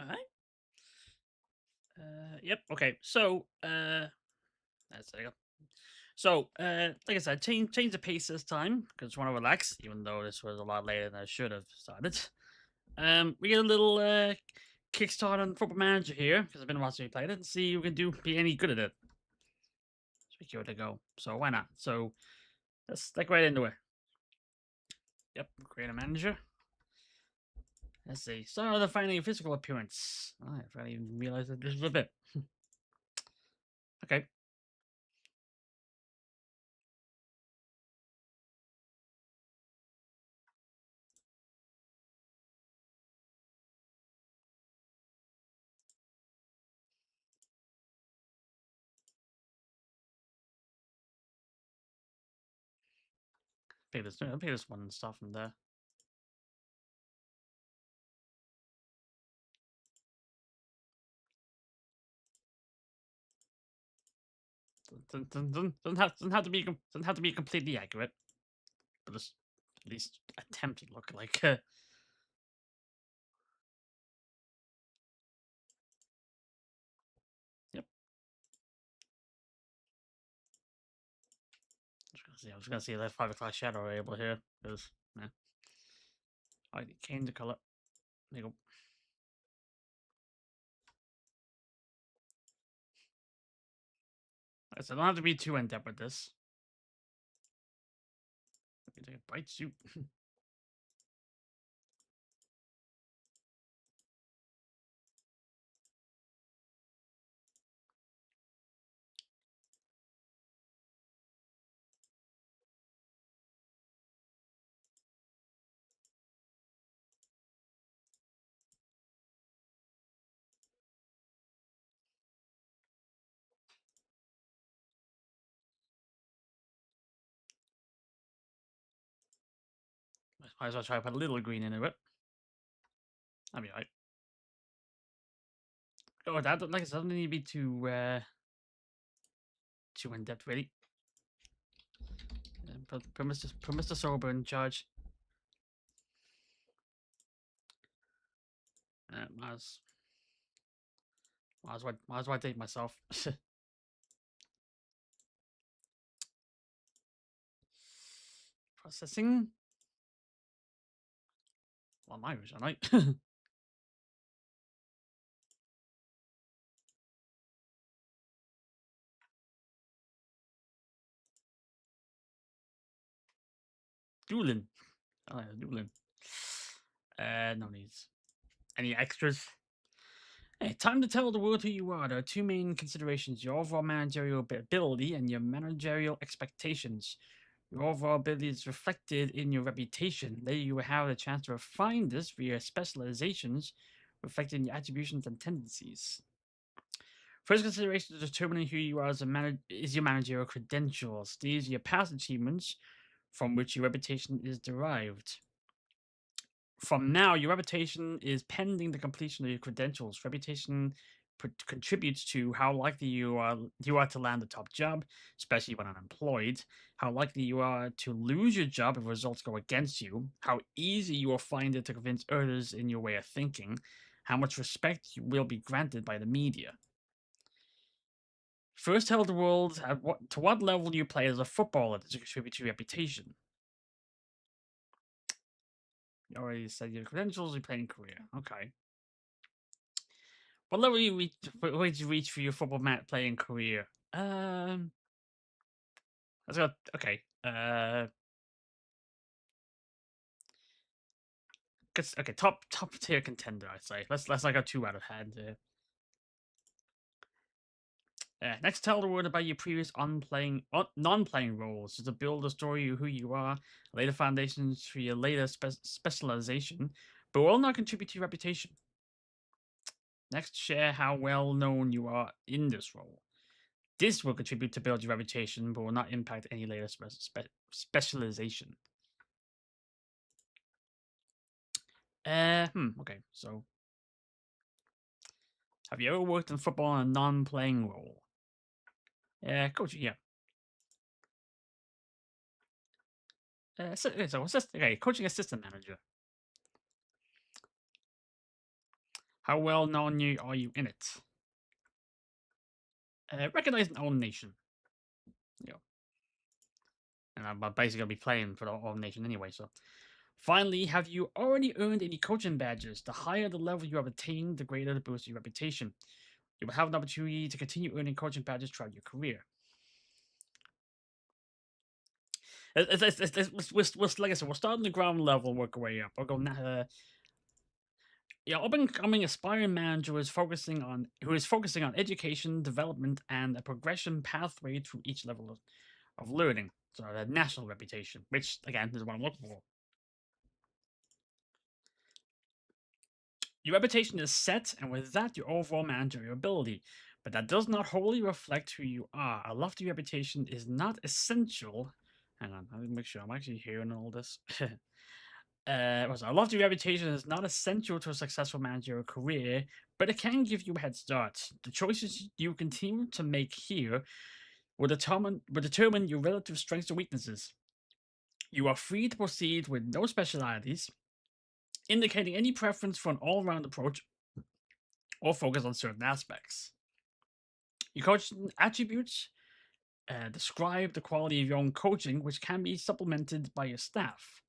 All right. Yep. Okay. So, that's there you go. So, like I said, change the pace this time because I want to relax, even though this was a lot later than I should have started. We get a little kickstart on Football Manager here because I've been watching you play it and see if we can be any good at it. So we give it a go. So why not? So let's like right into it. Yep. Create a manager. Let's see. Start defining a physical appearance. Oh, I forgot to even realize that this was a bit. Okay. I'll pick this one and stuff from there. Doesn't have to be completely accurate, but just at least attempt to look like. Yep. I was gonna see that 5 o'clock shadow able here because yeah. I change the color. There you go. So I don't have to be too in depth with this. Let me take a bite suit. Might as well try to put a little green into it. That'd be right. Oh, that like I said, doesn't need to be too in depth really. Put Mr. Sober in charge. Might as well take myself. Processing. Well, I'm Irish, aren't I? Doolin. Oh, yeah, Doolin. No needs. Any extras? Hey, time to tell the world who you are. There are two main considerations: your overall managerial ability and your managerial expectations. Your overall ability is reflected in your reputation. Later, you will have the chance to refine this via specializations, reflecting your attributions and tendencies. First consideration to determining who you are as a is your managerial credentials. These are your past achievements from which your reputation is derived. From now, your reputation is pending the completion of your credentials. Reputation contributes to how likely you are to land a top job, especially when unemployed. How likely you are to lose your job if results go against you. How easy you will find it to convince others in your way of thinking. How much respect you will be granted by the media. First, tell the world to what level you play as a footballer to contribute to your reputation. You already said your credentials, your playing career. Okay. What level you reach? Where did you reach for your football playing career? Let's go. Okay. Okay. Top tier contender. I'd say. Let's like go 2 out of hand here. Next, tell the world about your previous non-playing roles to build a story of who you are, lay the foundations for your later specialization, but will not contribute to your reputation. Next, share how well known you are in this role. This will contribute to build your reputation, but will not impact any later specialization. Okay, so have you ever worked in football in a non-playing role? Coaching, yeah. Okay, coaching assistant manager. How well known are you in it? Recognize and own nation. Yeah. And I'm basically going to be playing for the own nation anyway, so. Finally, have you already earned any coaching badges? The higher the level you have attained, the greater the boost of your reputation. You will have an opportunity to continue earning coaching badges throughout your career. Like I said, we'll start on the ground level and work our way up. We'll go up and coming aspiring manager who is focusing on education, development, and a progression pathway through each level of learning. So a national reputation, which again is what I'm looking for. Your reputation is set, and with that, your overall managerial ability. But that does not wholly reflect who you are. A lofty reputation is not essential. Hang on, let me make sure I'm actually hearing all this. A lofty reputation is not essential to a successful managerial career, but it can give you a head start. The choices you continue to make here will determine your relative strengths and weaknesses. You are free to proceed with no specialities, indicating any preference for an all-round approach or focus on certain aspects. Your coaching attributes describe the quality of your own coaching, which can be supplemented by your staff.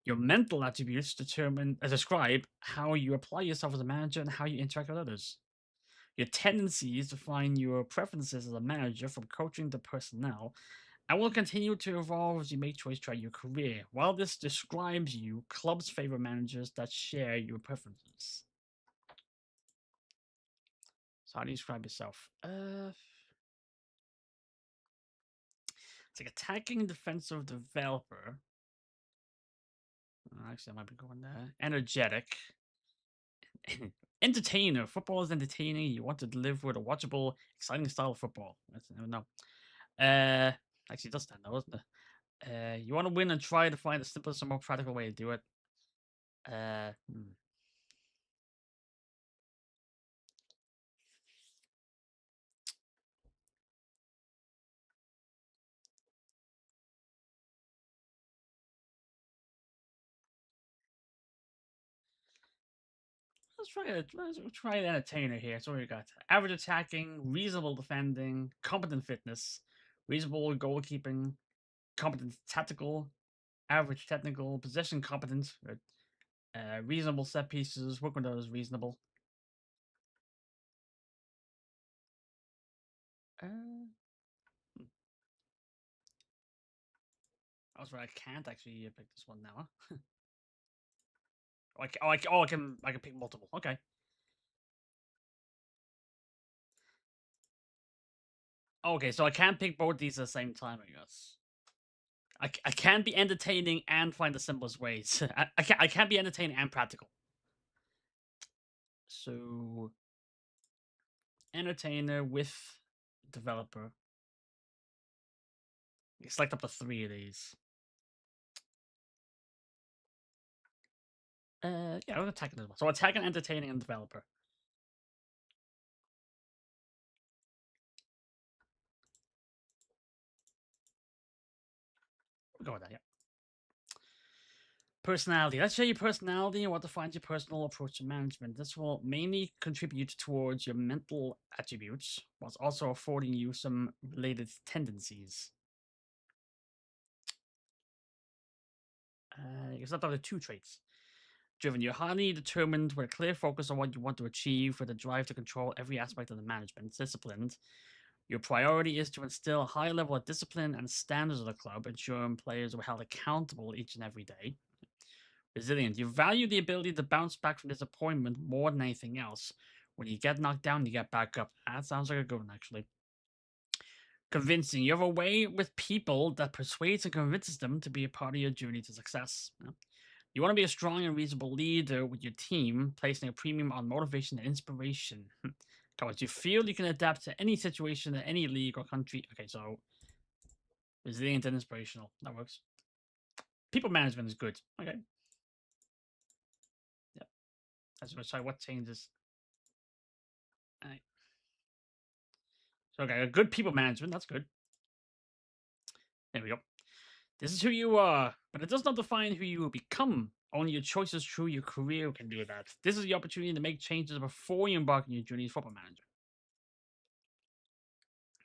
Your mental attributes describe how you apply yourself as a manager and how you interact with others. Your tendencies define your preferences as a manager from coaching to personnel and will continue to evolve as you make choices throughout your career. While this describes you, clubs favor managers that share your preferences. So how do you describe yourself? It's like attacking defensive developer. Actually, I might be going there. Energetic. Entertainer. Football is entertaining. You want to deliver with a watchable, exciting style of football. No. Actually, it does stand though, doesn't it? You want to win and try to find the simplest and more practical way to do it. Let's try an entertainer here. So we got average attacking, reasonable defending, competent fitness, reasonable goalkeeping, competent tactical, average technical, possession competence, reasonable set pieces, work window is reasonable. I was right. I can't actually pick this one now. Huh? I can pick multiple. Okay. Okay, so I can't pick both these at the same time, I guess. I can't be entertaining and find the simplest ways. I can't be entertaining and practical. So, entertainer with developer. You select up to 3 of these. Yeah, I'm attacking as well. So attacking, entertaining, and developer. We'll go with that, yeah. Personality. Let's show your personality and what defines your personal approach to management. This will mainly contribute towards your mental attributes, whilst also affording you some related tendencies. You start off with 2 traits. Driven, you're highly determined with a clear focus on what you want to achieve, with a drive to control every aspect of the management. Disciplined, your priority is to instill a high level of discipline and standards of the club, ensuring players are held accountable each and every day. Resilient, you value the ability to bounce back from disappointment more than anything else. When you get knocked down, you get back up. That sounds like a good one, actually. Convincing, you have a way with people that persuades and convinces them to be a part of your journey to success. You want to be a strong and reasonable leader with your team, placing a premium on motivation and inspiration. Comments, you feel you can adapt to any situation in any league or country. Okay, so resilient and inspirational. That works. People management is good. Okay. Yep. That's sorry, what changes? Right. So okay, a good people management, that's good. There we go. This is who you are, but it does not define who you will become. Only your choices through your career can do that. This is the opportunity to make changes before you embark on your journey as football manager.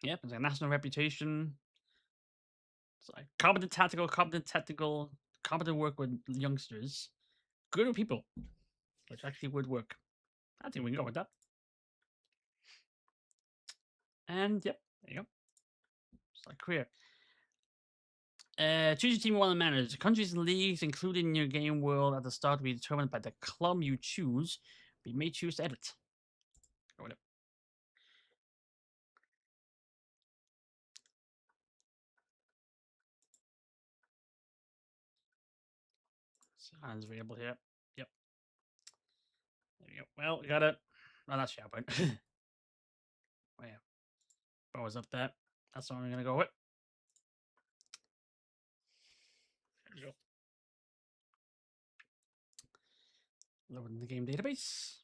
Yep, it's a national reputation. It's like competent tactical, competent technical, competent work with youngsters, good with people, which actually would work. I think we can go with that. And yep, there you go. It's like career. Choose your team you want to manage. Countries and leagues included in your game world at the start will be determined by the club you choose, but you may choose to edit. Go with it. Sounds available here. Yep. There we go. Well, we got it. Well, that's SharePoint. Oh, yeah. Powers up that. That's what I'm going to go with. There we go. Loading the game database.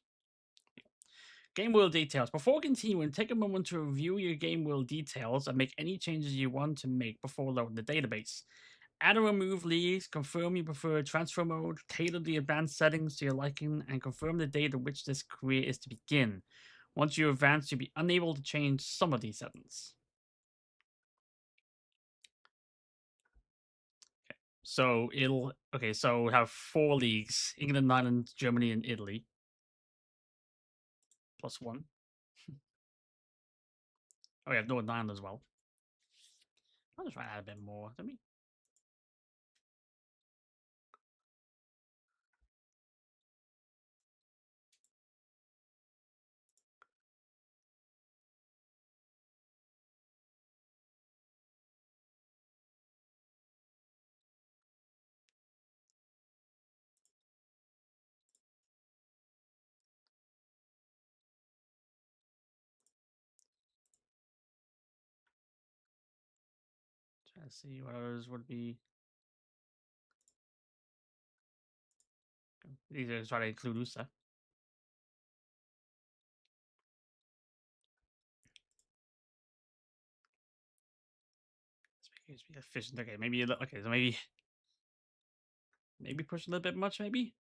Game world details. Before continuing, take a moment to review your game world details and make any changes you want to make before loading the database. Add or remove leagues, confirm your preferred transfer mode, tailor the advanced settings to your liking, and confirm the date at which this career is to begin. Once you advance, you'll be unable to change some of these settings. So so we have 4 leagues: England, Ireland, Germany, and Italy. Plus 1. Oh, we have Northern Ireland as well. I'll just try to add a bit more, don't we? Try to see what others would be. These are try to include USA. Let's be efficient. Okay, maybe okay, so maybe push a little bit much, maybe.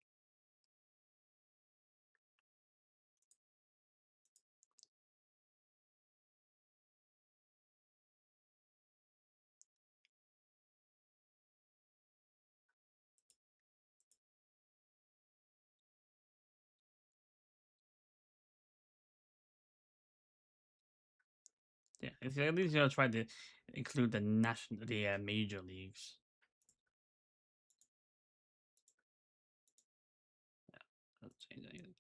Yeah, at least try to include the major leagues. Yeah, let's change anything.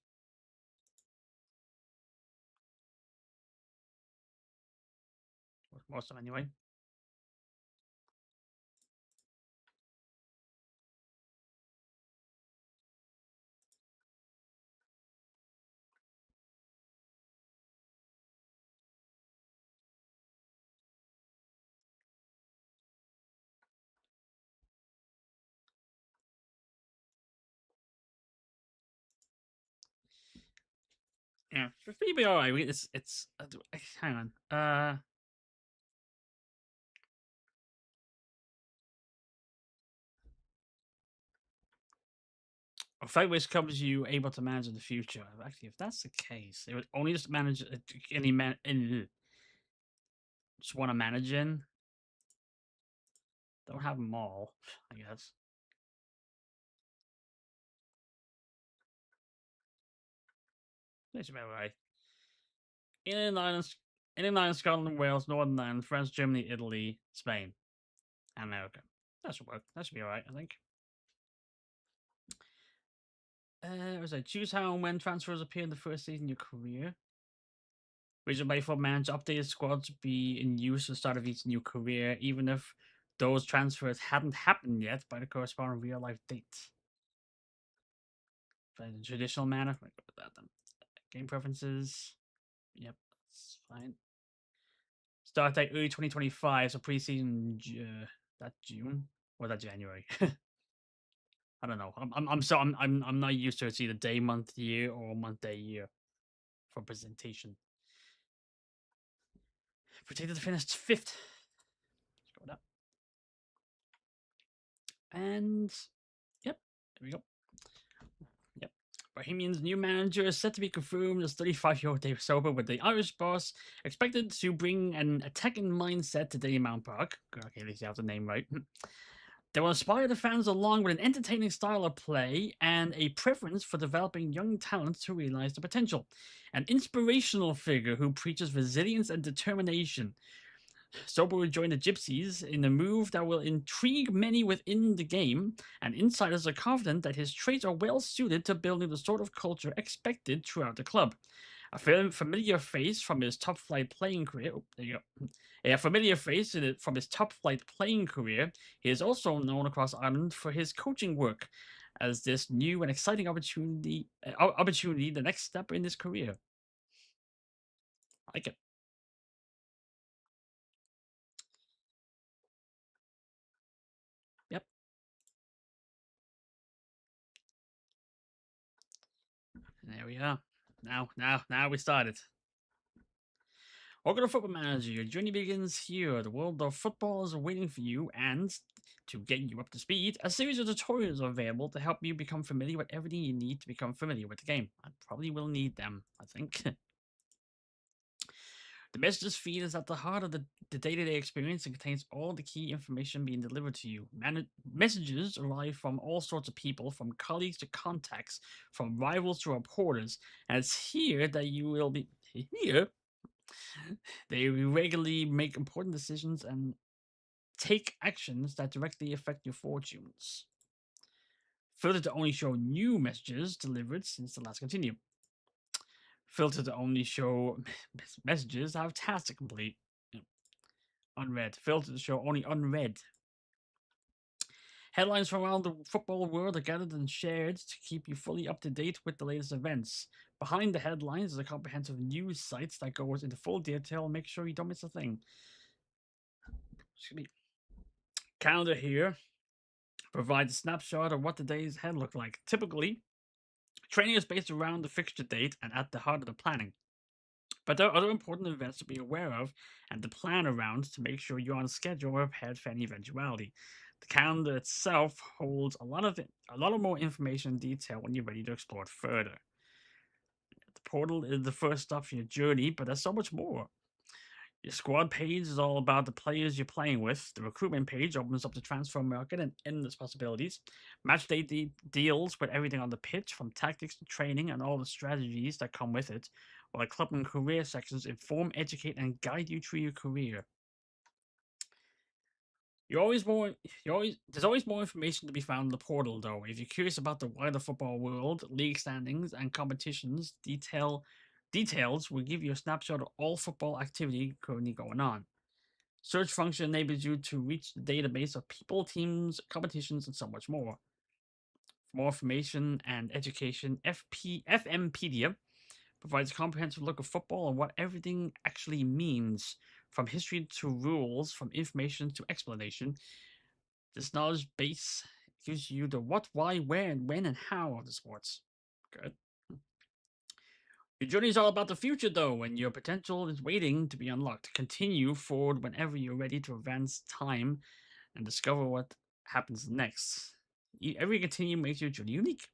Most of them anyway. Yeah, for be alright. It's hang on. A fight which covers you able to manage in the future. Actually, if that's the case, it would only just manage any just want to manage in. Don't have them all, I guess. That's about right. England, Ireland, Scotland, Wales, Northern Ireland, France, Germany, Italy, Spain, and America. That should work. That should be alright, I think. Was I choose how and when transfers appear in the first season of your career? Regional baseball manager updated squads to be in use at the start of each new career, even if those transfers hadn't happened yet by the corresponding real life date. By the traditional manner, go with that then. Game preferences. Yep, that's fine. Start date early 2025, so preseason that June or that January. I don't know. I'm not used to it's either day, month, year, or month, day, year for presentation. Predicted to finish 5th. Let's go with that. And yep, there we go. Bohemian's new manager is set to be confirmed as 35-year-old Dave Sober, with the Irish boss expected to bring an attacking mindset to Daily Mount Park. Okay, at least you have the name right. They will inspire the fans along with an entertaining style of play and a preference for developing young talents to realize their potential. An inspirational figure who preaches resilience and determination. Sober will join the Gypsies in a move that will intrigue many within the game, and insiders are confident that his traits are well suited to building the sort of culture expected throughout the club. A familiar face from his top flight playing career. Oh, there you go. A familiar face from his top flight playing career, he is also known across Ireland for his coaching work, as this new and exciting opportunity, the next step in his career. I like it. Yep. There we are. Now we started. Welcome to Football Manager. Your journey begins here. The world of football is waiting for you, and to get you up to speed, a series of tutorials are available to help you become familiar with everything you need to become familiar with the game. I probably will need them, I think. The messages feed is at the heart of the day-to-day experience and contains all the key information being delivered to you. Messages arrive from all sorts of people, from colleagues to contacts, from rivals to reporters, and it's here that you will be here. They regularly make important decisions and take actions that directly affect your fortunes. Filter to only show new messages delivered since the last continue. Filter to only show messages that have tasks to complete. Unread. Filter to show only unread. Headlines from around the football world are gathered and shared to keep you fully up to date with the latest events. Behind the headlines is a comprehensive news site that goes into full detail and makes sure you don't miss a thing. Excuse me. Calendar here provides a snapshot of what the days ahead look like. Typically, training is based around the fixture date and at the heart of the planning. But there are other important events to be aware of and to plan around to make sure you're on schedule or prepared for any eventuality. The calendar itself holds a lot of more information and detail when you're ready to explore it further. The portal is the first stop for your journey, but there's so much more. Your squad page is all about the players you're playing with. The recruitment page opens up the transfer market and endless possibilities. Match day deals with everything on the pitch, from tactics to training and all the strategies that come with it, while the club and career sections inform, educate, and guide you through your career. There's always more information to be found in the portal, though. If you're curious about the wider football world, league standings, and competitions, details will give you a snapshot of all football activity currently going on. Search function enables you to reach the database of people, teams, competitions, and so much more. For more information and education, FMpedia provides a comprehensive look of football and what everything actually means, from history to rules, from information to explanation. This knowledge base gives you the what, why, where, when, and how of the sports. Good. Your journey is all about the future, though, and your potential is waiting to be unlocked. Continue forward whenever you're ready to advance time and discover what happens next. Every continue makes your journey unique.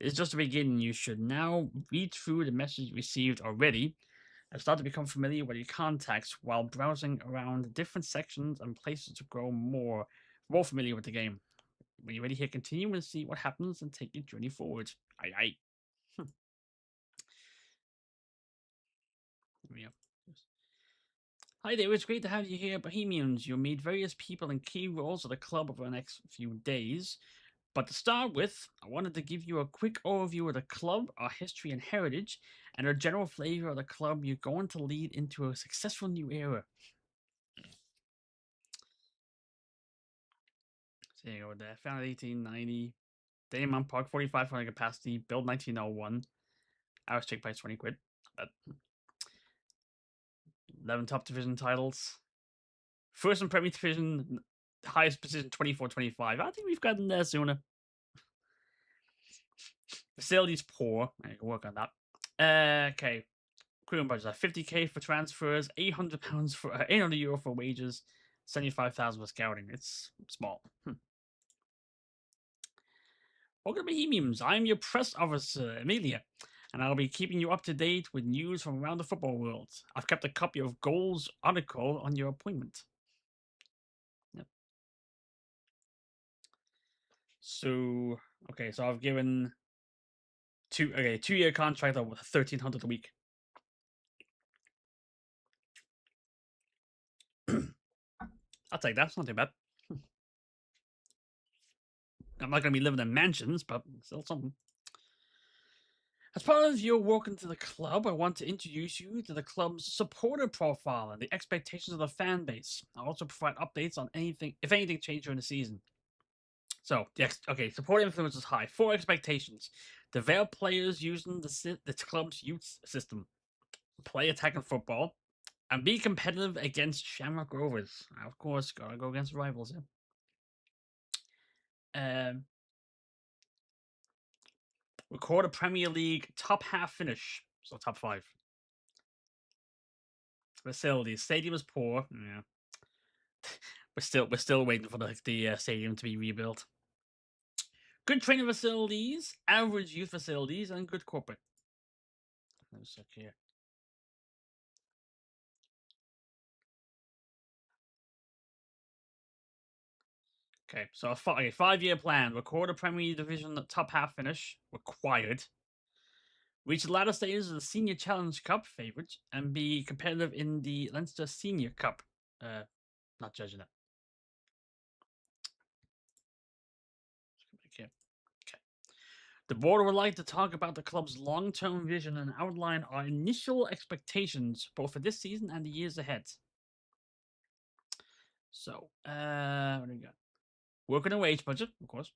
It's just the beginning. You should now read through the message you received already and start to become familiar with your contacts while browsing around different sections and places to grow more familiar with the game. When you're ready, hit continue and see what happens and take your journey forward. Aye. Yeah. Hi there, it's great to have you here, Bohemians. You'll meet various people in key roles of the club over the next few days. But to start with, I wanted to give you a quick overview of the club, our history and heritage, and a general flavor of the club you're going to lead into a successful new era. So you go there. Founded 1890. Daymount Park, 4,500 capacity. Built 1901. Average ticket price 20 quid. 11 top division titles. First in Premier Division, highest position 24-25. I think we've gotten there sooner. Facilities poor. I can work on that. Okay. Crew budget are 50k for transfers, £800 for €800 for wages, 75,000 for scouting. It's small. Welcome to Bohemians. I'm your press officer, Amelia, and I'll be keeping you up to date with news from around the football world. I've kept a copy of Goal's article on your appointment. Yep. So, okay, so I've given 2-year contract of 1,300 a week. I'll take that. It's not too bad. I'm not going to be living in mansions, but still something. As part of your walk into the club, I want to introduce you to the club's supporter profile and the expectations of the fan base. I'll also provide updates on anything, if anything changed during the season. So, support influence is high. 4 expectations: develop players using the club's youth system, play attacking football, and be competitive against Shamrock Rovers. Of course, gotta go against rivals. Yeah. Record a Premier League top half finish, so top 5. Facilities. Stadium is poor. Yeah. We're still waiting for the stadium to be rebuilt. Good training facilities, average youth facilities, and good corporate. Let's check here. Okay, so a 5-year plan. Record a Premier Division top half finish required. Reach the latter stages of the Senior Challenge Cup favourites and be competitive in the Leinster Senior Cup. Not judging it. Okay. The board would like to talk about the club's long-term vision and outline our initial expectations both for this season and the years ahead. So, what do we got? Work on a wage budget, of course.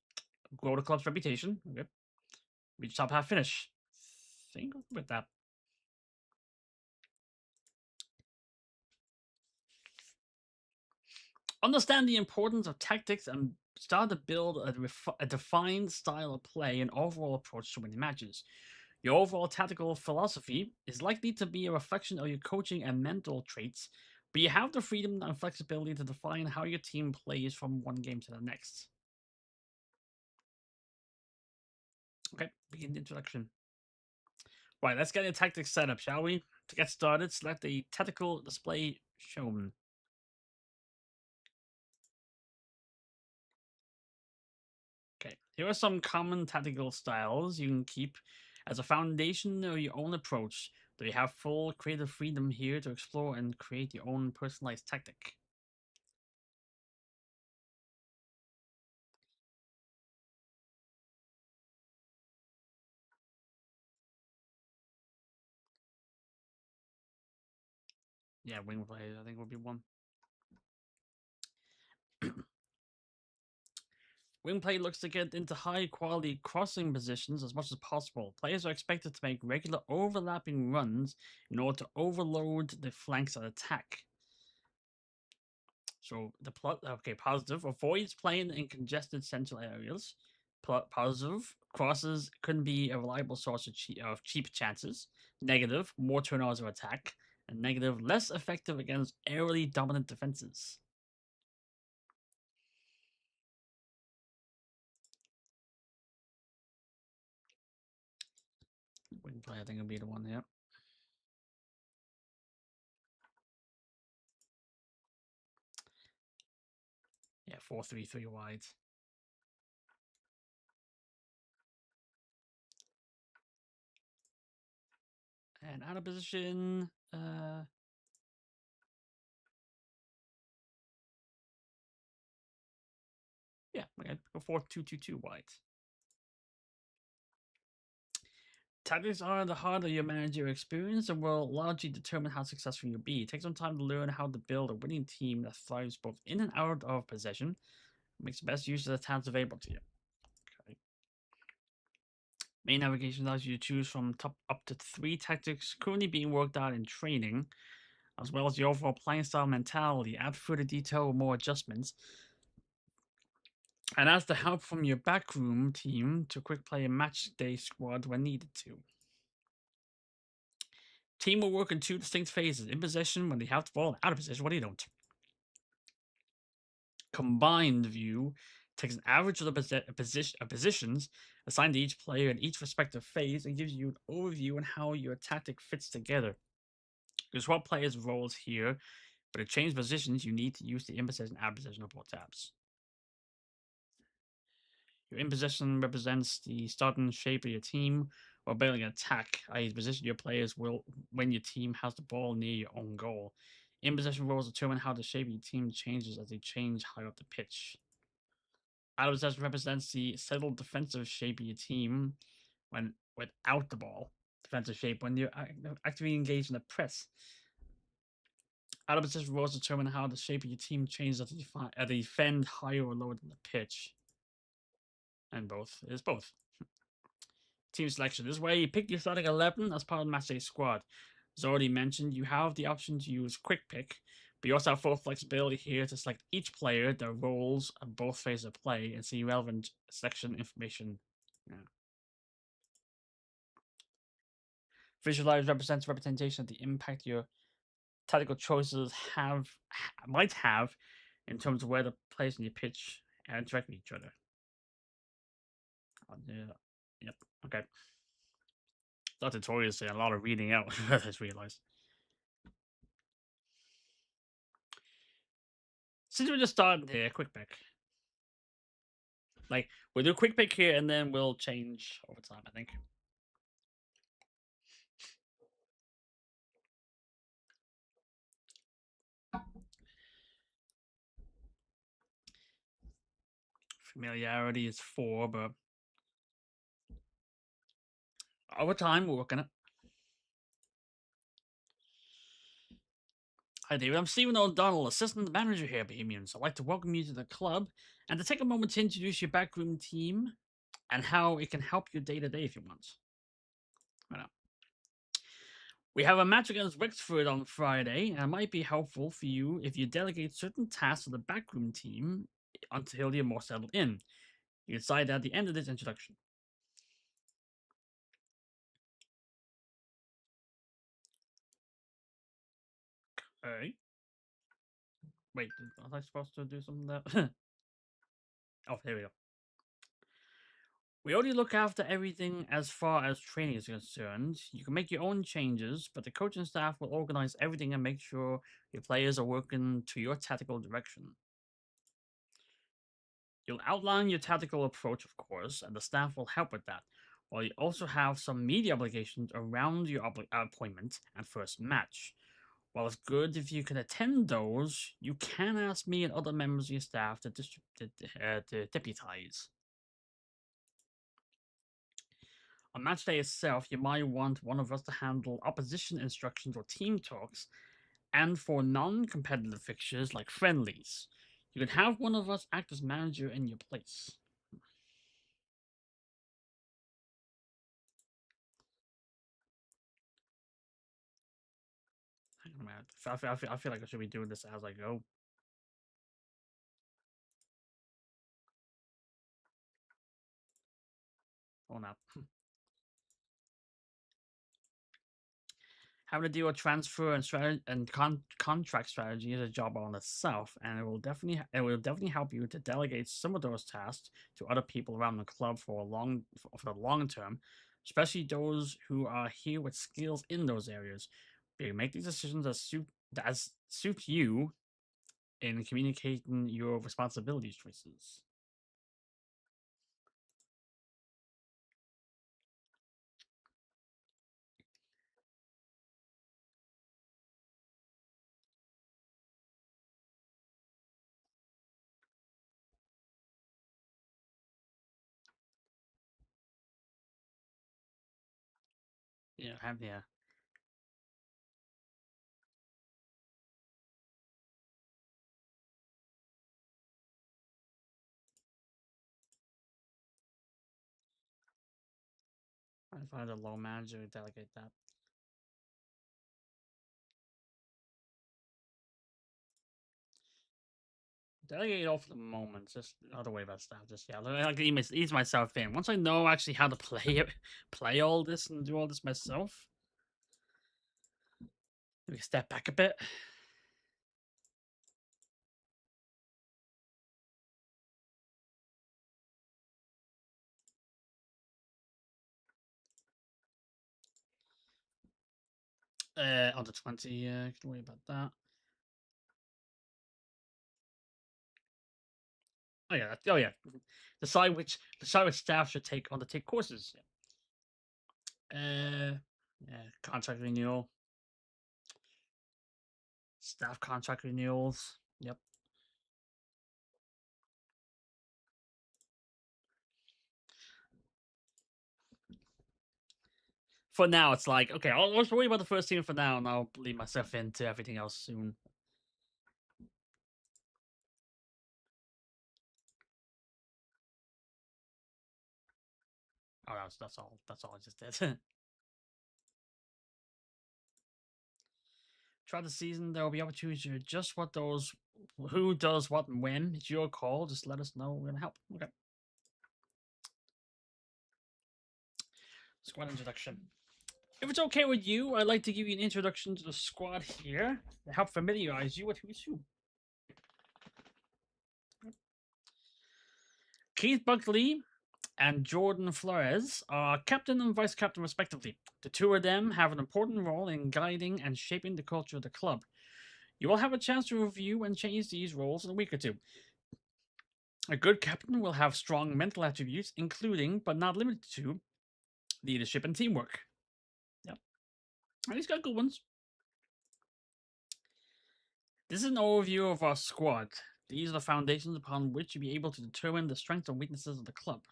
Grow the club's reputation. Okay. Reach top half finish. Think with that. Understand the importance of tactics and start to build a defined style of play and overall approach to winning matches. Your overall tactical philosophy is likely to be a reflection of your coaching and mental traits, but you have the freedom and flexibility to define how your team plays from one game to the next. Okay, begin the introduction. Right, let's get a tactics set up, shall we? To get started, select the tactical display shown. Okay, here are some common tactical styles you can keep as a foundation of your own approach, though you have full creative freedom here to explore and create your own personalized tactic. Yeah, wing play, I think would be one. Wing play looks to get into high quality crossing positions as much as possible. Players are expected to make regular overlapping runs in order to overload the flanks of attack. So the plot, okay, positive avoids playing in congested central areas. Positive crosses couldn't be a reliable source of cheap chances. Negative, more turnovers of attack. And negative, less effective against aerially dominant defenses. Wing play, I think, would be the one. Yeah. Yeah, 4-3-3 wide. And out of position, yeah, okay, go 4-2-2-2 wide. Tactics are the heart of your managerial experience and will largely determine how successful you'll be. Take some time to learn how to build a winning team that thrives both in and out of possession, makes the best use of the talents available to you. Okay. Main navigation allows you to choose from up to 3 tactics currently being worked out in training, as well as the overall playing style mentality. Add further detail with more adjustments. And ask the help from your backroom team to quick play a match day squad when needed to. Team will work in 2 distinct phases: in possession when they have the ball, and out of possession when they don't. Combined view takes an average of the positions assigned to each player in each respective phase and gives you an overview on how your tactic fits together. You swap players' roles here, but to change positions, you need to use the in position and out position of both tabs. Your in position represents the starting shape of your team, while building an attack, i.e., position your players will when your team has the ball near your own goal. In position roles determine how the shape of your team changes as they change higher up the pitch. Out of possession represents the settled defensive shape of your team when without the ball. Defensive shape when you're actively engaged in the press. Out of position roles determine how the shape of your team changes as they defend higher or lower than the pitch. And both is both. Team selection. This way, you pick your starting 11 as part of the matchday squad. As already mentioned, you have the option to use quick pick, but you also have full flexibility here to select each player, their roles, and both phases of play, and see relevant selection information. Yeah. Visualize represents representation of the impact your tactical choices might have in terms of where the players in your pitch interact with each other. Yep. Okay. That tutorial is a lot of reading out. I just realized. Since we're just starting here, quick pick. Like we'll do a quick pick here, and then we'll change over time. I think. Familiarity is 4, but over time we're working it. Hi, David. I'm Stephen O'Donnell, assistant manager here at Bohemians. I'd like to welcome you to the club and to take a moment to introduce your backroom team and how it can help you day to day if you want. Right now. We have a match against Wexford on Friday, and it might be helpful for you if you delegate certain tasks to the backroom team until you're more settled in. You decide at the end of this introduction. Okay. Wait, was I supposed to do something that? Oh, here we go. We only look after everything as far as training is concerned. You can make your own changes, but the coaching staff will organize everything and make sure your players are working to your tactical direction. You'll outline your tactical approach, of course, and the staff will help with that. While you also have some media obligations around your appointment and first match. While it's good if you can attend those, you can ask me and other members of your staff to deputize. On match day itself, you might want one of us to handle opposition instructions or team talks, and for non competitive fixtures like friendlies, you can have one of us act as manager in your place. I feel like I should be doing this as I go. Oh, no. Having to deal with transfer and strategy and contract strategy is a job on itself, and it will definitely help you to delegate some of those tasks to other people around the club for the long term, especially those who are here with skills in those areas. But you make these decisions as suit you in communicating your responsibilities choices. Yeah. I find a low manager to delegate that. Delegate it all for the moment. Just other way about stuff. Just yeah, I like ease myself in. Once I know actually how to play all this and do all this myself, maybe step back a bit. Under 20. Yeah, don't worry about that. Oh yeah, oh yeah. Decide which staff should undertake courses. Yeah, contract renewal, staff contract renewals. Yep. For now, it's like okay, I'll just worry about the first team for now, and I'll lead myself into everything else soon. Oh, that's all. That's all I just did. Throughout the season, there will be opportunities to adjust who does what and when. It's your call. Just let us know. We're gonna help. Okay. Squad introduction. If it's okay with you, I'd like to give you an introduction to the squad here to help familiarize you with who's who. Keith Buckley and Jordan Flores are captain and vice captain, respectively. The two of them have an important role in guiding and shaping the culture of the club. You will have a chance to review and change these roles in a week or two. A good captain will have strong mental attributes, including, but not limited to, leadership and teamwork. Yep. And he's got good ones. This is an overview of our squad. These are the foundations upon which you'll be able to determine the strengths and weaknesses of the club.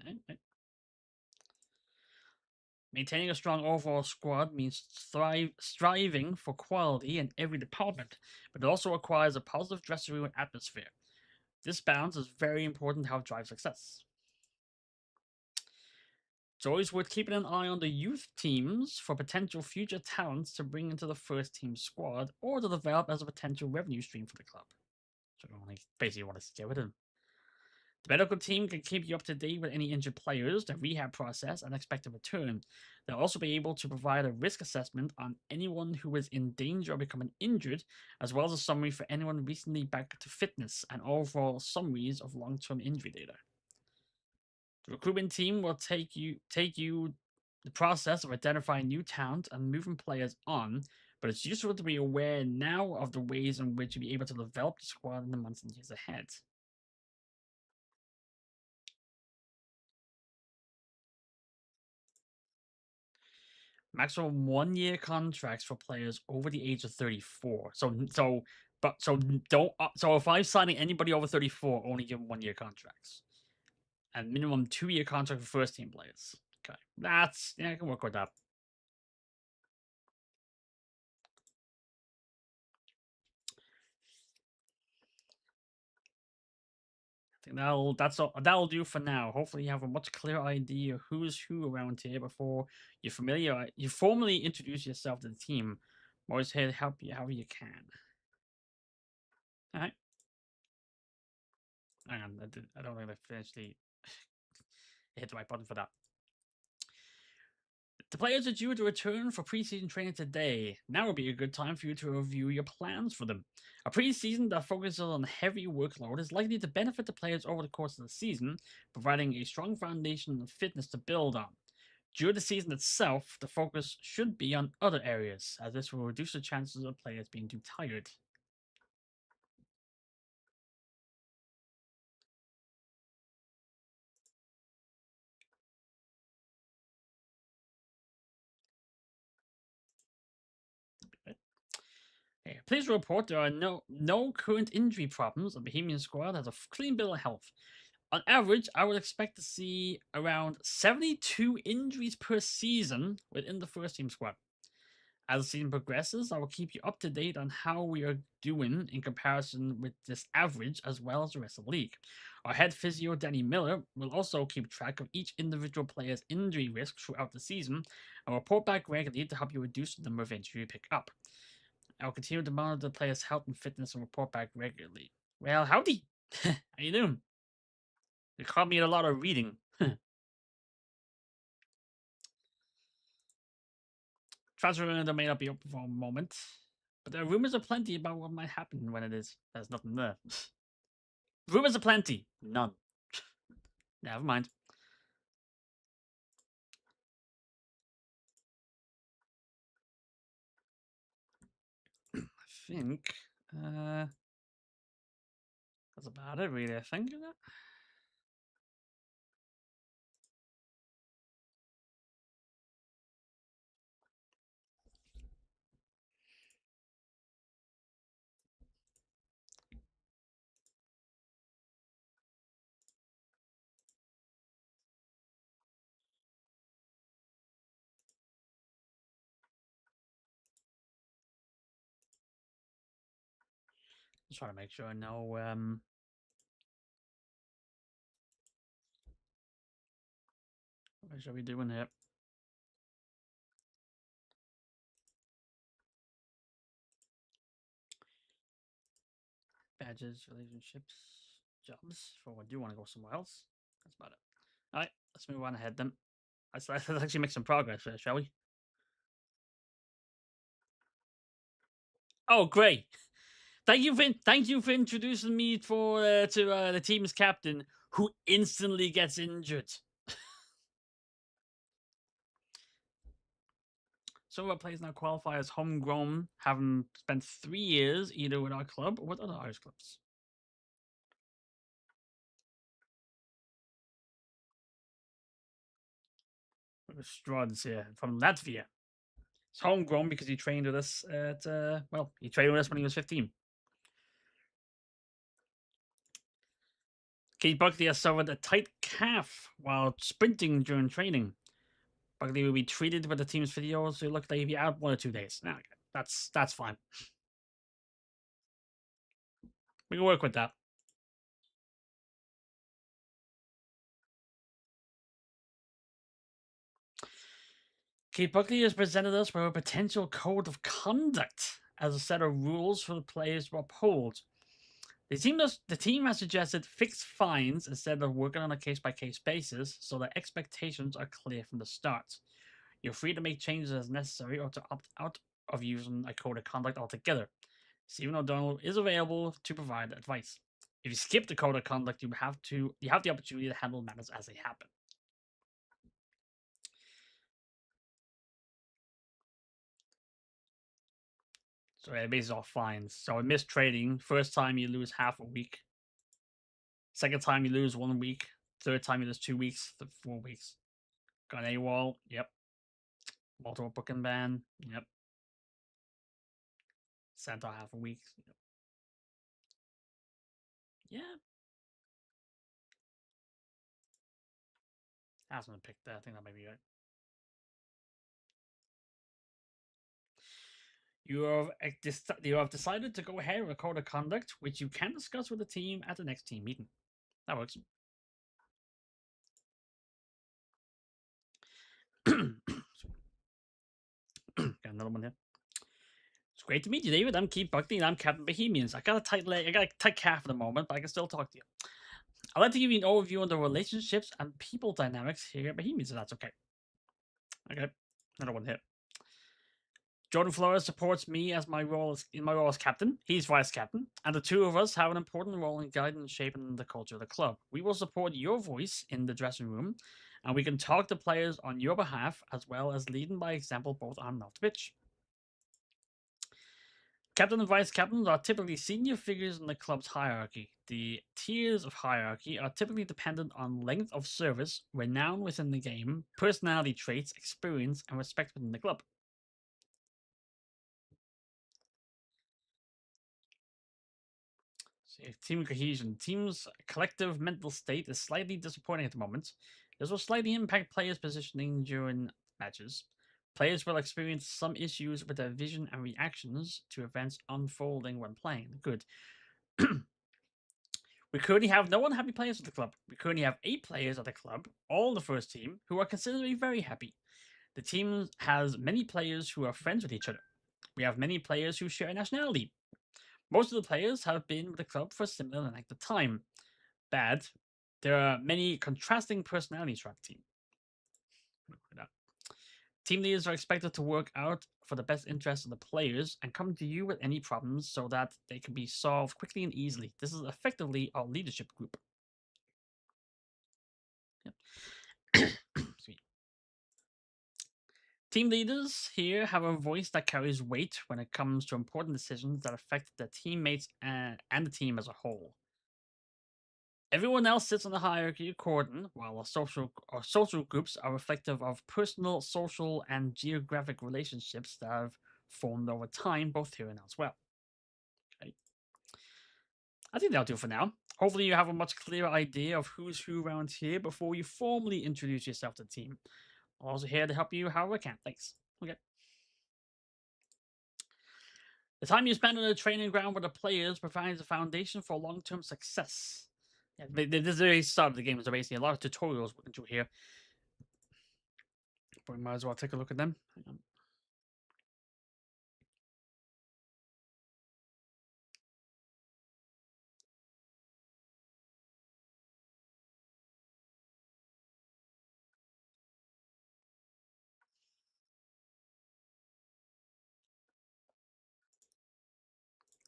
Right. Maintaining a strong overall squad means striving for quality in every department, but it also requires a positive dressing room atmosphere. This balance is very important to help drive success. It's always worth keeping an eye on the youth teams for potential future talents to bring into the first team squad or to develop as a potential revenue stream for the club. So basically want to stay with them. The medical team can keep you up to date with any injured players, the rehab process, and expected return. They'll also be able to provide a risk assessment on anyone who is in danger of becoming injured, as well as a summary for anyone recently back to fitness and overall summaries of long-term injury data. The recruitment team will take you the process of identifying new talent and moving players on, but it's useful to be aware now of the ways in which you'll be able to develop the squad in the months and years ahead. Maximum 1 year contracts for players over the age of 34. So if I'm signing anybody over 34, only give them 1 year contracts. And minimum 2 year contract for first team players. Okay. I can work with that. I think that'll do for now. Hopefully you have a much clearer idea of who's who around here before you formally introduce yourself to the team. I'm always here to help you however you can. Alright. Hang on, I don't think I finished hit the right button for that. The players are due to return for preseason training today. Now would be a good time for you to review your plans for them. A preseason that focuses on heavy workload is likely to benefit the players over the course of the season, providing a strong foundation of fitness to build on. During the season itself, the focus should be on other areas, as this will reduce the chances of players being too tired. Please report there are no current injury problems. The Bohemian squad has a clean bill of health. On average, I would expect to see around 72 injuries per season within the first team squad. As the season progresses, I will keep you up to date on how we are doing in comparison with this average as well as the rest of the league. Our head physio, Danny Miller, will also keep track of each individual player's injury risk throughout the season and report back regularly to help you reduce the number of injuries you pick up. I will continue to monitor the player's health and fitness and report back regularly. Well, howdy! How you doing? You caught me in a lot of reading. Transfer window may not be open for a moment, but there are rumors aplenty about what might happen when it is. There's nothing there. Rumors aplenty. None. Never mind. think that's about it, really. I think. Just trying to make sure I know. What should we doing here? Badges, relationships, jobs. For what do you want to go somewhere else? That's about it. All right, let's move on ahead then. Let's actually make some progress, shall we? Oh, great! Thank you for introducing me to the team's captain, who instantly gets injured. Some of our players now qualify as homegrown, having spent 3 years either with our club or with other Irish clubs. Struds here from Latvia. He's homegrown because he trained with us at he trained with us when he was 15. Keith Buckley has suffered a tight calf while sprinting during training. Buckley will be treated with the team's physio, so it looks like he'll be out 1 or 2 days. Okay, that's fine. We can work with that. Keith Buckley has presented us with a potential code of conduct as a set of rules for the players to uphold. The team has suggested fixed fines instead of working on a case by case basis, so that expectations are clear from the start. You're free to make changes as necessary or to opt out of using a code of conduct altogether. Stephen O'Donnell is available to provide advice. If you skip the code of conduct, you have the opportunity to handle matters as they happen. So it basically all fines. So in missed trading, first time you lose half a week. Second time you lose 1 week. Third time you lose 2 weeks. 4 weeks. Got an AWOL. Yep. Multiple booking ban. Yep. Sent out half a week. Yep. Yeah. Hasn't picked that. I think that might be right. You have decided to go ahead with a code of conduct, which you can discuss with the team at the next team meeting. That works. Got another one here. It's great to meet you, David. I'm Keith Buckley, and I'm Captain Bohemians. I got a tight leg. I got a tight calf at the moment, but I can still talk to you. I'd like to give you an overview on the relationships and people dynamics here at Bohemians, if that's okay. Okay, another one here. Jordan Flores supports me as my role as captain. He's vice captain, and the two of us have an important role in guiding and shaping the culture of the club. We will support your voice in the dressing room, and we can talk to players on your behalf as well as leading by example both on and off the pitch. Captain and vice captains are typically senior figures in the club's hierarchy. The tiers of hierarchy are typically dependent on length of service, renown within the game, personality traits, experience, and respect within the club. Team cohesion. Team's collective mental state is slightly disappointing at the moment. This will slightly impact players' positioning during matches. Players will experience some issues with their vision and reactions to events unfolding when playing. Good. We currently have no unhappy players at the club. We currently have 8 players at the club, all the first team, who are considered to be very happy. The team has many players who are friends with each other. We have many players who share nationality. Most of the players have been with the club for a similar length of time. Bad. There are many contrasting personalities throughout the team. Team leaders are expected to work out for the best interest of the players and come to you with any problems so that they can be solved quickly and easily. This is effectively our leadership group. Yep. Team leaders here have a voice that carries weight when it comes to important decisions that affect their teammates and the team as a whole. Everyone else sits on the hierarchy according, while our social groups are reflective of personal, social, and geographic relationships that have formed over time, both here and elsewhere. Okay. I think that'll do for now. Hopefully, you have a much clearer idea of who's who around here before you formally introduce yourself to the team. I'm also here to help you however I can. Thanks. Okay. The time you spend on the training ground with the players provides a foundation for long term success. Yeah, this is the very start of the game, so basically a lot of tutorials we can do here. But we might as well take a look at them. Hang on.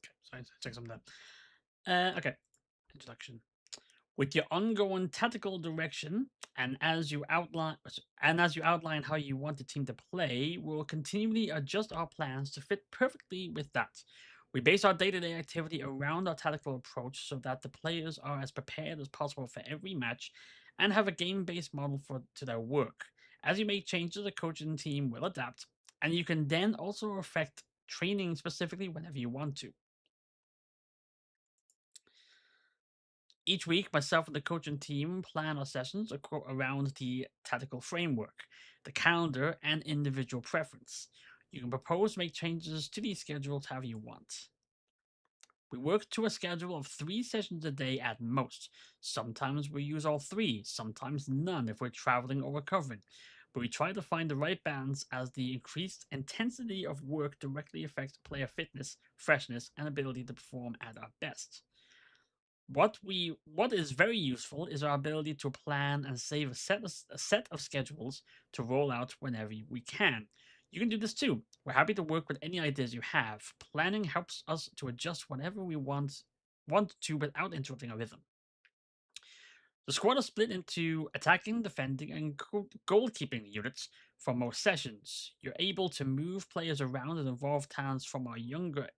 Okay, so let's check some of that. Okay, introduction. With your ongoing tactical direction, and as you outline how you want the team to play, we'll continually adjust our plans to fit perfectly with that. We base our day-to-day activity around our tactical approach so that the players are as prepared as possible for every match and have a game-based model to their work. As you make changes, the coach and team will adapt, and you can then also affect training specifically whenever you want to. Each week, myself and the coaching team plan our sessions around the tactical framework, the calendar, and individual preference. You can propose to make changes to these schedules however you want. We work to a schedule of 3 sessions a day at most. Sometimes we use all three, sometimes none if we're traveling or recovering. But we try to find the right balance as the increased intensity of work directly affects player fitness, freshness, and ability to perform at our best. What is very useful is our ability to plan and save a set of schedules to roll out whenever we can. You can do this too. We're happy to work with any ideas you have. Planning helps us to adjust whenever we want to without interrupting our rhythm. The squad is split into attacking, defending, and goalkeeping units for most sessions. You're able to move players around and involve talents from our younger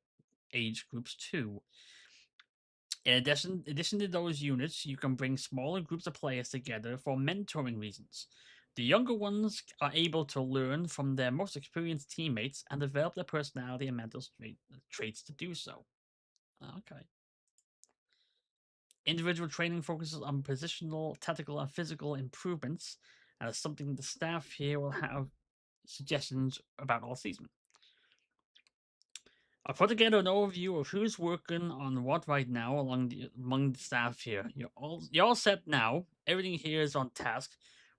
age groups too. In addition to those units, you can bring smaller groups of players together for mentoring reasons. The younger ones are able to learn from their most experienced teammates and develop their personality and mental traits to do so. Okay. Individual training focuses on positional, tactical, and physical improvements, and it's something the staff here will have suggestions about all season. I'll put together an overview of who's working on what right now among the staff here. You're all set now. Everything here is on task,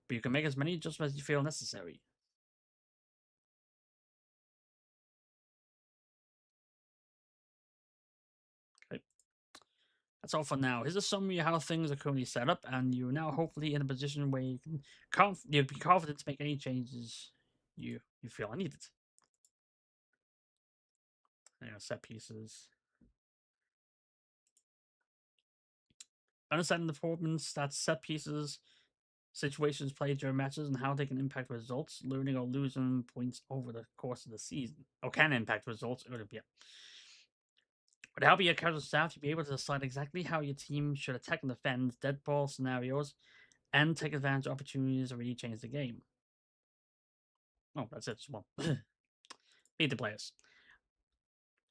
but you can make as many adjustments as you feel necessary. Okay. That's all for now. Here's a summary of how things are currently set up, and you're now hopefully in a position where you can you'll be confident to make any changes you feel are needed. Set pieces. Understanding the performance that's set pieces situations played during matches and how they can impact results, learning or losing points over the course of the season, or can impact results. Yeah. With help of your casual staff, you'll be able to decide exactly how your team should attack and defend dead ball scenarios and take advantage of opportunities to really change the game. Oh, that's it. Well, beat the players.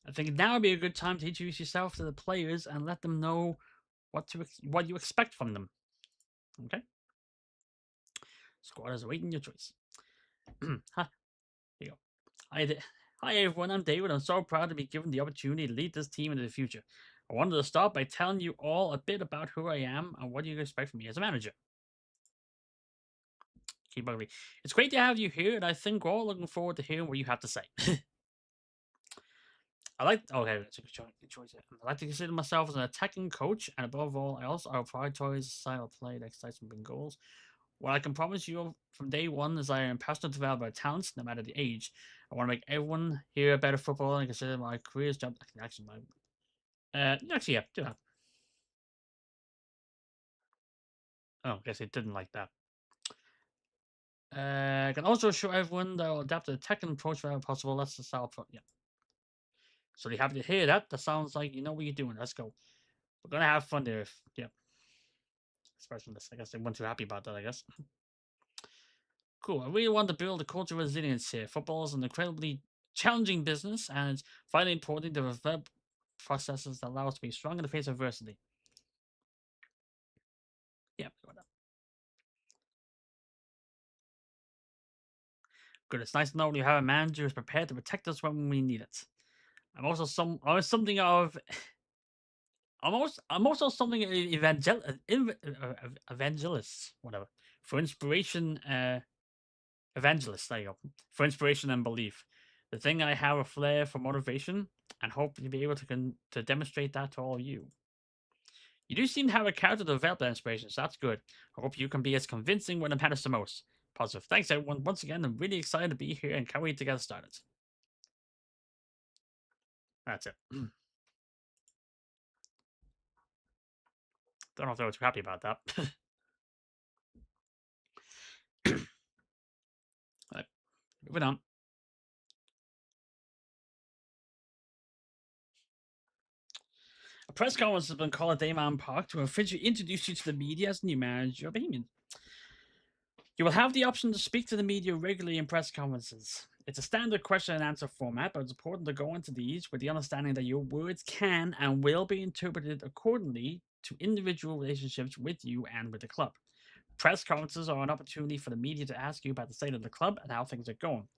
I think now would be a good time to introduce yourself to the players and let them know what you expect from them. Okay? Squad is awaiting your choice. Here you go. Hi everyone, I'm David. I'm so proud to be given the opportunity to lead this team into the future. I wanted to start by telling you all a bit about who I am and what you can expect from me as a manager. Keep ugly. It's great to have you here, and I think we're all looking forward to hearing what you have to say. That's a good choice. I like to consider myself as an attacking coach, and above all else, I'll prioritize style of play that excites and bring goals. What I can promise you from day one is I am passionate to develop our talents, no matter the age. I want to make everyone here a better footballer and consider my career's job. Actually, yeah, do that. Oh, guess it didn't like that. Can also show everyone that will adapt to the tech and approach wherever possible. That's the style. Yeah. So they happy to hear that. That sounds like you know what you're doing. Let's go. We're gonna have fun there. Yeah. Expressionless. I guess they weren't too happy about that. I guess. Cool. I really want to build a culture of resilience here. Football is an incredibly challenging business, and it's vitally important to develop processes that allow us to be strong in the face of adversity. Yeah. Good. It's nice to know you have a manager who's prepared to protect us when we need it. I'm something of I'm also something evangelist, whatever, for inspiration. Evangelist, there you go, for inspiration and belief. The thing I have a flair for motivation, and hope to be able to demonstrate that to all of you. You do seem to have a character to develop that inspiration, so that's good. I hope you can be as convincing when it matters the most. Positive. Thanks, everyone. Once again, I'm really excited to be here and can't wait to get started. That's it. Don't know if they were too happy about that. Right, moving on. A press conference has been called at Daymon Park to officially introduce you to the media as new manager of Bohemian. You will have the option to speak to the media regularly in press conferences. It's a standard question and answer format, but it's important to go into these with the understanding that your words can and will be interpreted accordingly to individual relationships with you and with the club. Press conferences are an opportunity for the media to ask you about the state of the club and how things are going.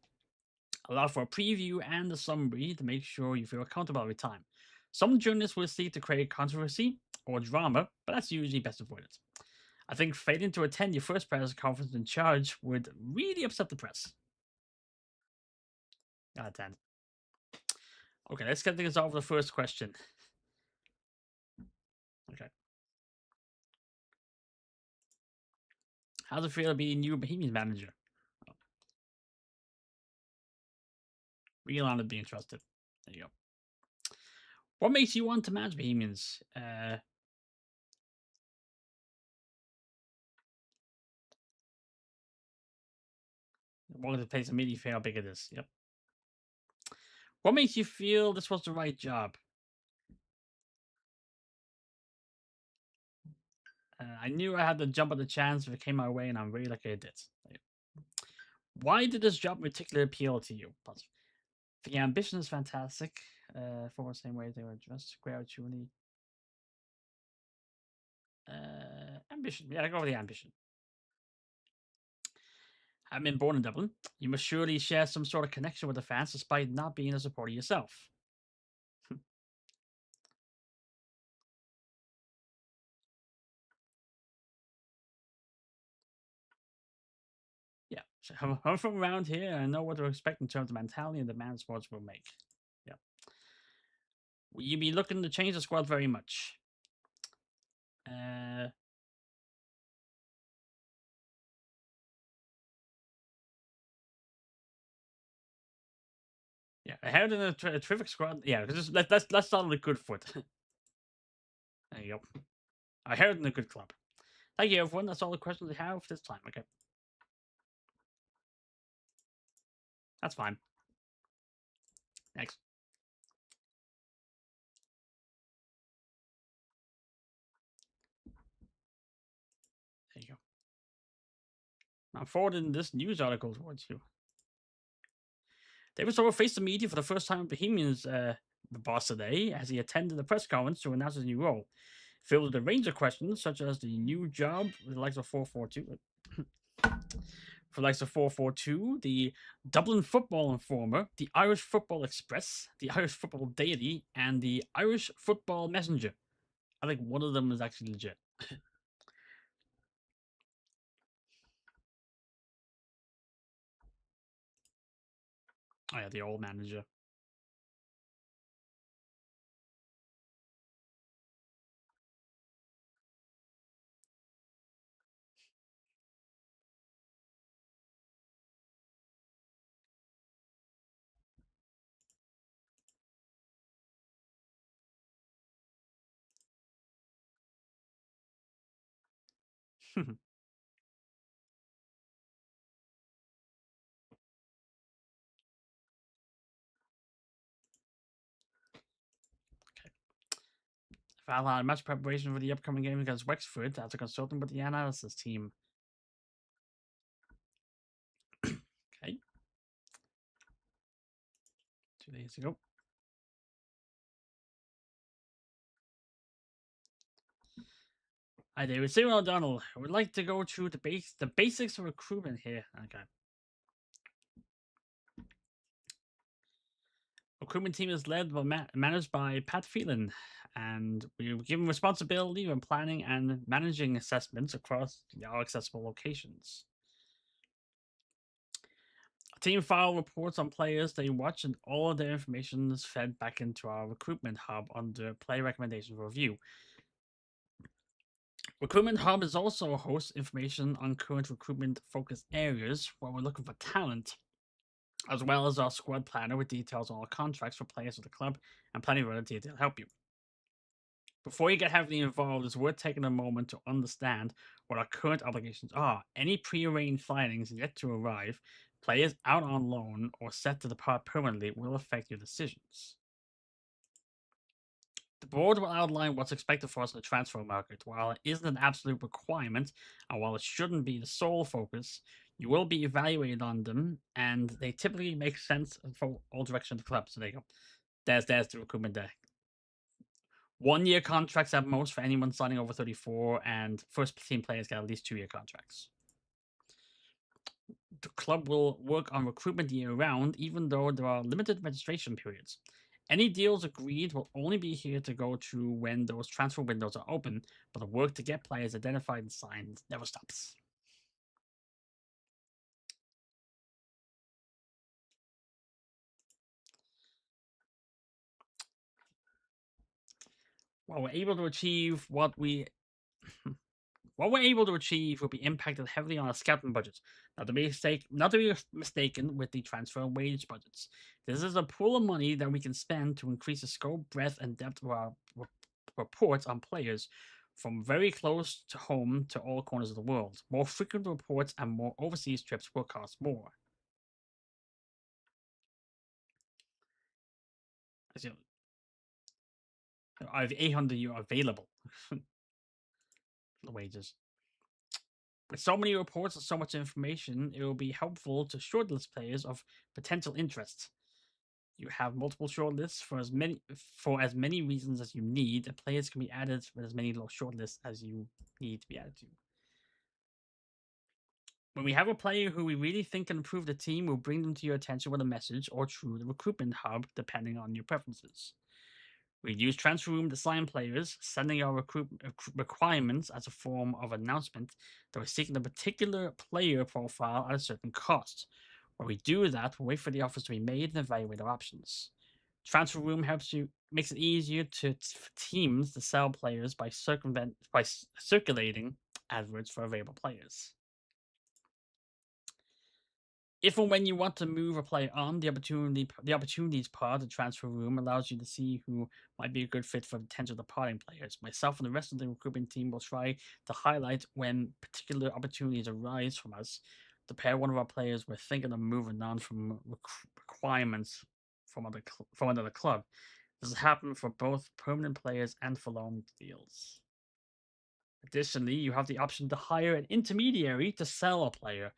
Allow for a preview and a summary to make sure you feel accountable every time. Some journalists will seek to create controversy or drama, but that's usually best avoided. I think failing to attend your first press conference in charge would really upset the press. Gotta attend. Okay, let's get things off with the first question. Okay. How's it feel to be a new Bohemian manager? Real honored to be entrusted. There you go. What makes you want to manage Bohemians? Wanted to place immediately how big it is. Yep. What makes you feel this was the right job? I knew I had to jump at the chance if it came my way, and I'm really lucky I did. Why did this job particularly appeal to you? The ambition is fantastic. For the same way they were dressed, great opportunity. Ambition. Yeah, I go with the ambition. Having been born in Dublin, you must surely share some sort of connection with the fans despite not being a supporter yourself. Yeah, so I'm from around here and I know what to expect in terms of mentality and demand sports will make. Yeah. Will you be looking to change the squad very much? Uh, yeah, I had a terrific squad. Yeah, let's start on a good foot. There you go. I heard in a good club. Thank you, everyone. That's all the questions I have this time. Okay, that's fine. Next. There you go. I'm forwarding this news article towards you. David Sobel faced the media for the first time at Bohemian's boss today as he attended the press conference to announce his new role. Filled with a range of questions such as the new job with the likes of 442. For the likes of 442, the Dublin Football Informer, the Irish Football Express, the Irish Football Daily, and the Irish Football Messenger. I think one of them is actually legit. Oh yeah, the old manager. Valhalla match preparation for the upcoming game against Wexford after consulting with the analysis team. Okay. 2 days ago. Hi, David. Stephen O'Donnell. I would like to go through the basics of recruitment here. Okay. Recruitment team is led by managed by Pat Phelan, and we were given responsibility when planning and managing assessments across our accessible locations. A team file reports on players they watch, and all of their information is fed back into our recruitment hub under Play Recommendations Review. Recruitment Hub is also hosts information on current recruitment focus areas where we're looking for talent, as well as our squad planner with details on all contracts for players of the club and plenty of other detail to help you. Before you get heavily involved, it's worth taking a moment to understand what our current obligations are. Any pre-arranged signings yet to arrive, players out on loan, or set to depart permanently will affect your decisions. The board will outline what's expected for us in the transfer market. While it isn't an absolute requirement, and while it shouldn't be the sole focus, you will be evaluated on them, and they typically make sense for all directions of the club. So there you go. There's the recruitment there. 1 year contracts at most for anyone signing over 34, and first team players get at least 2 year contracts. The club will work on recruitment year round, even though there are limited registration periods. Any deals agreed will only be here to go through when those transfer windows are open, but the work to get players identified and signed never stops. While we're able to achieve what we're able to achieve will be impacted heavily on our scouting budget. Not to be mistaken with the transfer and wage budgets. This is a pool of money that we can spend to increase the scope, breadth, and depth of our reports on players from very close to home to all corners of the world. More frequent reports and more overseas trips will cost more. As you know, I have 800 euro available for the wages. With so many reports and so much information, it will be helpful to shortlist players of potential interest. You have multiple shortlists for as many reasons as you need, and players can be added with as many shortlists as you need to be added to. When we have a player who we really think can improve the team, we'll bring them to your attention with a message or through the recruitment hub, depending on your preferences. We use Transfer Room to sign players, sending our requirements as a form of announcement that we're seeking a particular player profile at a certain cost. When we do that, we wait for the offers to be made and evaluate our options. Transfer Room makes it easier for teams to sell players by circulating adverts for available players. If and when you want to move a player on, the opportunities part of the transfer room allows you to see who might be a good fit for potential departing players. Myself and the rest of the recruitment team will try to highlight when particular opportunities arise from us to pair one of our players with thinking of moving on from requirements from another club. This has happened for both permanent players and for loan deals. Additionally, you have the option to hire an intermediary to sell a player,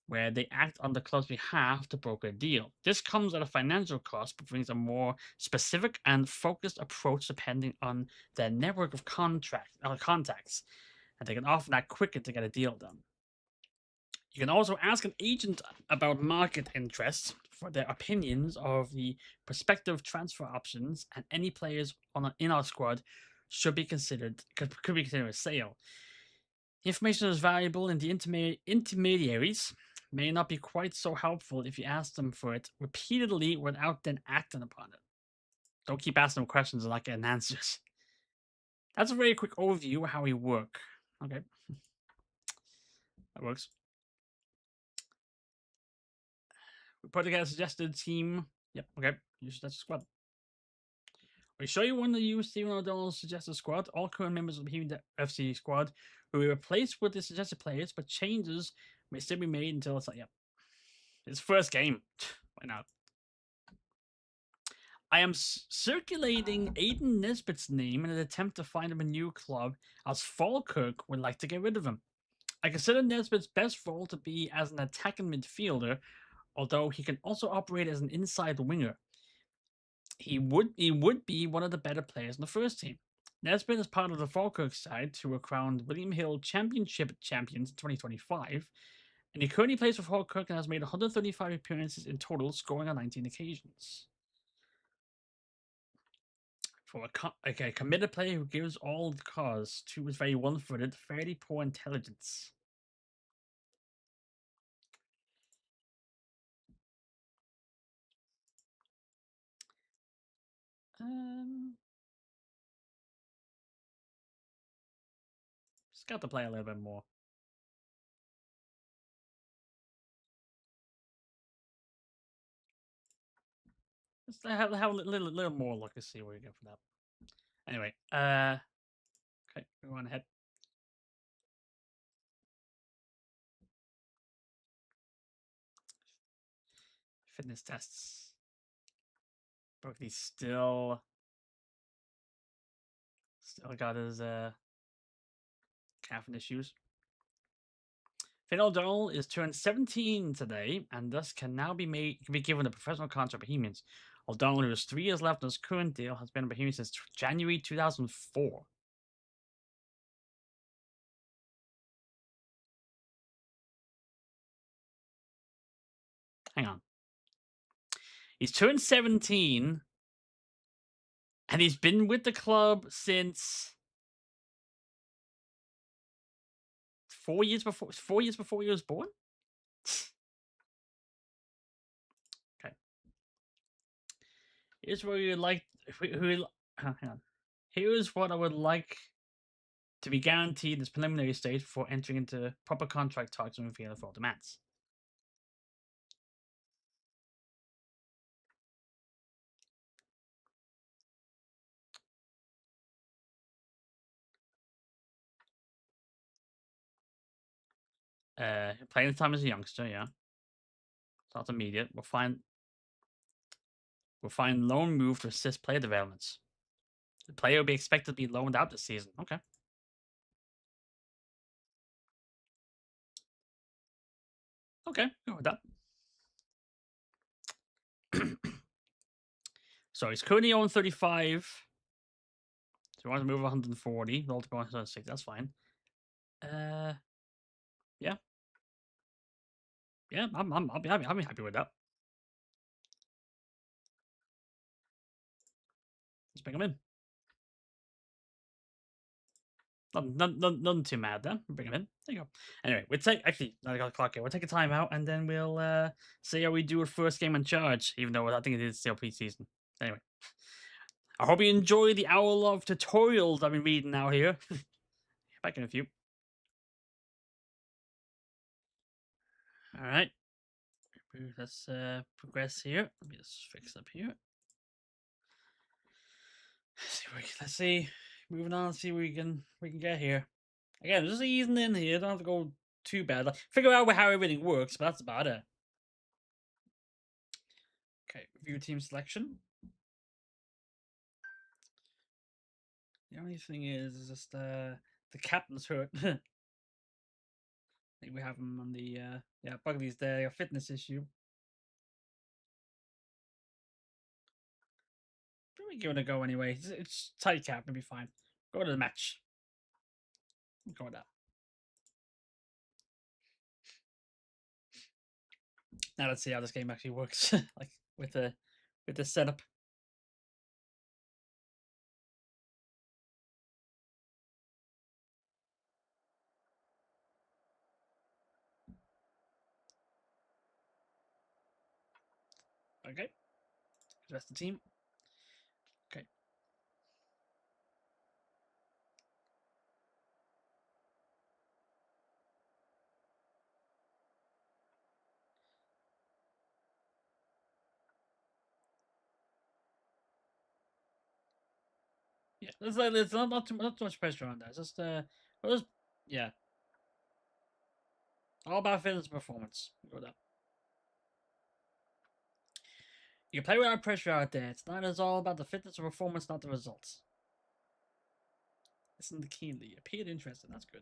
where they act on the club's behalf to broker a deal. This comes at a financial cost, but brings a more specific and focused approach depending on their network of contacts, and they can often act quicker to get a deal done. You can also ask an agent about market interest for their opinions of the prospective transfer options, and any players in our squad could be considered a sale. Information is valuable, and the intermediaries may not be quite so helpful if you ask them for it repeatedly without then acting upon it. Don't keep asking them questions and not getting answers. That's a very quick overview of how we work. Okay. That works. We put together a suggested team. Yep, okay. You suggest a squad. We show you one to use Stephen O'Donnell's suggested squad. All current members of the FC squad will be replaced with the suggested players, but changes may still be made until it's like, yep. It's first game. Why not? I am circulating Aiden Nesbitt's name in an attempt to find him a new club, as Falkirk would like to get rid of him. I consider Nesbitt's best role to be as an attacking midfielder, although he can also operate as an inside winger. He would be one of the better players in the first team. Nesbitt is part of the Falkirk side, who were crowned William Hill Championship champions in 2025, and he currently plays for Falkirk and has made 135 appearances in total, scoring on 19 occasions. For a committed player who gives all the cause, two is very one-footed, fairly poor intelligence. Just got to play a little bit more. Just have a little more luck to see where we go for that. Anyway, okay, go on ahead. Fitness tests. Brooklyn's still got his calf issues. Finn O'Donnell is turned 17 today, and thus can now be given a professional contract by Bohemians. O'Donnell, who has 3 years left on his current deal, has been a Bohemian since January 2004. Hang on. He's turned 17, and he's been with the club since 4 years before. 4 years before he was born. Okay. Here's what we would like. Hang on. Here's what I would like to be guaranteed in this preliminary stage before entering into proper contract talks and revealing full demands. Playing time as a youngster, yeah. It's not immediate. We'll find loan move to assist player developments. The player will be expected to be loaned out this season. Okay. Okay, go with that. So he's currently on 35. So he wants to move 140. Roll to go 106. That's fine. Yeah. Yeah, I'm happy with that. Let's bring him in. Nothing too mad then. Bring him in. There you go. Anyway, we'll take I got a clock here. We'll take a time out and then we'll see how we do our first game on charge, even though I think it is still preseason. Anyway. I hope you enjoy the hour of tutorials I've been reading now here. Back in a few. Alright. Let's progress here. Let me just fix up here. Let's see. Moving on, see what we can get here. Again, just easing in here. Don't have to go too bad. Like, figure out how everything works, but that's about it. Okay, review team selection. The only thing is just the captain's hurt. I think we have him on the yeah, Bugley's there, a fitness issue. Probably give it a go anyway. It's tight cap, it'll be fine. Go to the match. Go with that. Now let's see how this game actually works, like with the setup. Okay, rest the team. Okay. Yeah, there's not too much pressure on that. It's just yeah, all about fitness performance. Go with that. You play without pressure out there. It's not as all about the fitness or performance, not the results. Listen keenly. Appeared interested. That's good.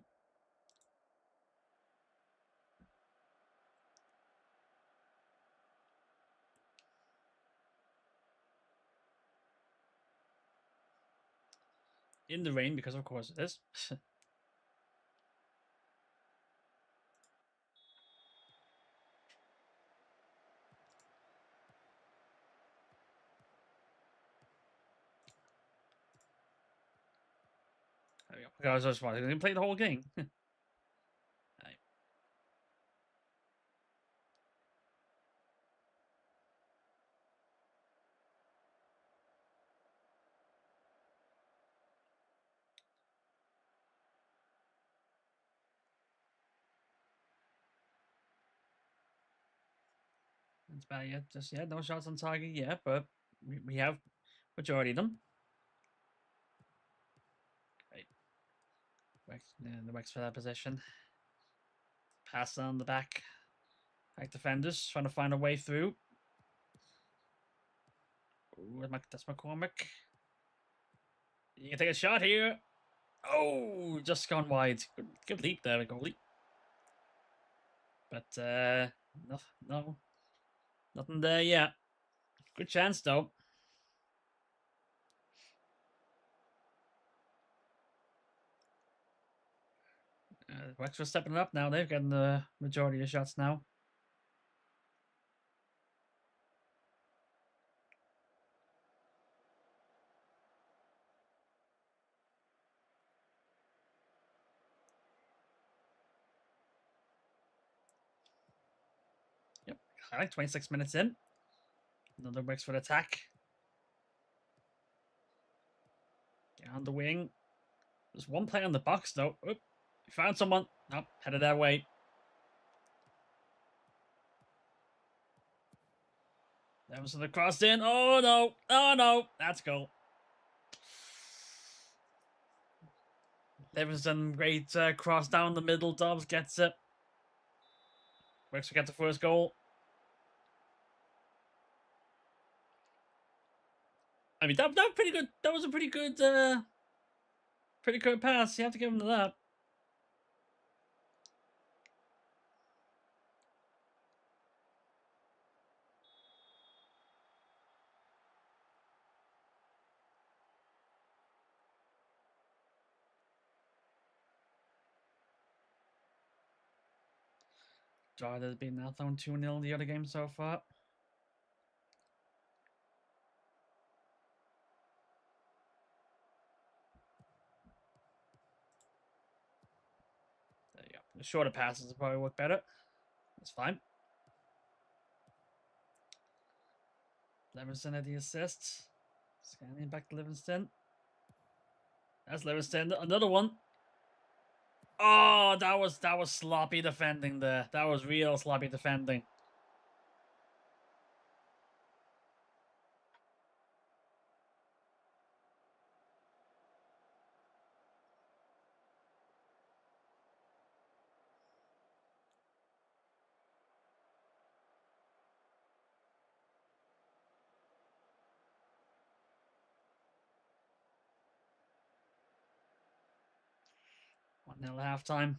In the rain, because of course it is. There we go. I was just watching. I didn't play the whole game. Right. It's bad yet. Just yeah, no shots on target yet, but we have majority of them. Right. The Wex for that position. Pass on the back. Back defenders trying to find a way through. Ooh, that's McCormick. You can take a shot here. Oh, just gone wide. Good leap there, goalie. But no, nothing there yet. Good chance though. Wexford stepping up now. They've gotten the majority of shots now. Yep, I like 26 minutes in. Another Wexford attack. Get on the wing. There's one player on the box though. Oop, found someone. Nope, headed that way. Emerson crossed in. Oh no! Oh no! That's goal. Livingston, great cross down the middle. Dobbs gets it. Wexford get the first goal. I mean, that was pretty good. That was a pretty good pass. You have to give him that. Drogheda has been now thrown 2-0 in the other game so far. There you go. The shorter passes will probably work better. That's fine. Livingston had the assist. Scanning back to Livingston. That's Livingston. Another one. Oh, that was sloppy defending there. That was real sloppy defending. One 0 halftime.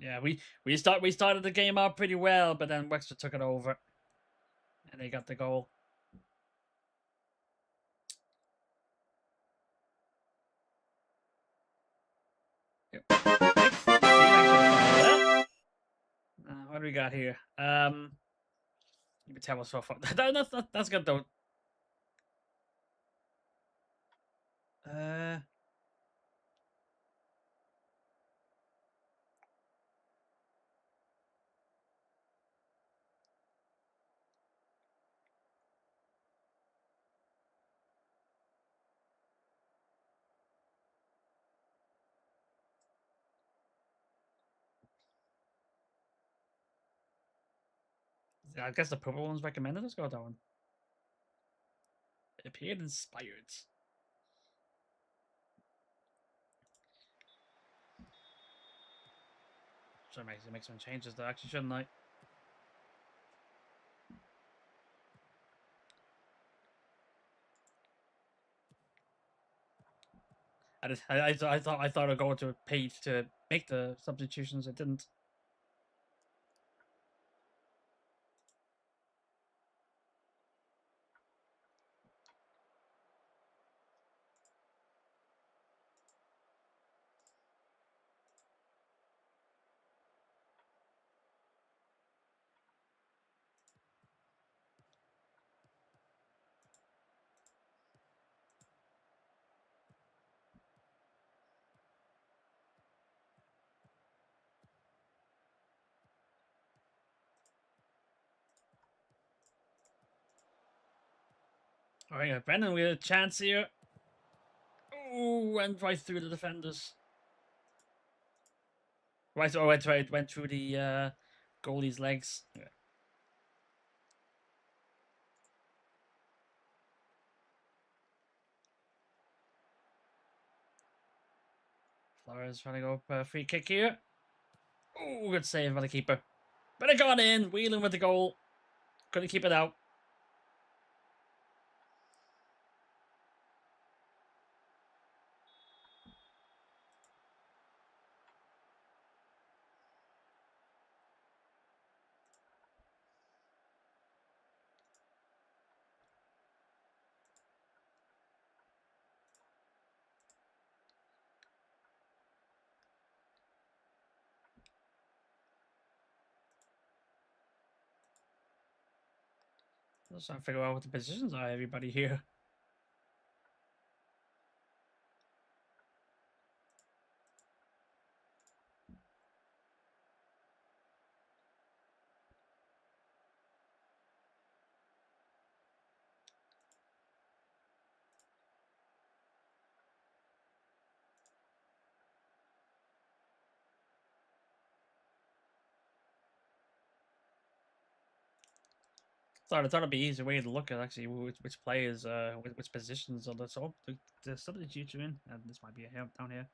Yeah, we started the game out pretty well, but then Wexford took it over, and they got the goal. Yep. What do we got here? You can tell us so far. That's good though. I guess the purple one's recommended. Let's go with that one. It appeared inspired. Should make some changes though, actually, shouldn't I? I thought I'd go to a page to make the substitutions. It didn't. All right, Brendan, we had a chance here. Ooh, went right through the defenders. Right, oh, went through the goalie's legs. Yeah. Flores trying to go for a free kick here. Ooh, good save by the keeper. But it got in. Wheeling with the goal. Couldn't keep it out. Just trying to figure out what the positions are, everybody here. Thought it'd be an easier way to look at actually which players, which positions are the substitutes are in. And this might be a help down here.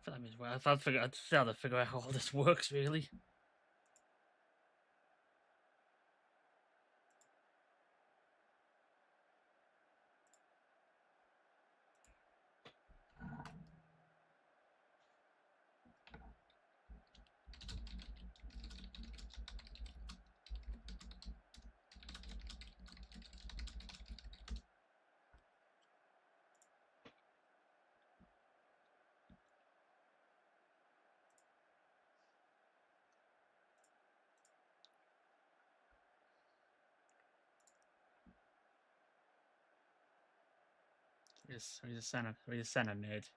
For them as well. I'd still have to figure out how all this works really. He's a center nerd.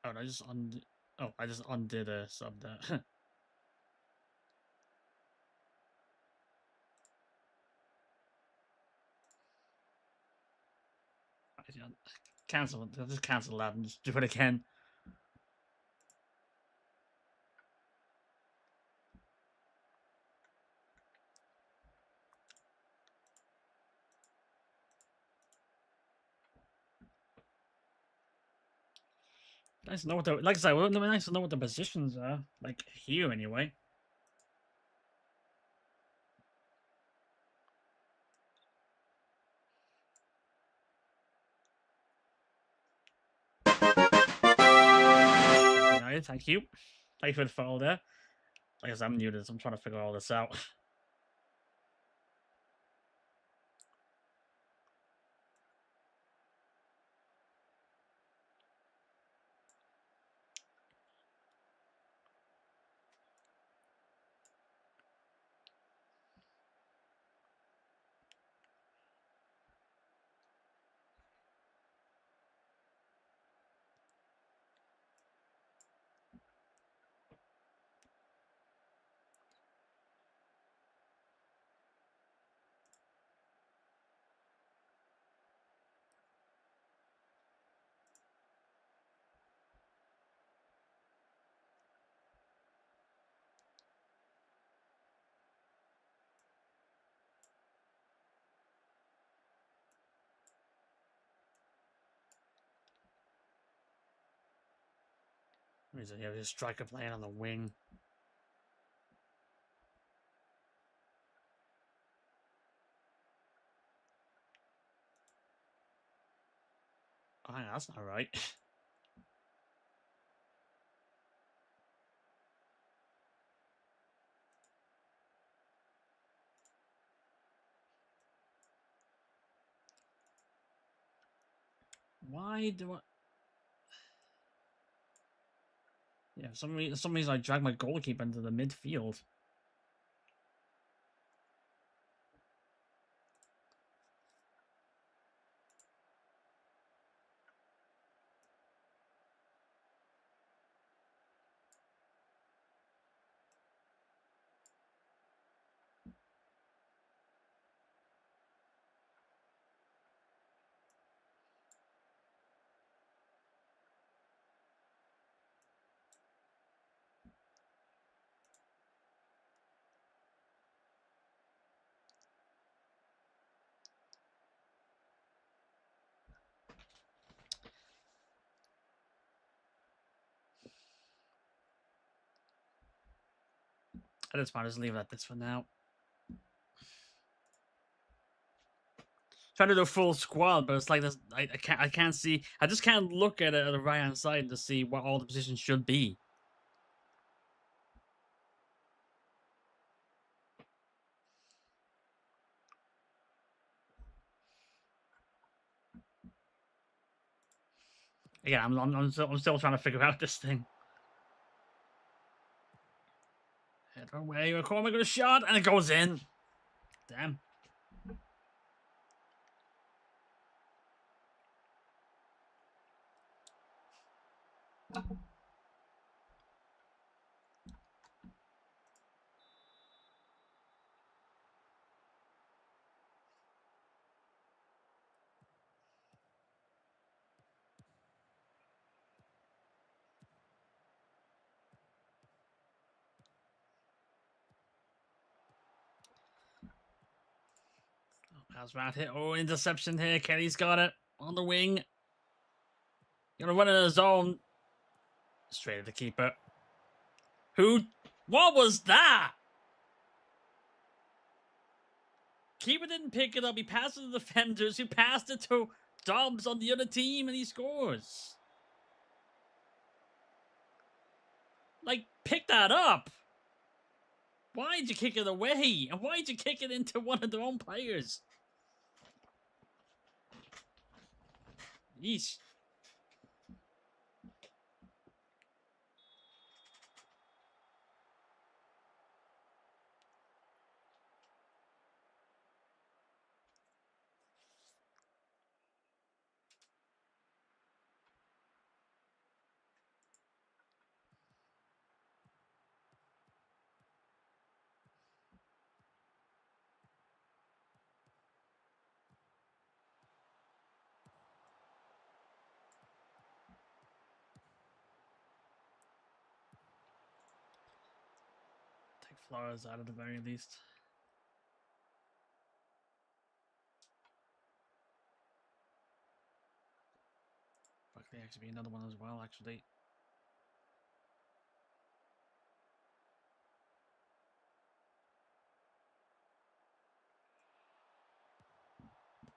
Oh, I just undid. Oh, I just undid a sub there. Cancel. I'll just cancel that and just do it again. Nice to know what the, like I said, it would be nice to know what the positions are. Like here, anyway. United, thank you. Thank you for the follow there. Like I said, I'm new to this. I'm trying to figure all this out. He's a striker playing on the wing. Oh, that's not right. Why do I? Yeah, for some reason I dragged my goalkeeper into the midfield. I just might just leave it at this for now. Trying to do a full squad, but it's like this. I can't see. I just can't look at it at the right hand side to see what all the positions should be. Yeah, I'm still trying to figure out this thing. Header away, McCormick with a shot, and it goes in. Damn. Pass right here. Oh, interception here. Kelly's got it on the wing. Gonna run in the zone. Straight at the keeper. Who? What was that? Keeper didn't pick it up. He passed it to the defenders. He passed it to Dobbs on the other team, and he scores. Like, pick that up. Why'd you kick it away? And why'd you kick it into one of their own players? Yeesh. Kick Flores out at the very least. Fuck, there actually be another one as well, actually.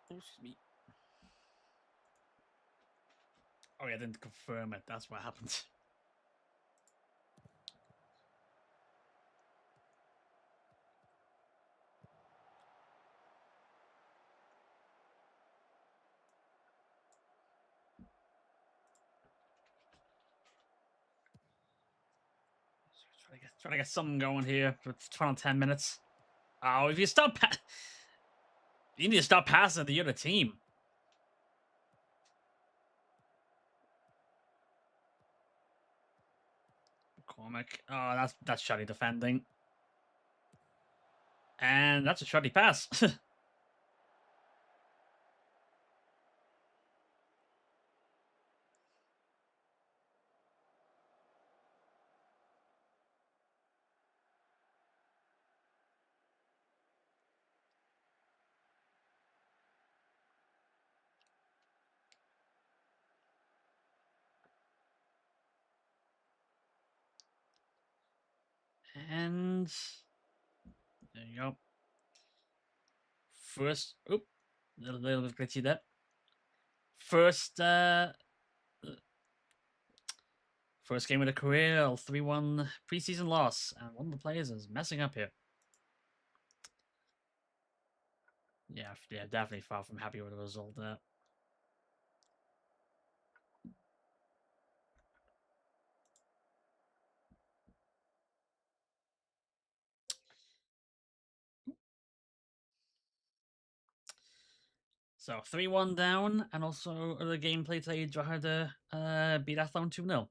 Oh, excuse me. Oh, yeah, I didn't confirm it. That's what happened. Trying to get something going here. It's 10 minutes. Oh, if you stop, you need to stop passing to the other team. McCormick. Oh, that's shoddy defending. And that's a shoddy pass. And there you go. First, oop, a little bit glitchy there. First game of the career, 3-1 preseason loss, and one of the players is messing up here. Yeah, definitely far from happy with the result there. So 3-1 down, and also the gameplay today tried to beat Athlone 2-0.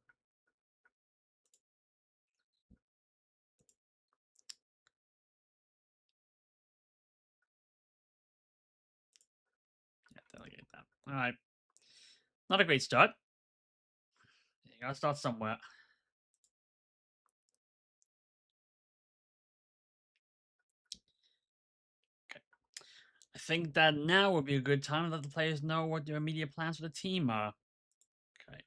Yeah, delegate that. All right. Not a great start. You gotta start somewhere. Okay. I think that now would be a good time to let the players know what their immediate plans for the team are. Okay.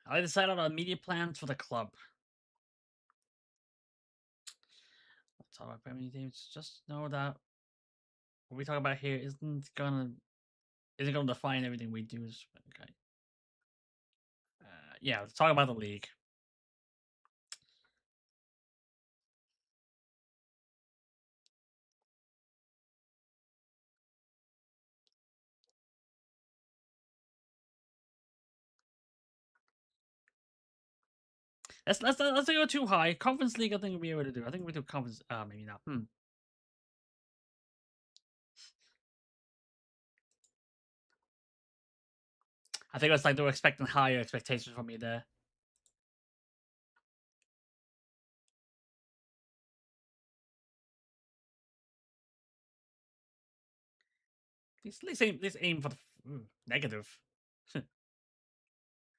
I decided on immediate plans for the club. Let's talk about Premier teams. Just know that what we talk about here isn't gonna define everything we do. Okay. Yeah, let's talk about the league. Let's not go too high. Conference league, I think we'll be able to do. I think we do conference. Maybe not. I think it's like they were expecting higher expectations from me there. At least aim for the negative.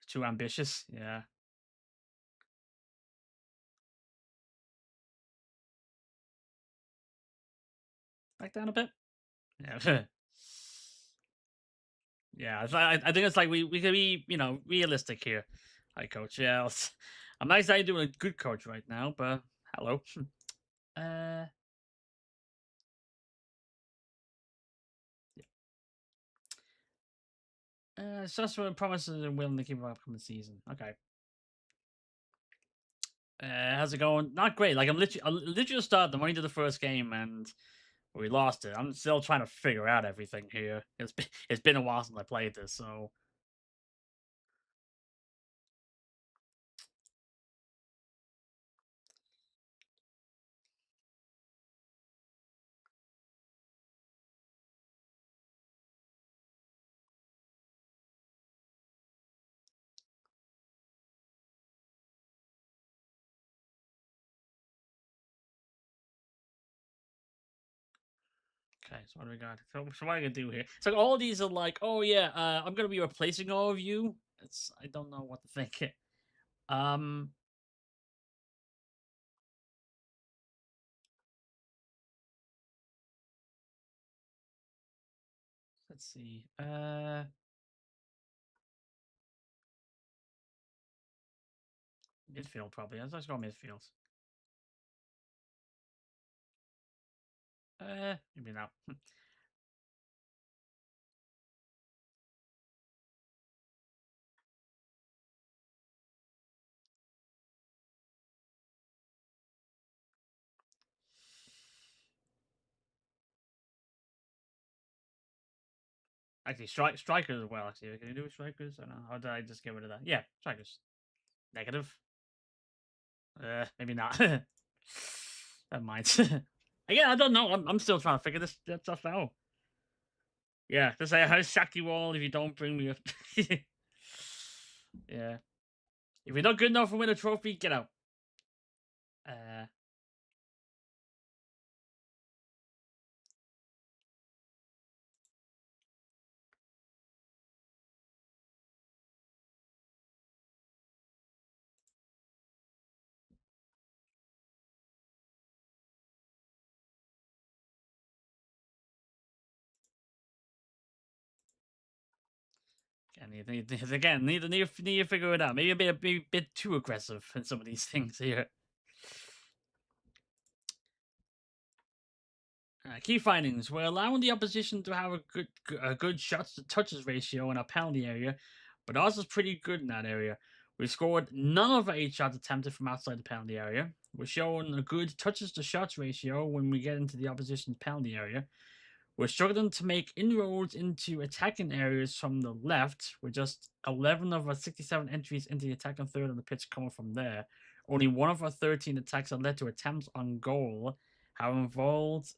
Too ambitious. Yeah. Back down a bit. Yeah. Yeah. I think it's like we can be realistic here. Hi, coach. Yeah. I'm not exactly doing a good coach right now, but hello. Sussman promises and willing to keep up upcoming season. Okay. How's it going? Not great. Like I literally started. I'm only to the first game and we lost it. I'm still trying to figure out everything here. It's been a while since I played this, so. Okay, so what do we got? So what am I gonna do here? So all these are like, oh yeah, I'm gonna be replacing all of you. I don't know what to think. Let's see. Midfield probably. Let's go midfield. Maybe not. Actually, strikers as well. Actually, can you do strikers? I don't know. Or did I just get rid of that? Yeah, strikers. Negative. Maybe not. Never mind. Again, I don't know. I'm still trying to figure this stuff out. Yeah, to say I'll sack you all if you don't bring me up. Yeah. If you're not good enough to win a trophy, get out. Uh, again, need to figure it out. Maybe a bit too aggressive in some of these things here. Key findings: we're allowing the opposition to have a good shots to touches ratio in our penalty area, but ours is pretty good in that area. We scored none of our 8 shots attempted from outside the penalty area. We're showing a good touches to shots ratio when we get into the opposition's penalty area. We're struggling to make inroads into attacking areas from the left, with just 11 of our 67 entries into the attacking third of the pitch coming from there. Only 1 of our 13 attacks that led to attempts on goal have involved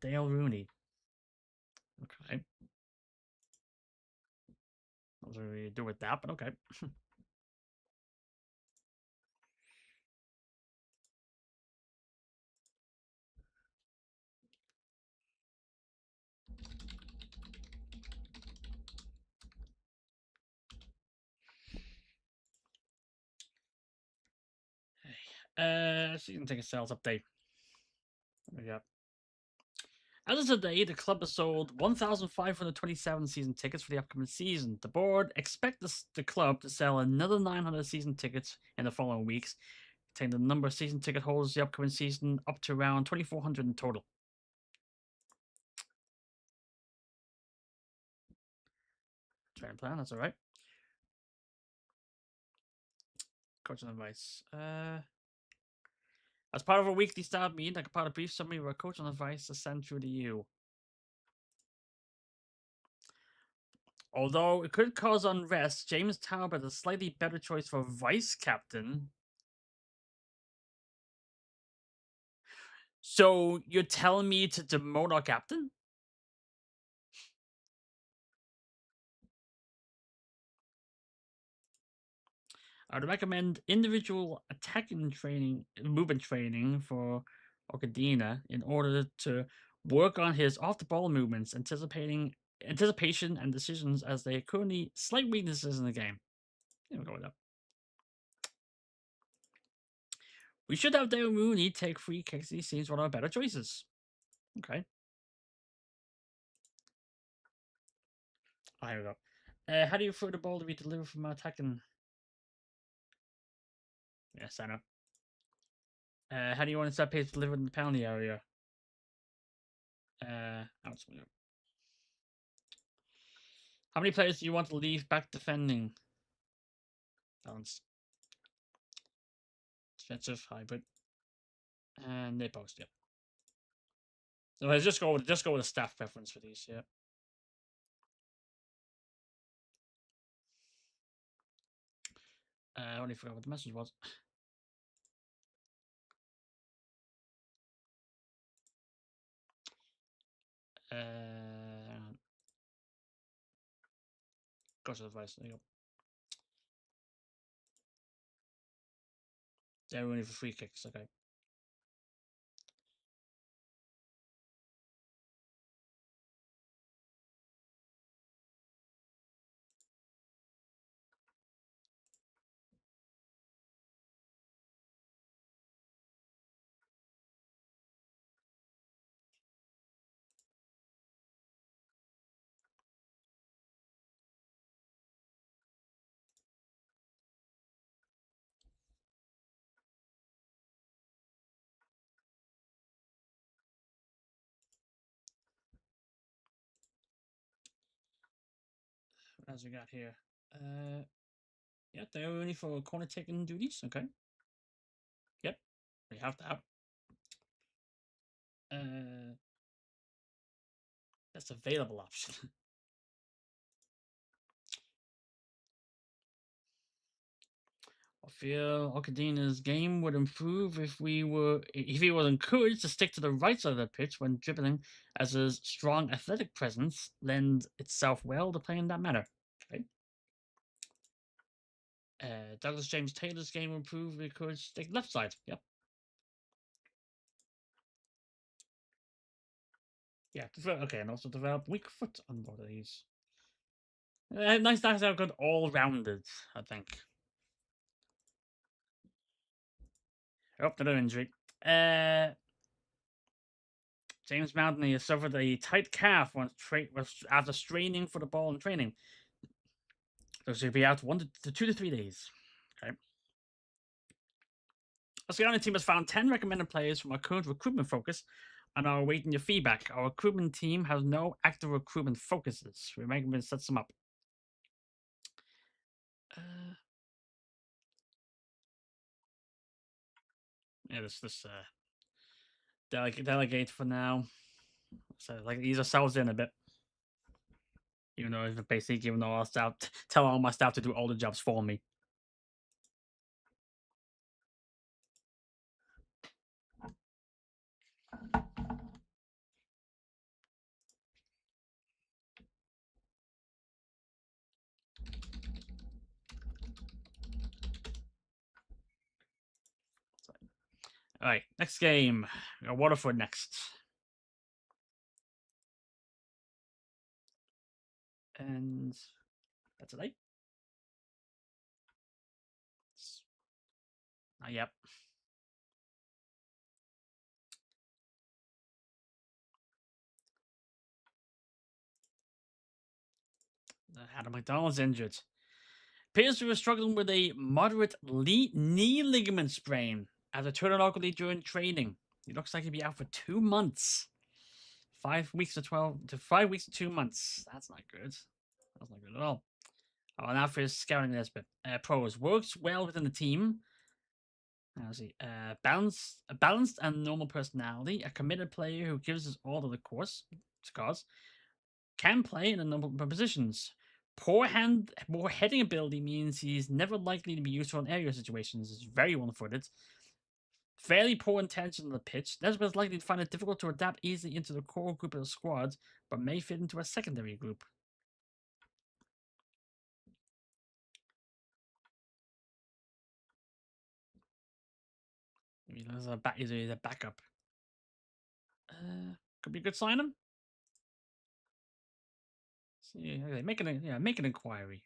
Dale Rooney. Okay. Not sure what you do with that, but okay. Season ticket sales update. There we go. As of today, the club has sold 1,527 season tickets for the upcoming season. The board expects the club to sell another 900 season tickets in the following weeks, taking the number of season ticket holders the upcoming season up to around 2,400 in total. Training plan, that's all right. Coaching advice. As part of a weekly staff meeting, I compiled a brief summary of our coaching advice to send through to you. Although it could cause unrest, James Talbot is a slightly better choice for vice captain. So you're telling me to demote our captain? I would recommend individual attacking training, movement training for Okadina in order to work on his off-the-ball movements, anticipation and decisions, as they are currently slight weaknesses in the game. Here we go with that. We should have Dale Rooney take free kicks. He seems one of our better choices. Okay. Here we go. How do you throw the ball to be delivered from attacking? Yeah, center. How do you want to set pace delivered in the penalty area? Outside. How many players do you want to leave back defending? Balance. Defensive, hybrid. And they post, yep. So let's just go with a staff preference for these, yeah. I only forgot what the message was. Coach advice, there you go. They're only for free kicks, okay. What else we got here? Yeah, they're only for corner taking duties. Okay. Yep. We have that. Uh, that's available option. I feel Okadina's game would improve if he was encouraged to stick to the right side of the pitch when dribbling, as his strong athletic presence lends itself well to playing that manner. Okay. Douglas James Taylor's game will improve if he encouraged to stick left side. Yep. Yeah. Okay, and also develop weak foot on both of these. Nice to have good all rounded, I think. Oh, another injury. James Mountney has suffered a tight calf after straining for the ball in training. So he'll be out 2 to 3 days. Okay. The scouting team has found 10 recommended players from our current recruitment focus and are awaiting your feedback. Our recruitment team has no active recruitment focuses. We recommend set some up. Yeah, this delegate for now. So like ease ourselves in a bit. Even though it's basically giving all our staff, telling all my staff to do all the jobs for me. All right, next game. We got Waterford next. And that's it. Yep. Adam McDonald's injured. Appears to be struggling with a moderate knee ligament sprain after turning locally during training. He looks like he'll be out for 2 months. 5 weeks to 5 weeks to 2 months. That's not good. That's not good at all. Oh, now for his scouting Lisbeth. Pros works well within the team. Let's see. A balanced and normal personality. A committed player who gives his all to the course. Scars. Can play in a number of positions. Poor heading ability means he's never likely to be useful in area situations. He's very one-footed. Fairly poor intention on the pitch. Nesbitt is likely to find it difficult to adapt easily into the core group of the squad, but may fit into a secondary group. Maybe he's a backup. Could be a good sign him. See, okay, make an inquiry.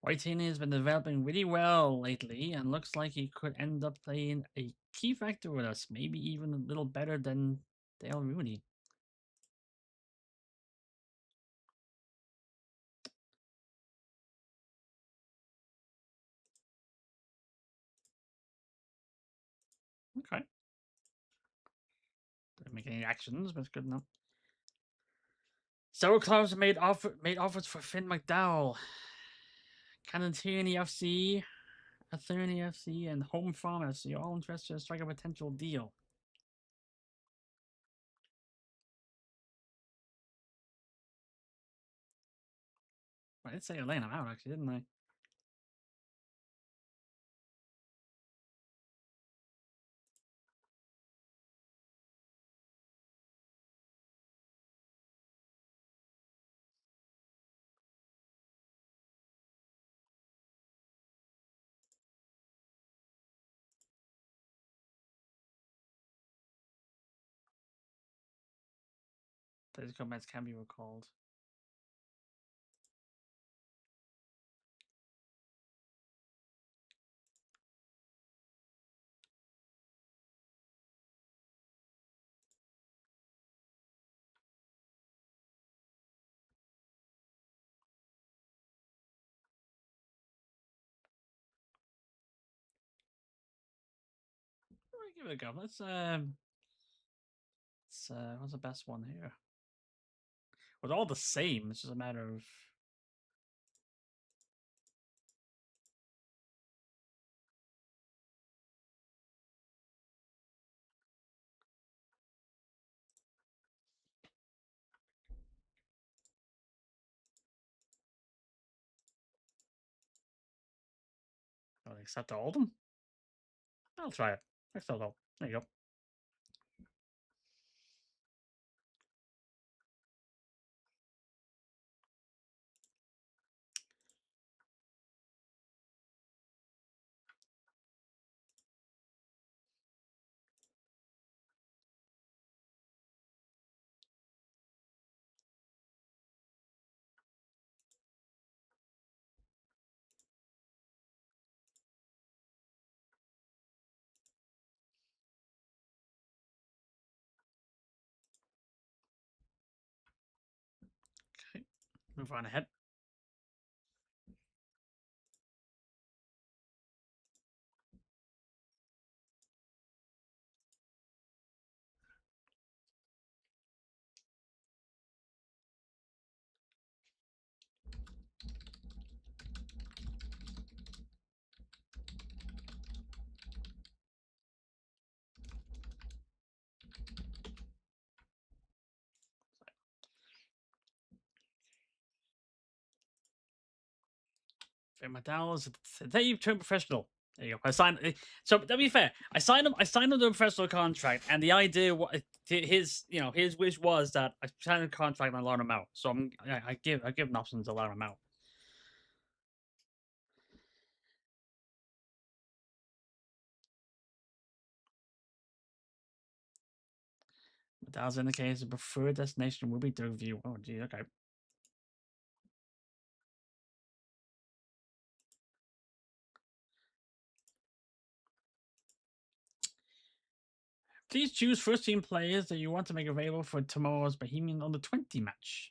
Whitini has been developing really well lately and looks like he could end up playing a key factor with us, maybe even a little better than Dale Rooney. Okay. Didn't make any actions, but it's good enough. Several clubs made offers for Finn McDowell. Cannon Tierney FC, Attorney FC, and Home Farm FC all interested to strike a potential deal. I did say Elaine, I'm out actually, didn't I? Those comments can be recalled. give it a go. What's the best one here? Well, they're all the same. It's just a matter of. Oh, they accept all of them. I'll try it. Accept all. There you go. Okay. Move on ahead. My dollars. Today you turned professional. There you go. I signed. So to be fair, I signed him. I signed him to a professional contract, and the idea, his wish was that I signed a contract and I loan him out. So I give an option to loan him out. But that was in the case, the preferred destination will be to review. Oh, gee, okay. Please choose first team players that you want to make available for tomorrow's Bohemian Under 20 match.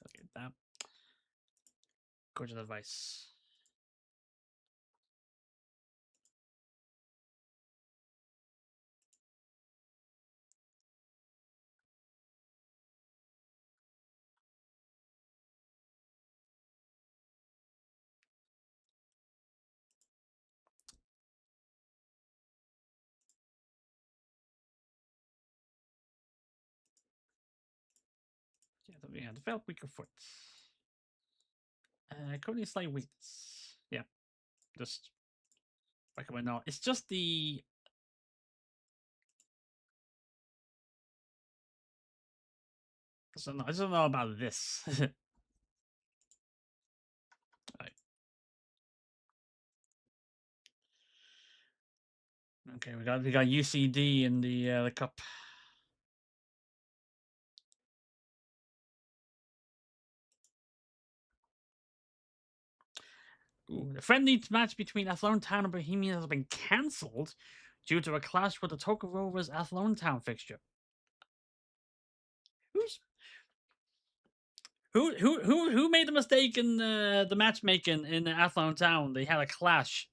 I'll get that. Gorgeous advice. Yeah, develop weaker foot. Currently slight weakness. Yeah, just recommend no. It's just the. I don't know about this. Right. Okay, we got UCD in the cup. Ooh, the friendly match between Athlone Town and Bohemia has been cancelled due to a clash with the Toka Rovers Athlone Town fixture. Who made the mistake in the matchmaking in Athlone Town? They had a clash.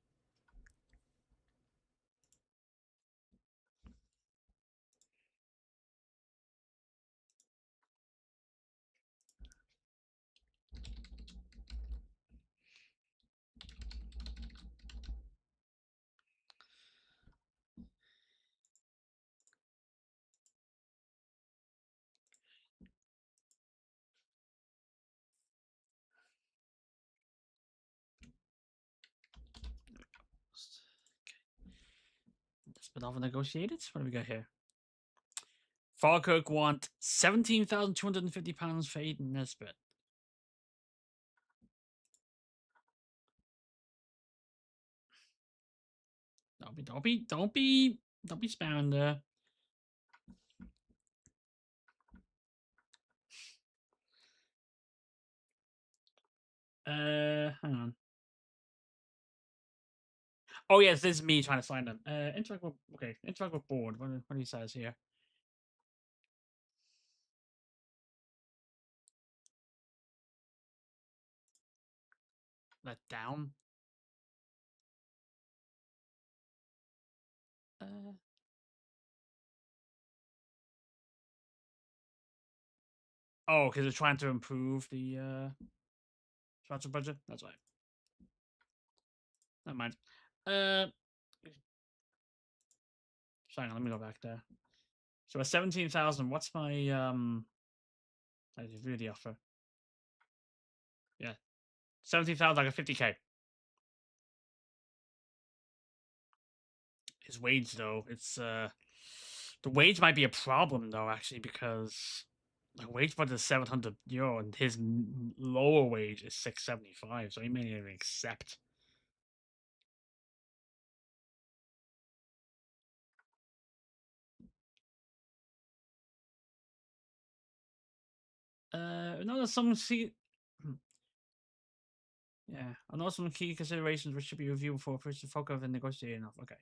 That's been over negotiated. What do we got here? Falkirk want £17,250 for Aiden Nesbitt. Don't be spamming there. Hang on. Oh yes, this is me trying to sign them. Interact with board. What he says here. Let down. Oh, because they're trying to improve the transfer budget. That's right. Never mind. Uh, Hang on, let me go back there. So at 17,000, what's my I review the offer. Yeah, 17,000. I got 50K. His wage though, it's the wage might be a problem though actually because the wage budget is €700 and his lower wage is 675, so he may not even accept. Another some see. Yeah, I know some key considerations which should be reviewed before first to focus on negotiating. Okay.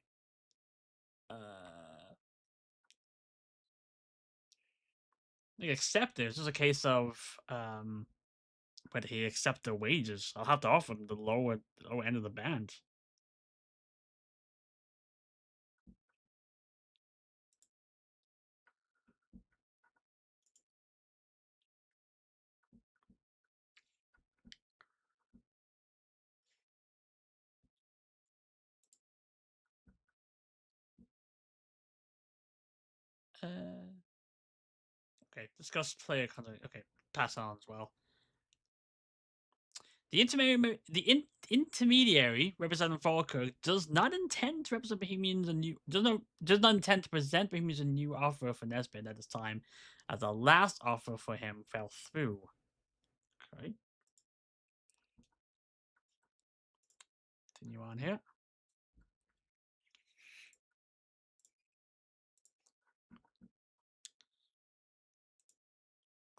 They accept it. It's just a case of whether he accept the wages. I'll have to offer him the lower end of the band. Okay, discuss player content. Okay, pass on as well. The intermediary representing Falkirk does not intend to represent Bohemians a new does not intend to present Bohemians a new offer for Nesbitt at this time, as the last offer for him fell through. Okay. Continue on here.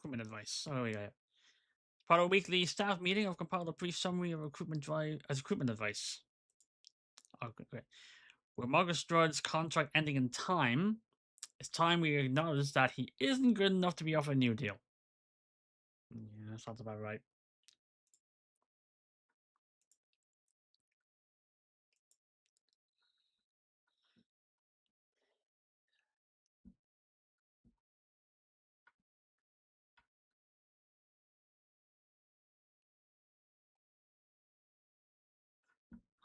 Recruitment advice. Oh yeah. Part of a weekly staff meeting, I've compiled a brief summary of recruitment drive as recruitment advice. Okay, great. With Marcus Stroud's contract ending in time, it's time we acknowledge that he isn't good enough to be offered a new deal. Yeah, that sounds about right.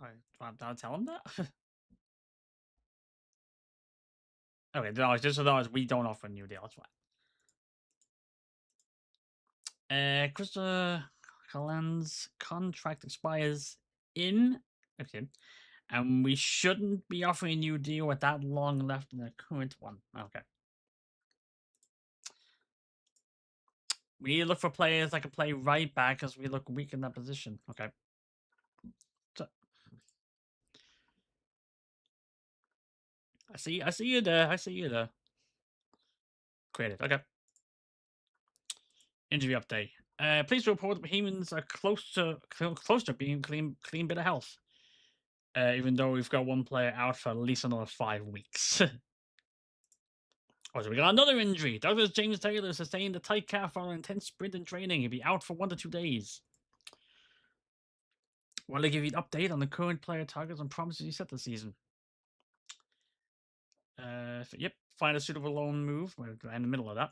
All right, I'll tell him that. Okay, no, just as we don't offer a new deal. That's fine. Krista Cullen's contract expires in okay, and we shouldn't be offering a new deal with that long left in the current one. Okay. We need to look for players that can play right back as we look weak in that position. Okay. So, I see you there. I see you there. Creative. Okay. Injury update. Please report that humans are close to being clean bit of health. Even though we've got one player out for at least another 5 weeks. Oh, so we got another injury. Douglas James Taylor sustained a tight calf following intense sprint and training. He'll be out for 1 to 2 days. Want to give you an update on the current player targets and promises you set this season. Yep, find a suitable loan move. We're in the middle of that.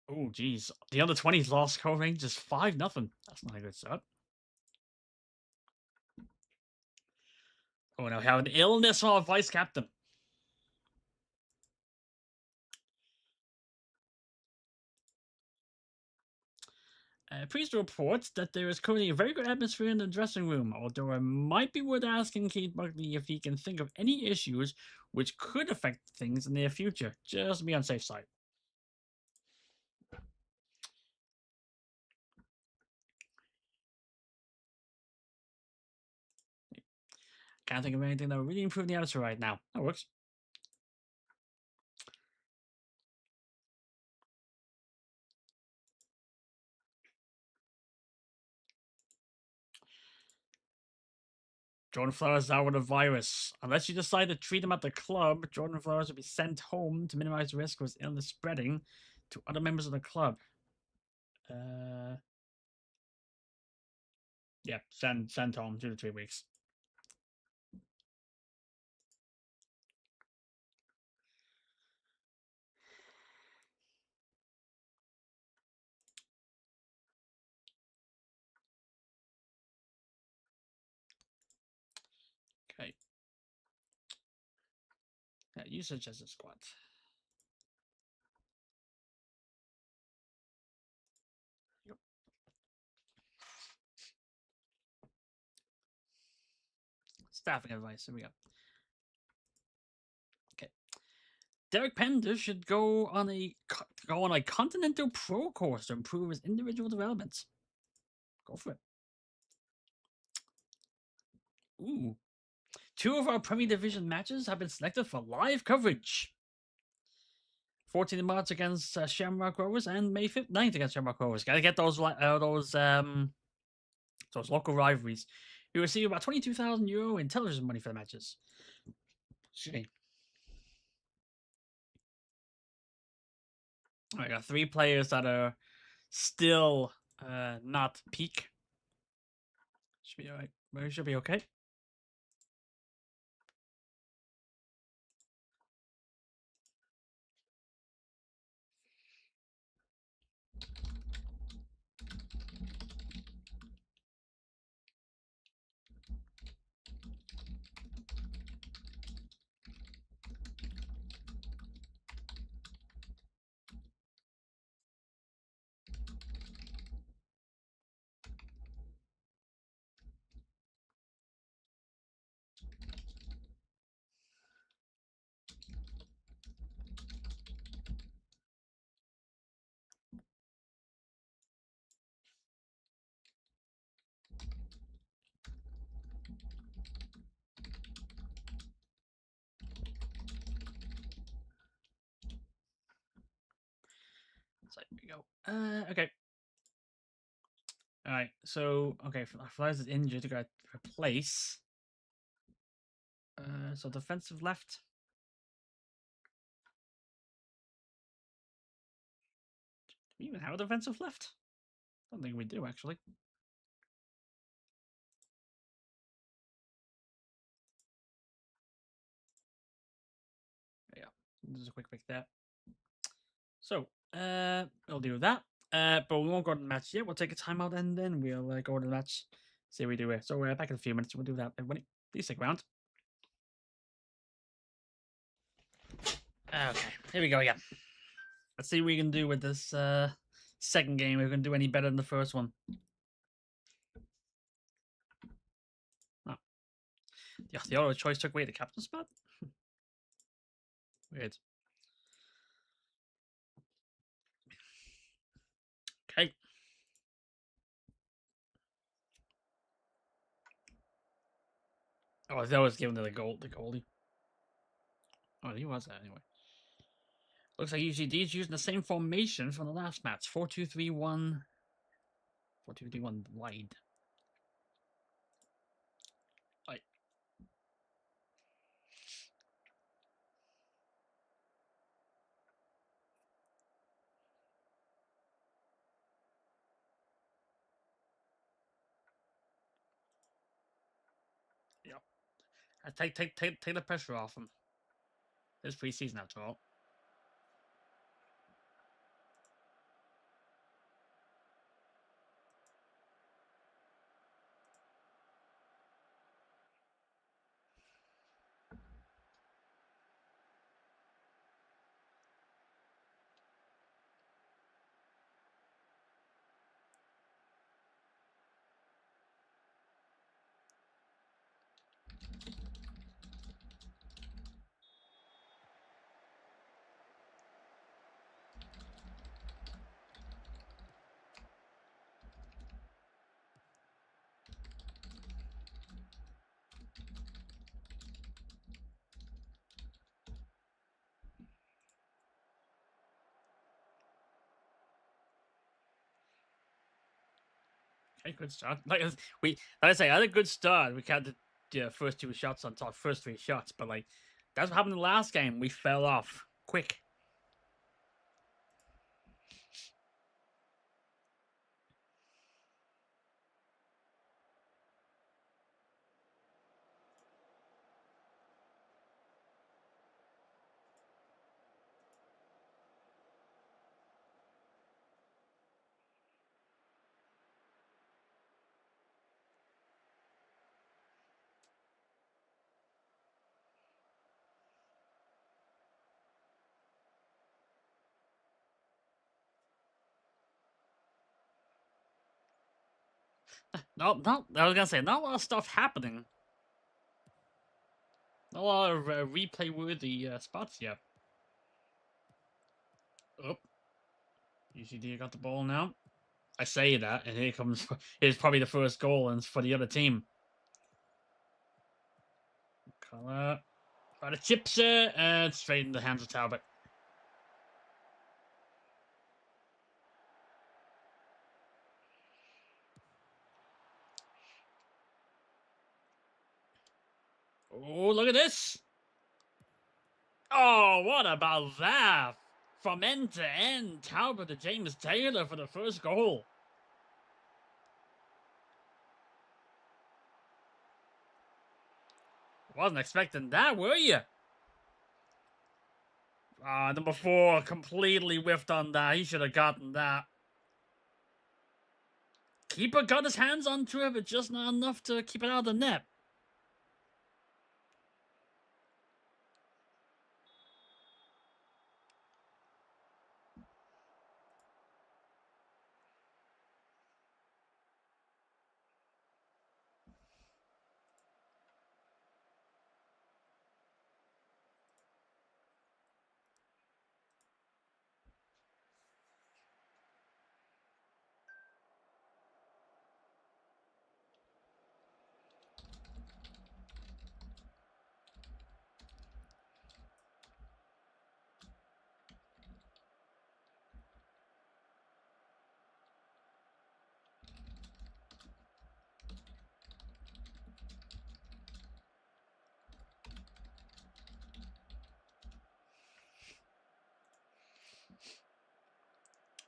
Oh, geez. The under 20s lost score range is 5-0. That's not a good start. Oh, no, we have an illness from our vice captain. Priest reports that there is currently a very good atmosphere in the dressing room, although it might be worth asking Keith Buckley if he can think of any issues which could affect things in the near future, just to be on the safe side. Can't think of anything that would really improve the atmosphere right now. That works. Jordan Flowers is out with a virus. Unless you decide to treat him at the club, Jordan Flowers will be sent home to minimize the risk of his illness spreading to other members of the club. Yeah, send home 2 to 3 weeks. Okay. Yeah, usage as a squad. Yep. Staffing advice. Here we go. Okay. Derek Pender should go on a Continental Pro course to improve his individual development. Go for it. Ooh. 2 of our Premier Division matches have been selected for live coverage. 14th of March against Shamrock Rovers and May 5th, 9th against Shamrock Rovers. Gotta get those local rivalries. We receive about €22,000 in television money for the matches. Shame. I got 3 players that are still not peak. Should be alright. Should be okay. So here we go. Okay. Alright, so okay, Flyers is injured to go replace. So defensive left. Do we even have a defensive left? I don't think we do actually. Yeah, this is a quick pick there. So, we'll do that. But we won't go to the match yet. We'll take a timeout and then we'll go to the match. See what we do it. So we're back in a few minutes. We'll do that. Everybody, please stick around. Okay, here we go again. Let's see what we can do with this second game. If we can do any better than the first one. Oh. Yeah, the auto choice took away the captain spot. Weird. Okay. Oh, that was given to the goalie. Oh, he was that anyway. Looks like UGD's using the same formation from the last match. 4-2-3-1. 4-2-3-1 wide. Right. Yep. Take the pressure off him. It's preseason after all. Okay, good start. Like I say, I had a good start. We had the first 2 shots on top, first 3 shots, but like that's what happened in the last game. We fell off quick. No, I was gonna say, not a lot of stuff happening. Not a lot of replay-worthy spots yet. Oh, UCD got the ball now. I say that, and here comes. Here's probably the first goal, and it's for the other team. Color. Got a chips it, and straight in the hands of Talbot. Oh, look at this! Oh, what about that? From end to end, Talbot to James Taylor for the first goal. Wasn't expecting that, were you? Number 4 completely whiffed on that. He should have gotten that. Keeper got his hands onto it, but just not enough to keep it out of the net.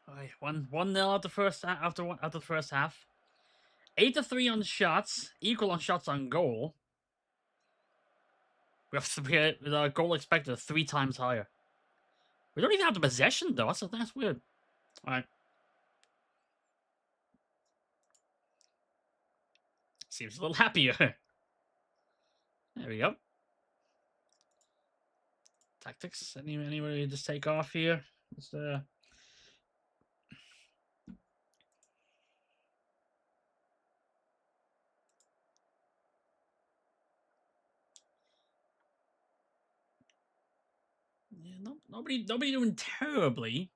Right, 1-0 after the first half. 8-3 on shots, equal on shots on goal. With our goal expected 3 times higher. We don't even have the possession though. That's weird. All right. Seems a little happier. There we go. Tactics. Anybody just take off here? Just yeah, nobody doing terribly.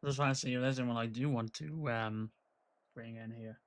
I just want to see if there's anyone I do want to bring in here.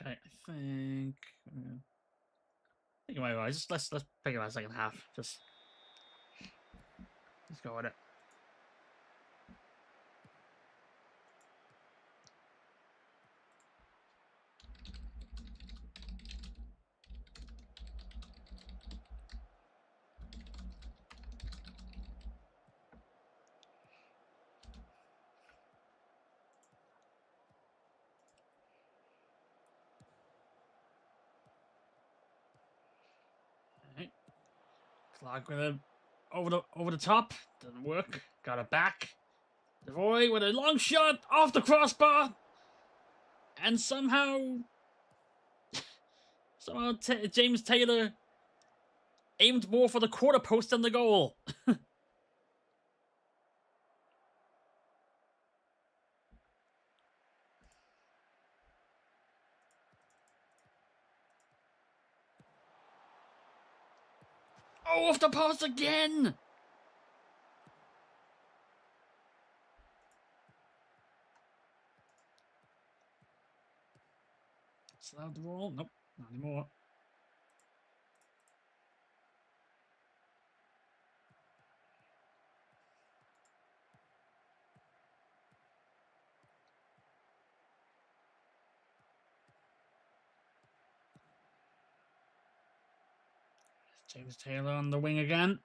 Okay, I think you might right. Just let's pick it out second half. Just let's go with it. Right. Clark with a over the top. Doesn't work. Got it back. Devoy with a long shot off the crossbar, and somehow James Taylor aimed more for the quarter post than the goal. Oh, off the post again! Slow the roll. Nope, not anymore. James Taylor on the wing again.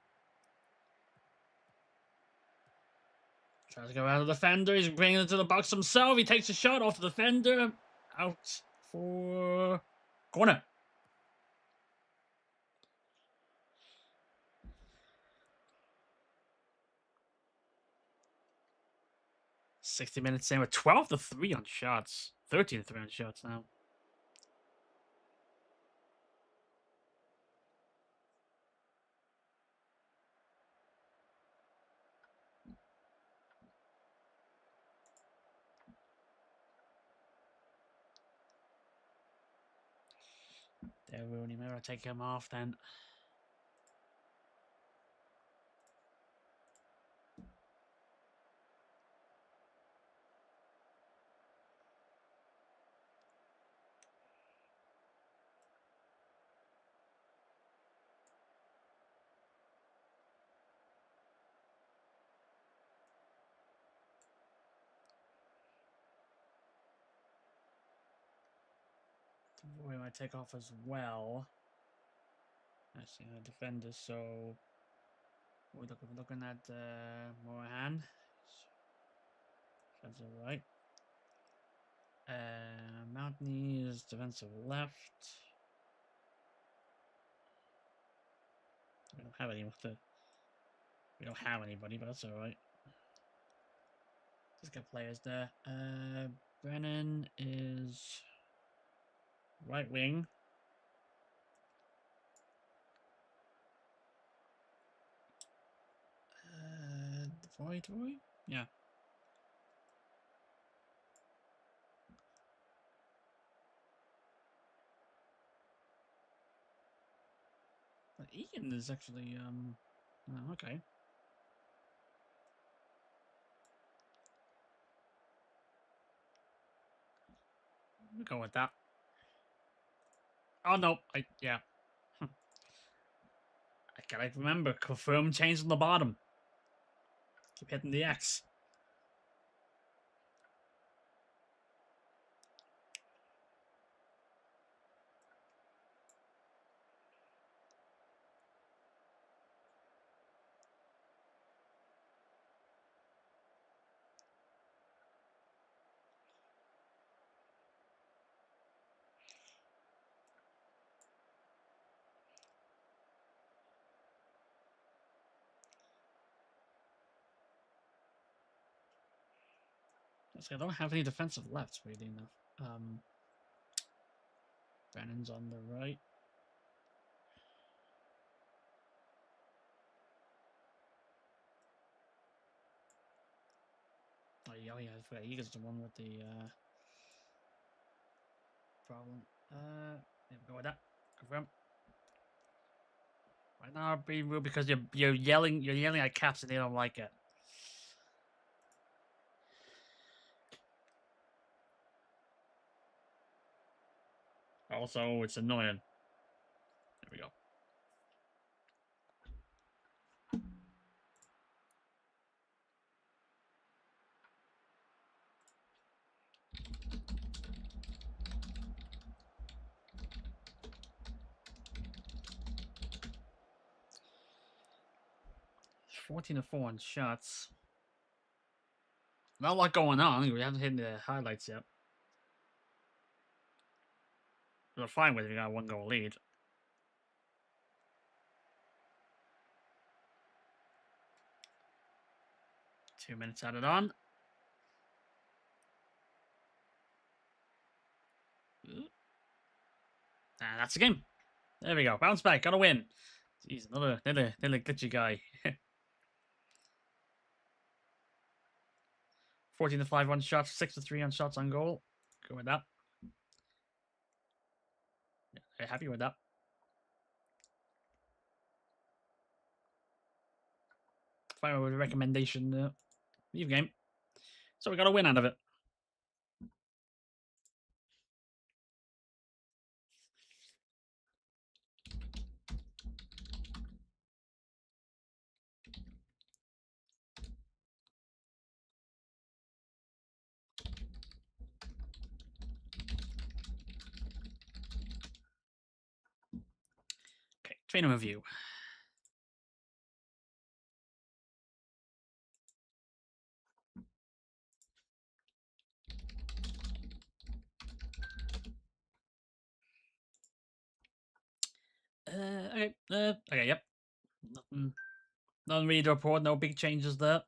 Tries to go out of the defender. He's bringing it to the box himself. He takes a shot off the defender. Out for corner. $60 minutes in. We're 12-3 on shots. 13-3 on shots now. There, Rooney. Maybe I'll take him off then. We might take off as well. Actually, the defender, so we're looking at Morahan. That's all right. Mountney's defensive left. We don't have anyone to. We don't have anybody, but that's all right. Just got players there. Brennan is right wing. Troy? Yeah. But Ian is actually, oh, okay. We'll go with that. Oh, no. Yeah. I gotta remember, confirm change on the bottom. Keep hitting the X. I don't have any defensive lefts, really enough. Brennan's on the right. Oh, yeah, I forgot. Eagle's the one with the problem. Yeah, go with that. Confirm. Right now, be rude because you're yelling at Caps and they don't like it. Also, it's annoying. There we go. It's 14-4 on shots. Not a lot going on. We haven't hit the highlights yet. We're fine with it. We got a 1-goal lead. Two minutes added on. And that's the game. There we go. Bounce back. Got to win. Jeez, another glitchy guy. 14-5 on shots, 6-3 on shots on goal. Go with that. Yeah, happy with that. Final recommendation. Leave game. So we got a win out of it. Okay, trainer review. Okay. Okay. Yep. Nothing really to report. No big changes there.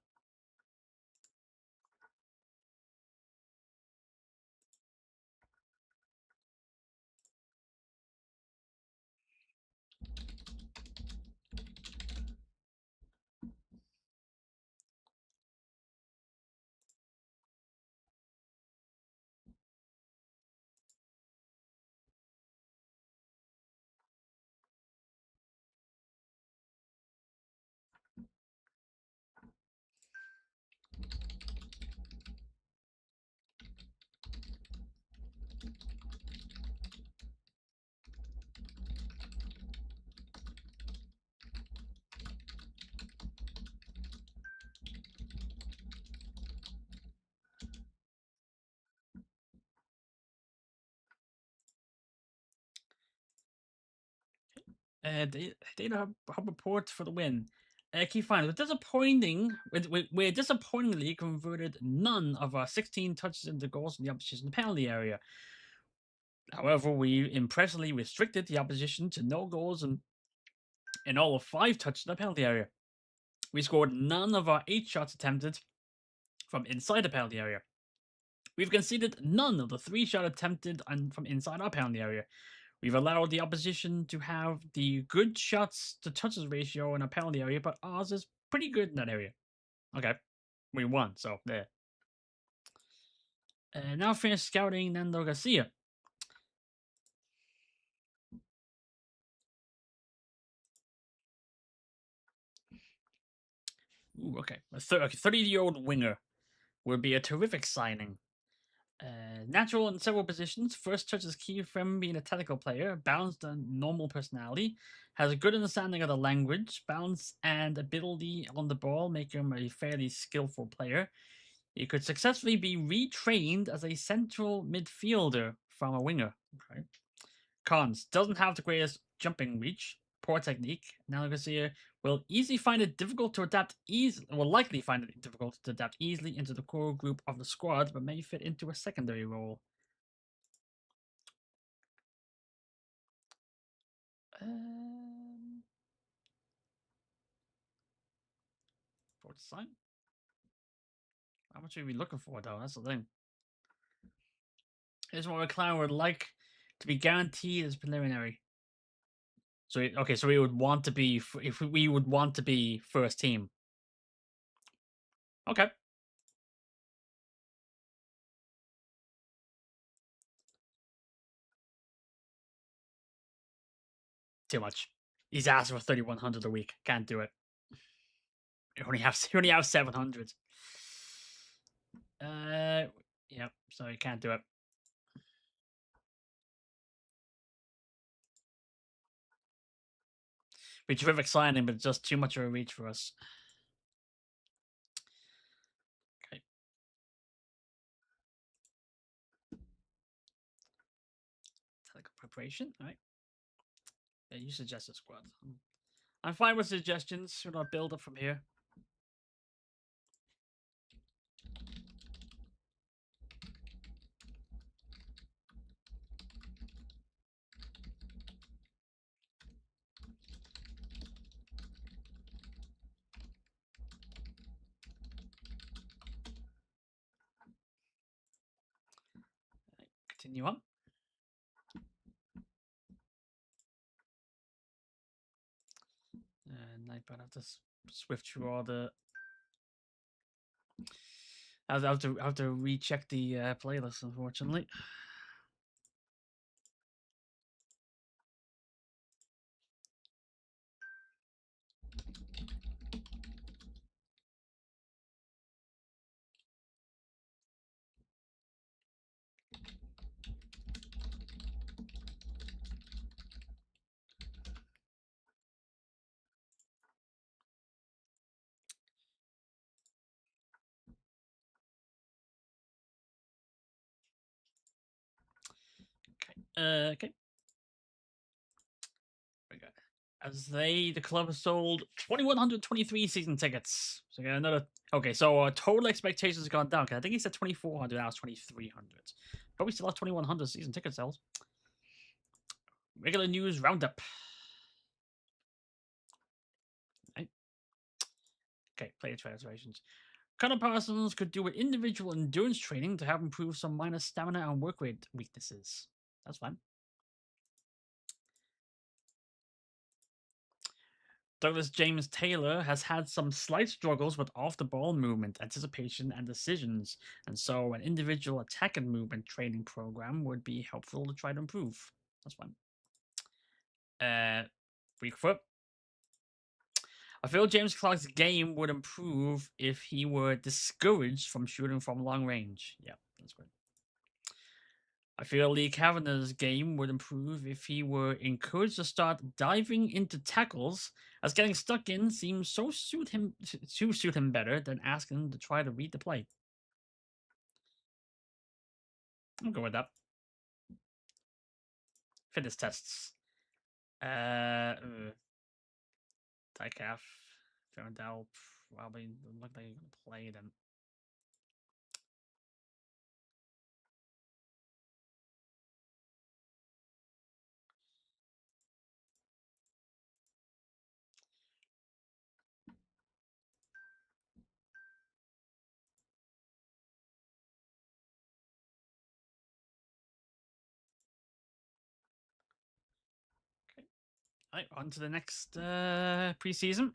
Data hub report for the win. Key findings. We're disappointingly converted none of our 16 touches into goals in the opposition penalty area. However, we impressively restricted the opposition to no goals in all of 5 touches in the penalty area. We scored none of our 8 shots attempted from inside the penalty area. We've conceded none of the 3 shots attempted from inside our penalty area. We've allowed the opposition to have the good shots to touches ratio in a penalty area, but ours is pretty good in that area. Okay, we won, so there. Now finish scouting Nando Garcia. Ooh, okay. A 30-year-old winger would be a terrific signing. Natural in several positions. First touch is key for him being a technical player, balanced and normal personality, has a good understanding of the language, balance and ability on the ball make him a fairly skillful player. He could successfully be retrained as a central midfielder from a winger. Okay. Cons: doesn't have the greatest jumping reach, poor technique. Now Garcia will easily find it difficult to adapt will likely find it difficult to adapt easily into the core group of the squad, but may fit into a secondary role. For the sign. How much are we looking for though? That's the thing. Here's what McLaren would like to be guaranteed as preliminary. So okay, so we would want to be if we would want to be first team. Okay. Too much. He's asking for 3,100 a week. Can't do it. You only have 700. Yep. So you can't do it. Be terrific signing, but just too much of a reach for us. Okay. Tactical preparation. All right. Yeah, you suggest a squad. I'm fine with suggestions. Should I build up from here? Continue on. And I have to swift through all the. I have to recheck the playlist, unfortunately. Okay. Very good. As the club has sold 2,123 season tickets. So got another. Okay, so total expectations have gone down. Cause I think he said 2,400. Now it's 2,300. But we still have 2,100 season ticket sales. Regular news roundup. Right. Okay, player transformations. Connor Parsons could do an individual endurance training to help improve some minor stamina and work rate weaknesses. That's fine. Douglas James Taylor has had some slight struggles with off the ball movement, anticipation, and decisions, and so an individual attack and movement training program would be helpful to try to improve. That's fine. Weak foot. I feel James Clark's game would improve if he were discouraged from shooting from long range. Yeah, that's good. I feel Lee Kavanagh's game would improve if he were encouraged to start diving into tackles, as getting stuck in seems so suit him better than asking him to try to read the play. I'll go with that. Fitness tests. Tycalf, Ferrandel, probably look like he's gonna play them. Okay. All right, on to the next preseason.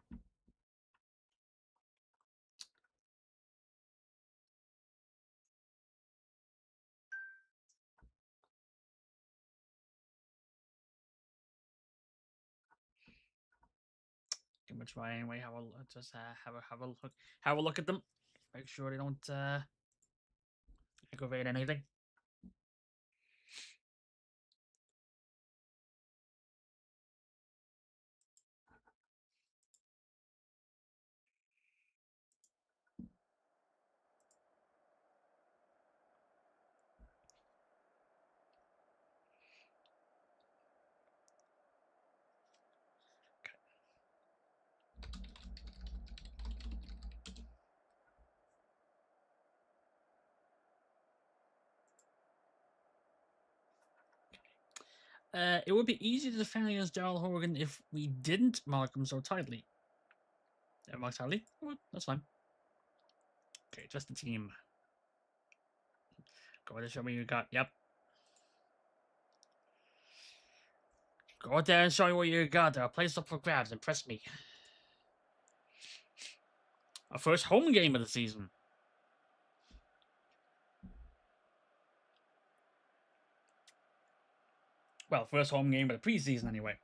Give them a try anyway. Just have a look at them. Make sure they don't aggravate anything. It would be easy to defend against Daryl Horgan if we didn't mark him so tightly. Mark tightly? Well, that's fine. Okay, just the team. Go ahead and show me what you got. Yep. Go out there and show me what you got. Place up for grabs. Impress me. Our first home game of the season. Well, first home game of the preseason, anyway.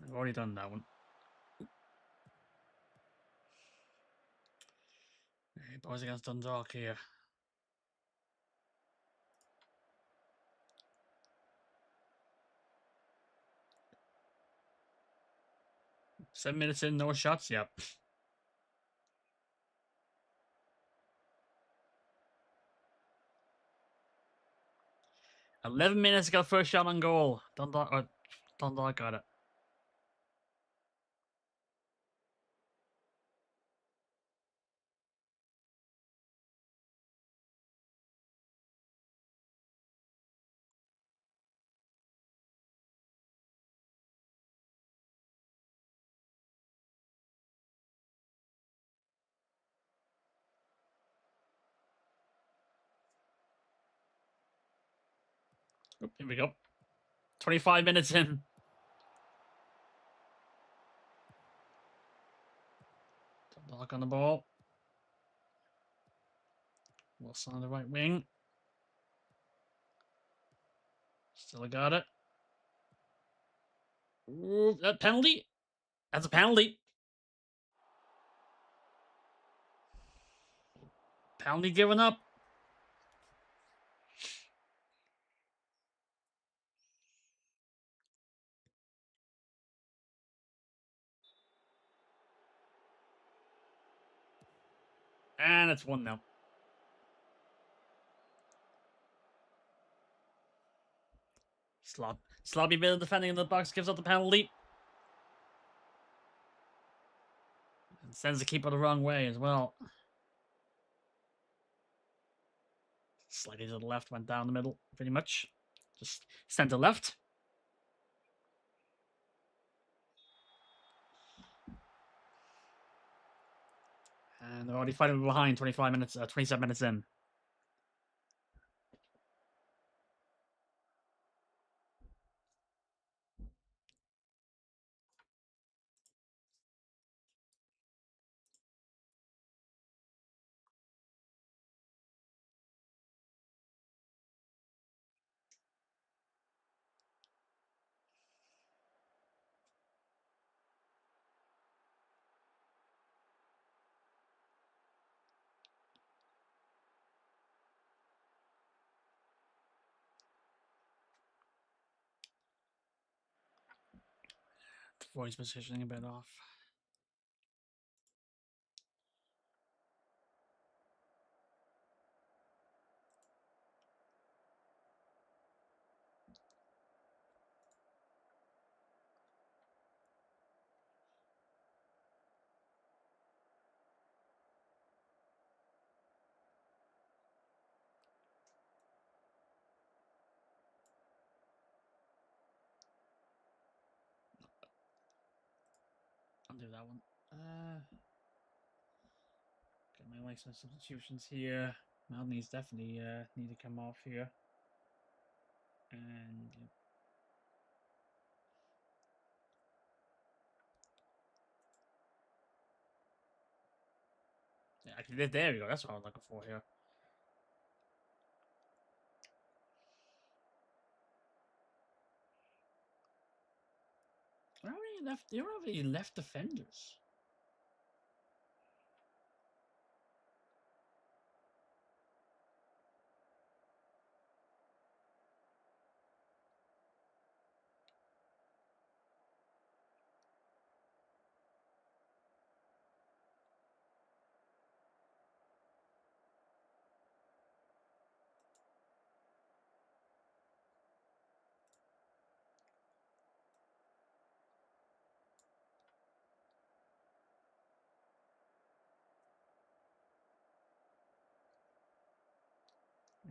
I've already done that one. Hey, boys against Dundalk here. Seven minutes in, no shots. Yep. $11 got first shot on goal. Dundalk got it. Oop, here we go. 25 minutes in. Dundalk on the ball. Wilson on the right wing. Still got it. Ooh, that penalty? That's a penalty. Penalty given up. And it's 1-0. Sloppy bit of defending in the box gives up the penalty. And sends the keeper the wrong way as well. Slightly to the left, went down the middle, pretty much. Just center left. And they're already fighting behind 27 minutes in. The voice positioning a bit off. I'll do that one. Got my like some substitutions here. Maldini's definitely need to come off here. And yeah, actually, there we go. That's what I was looking for here. Where are we left? There are the left defenders.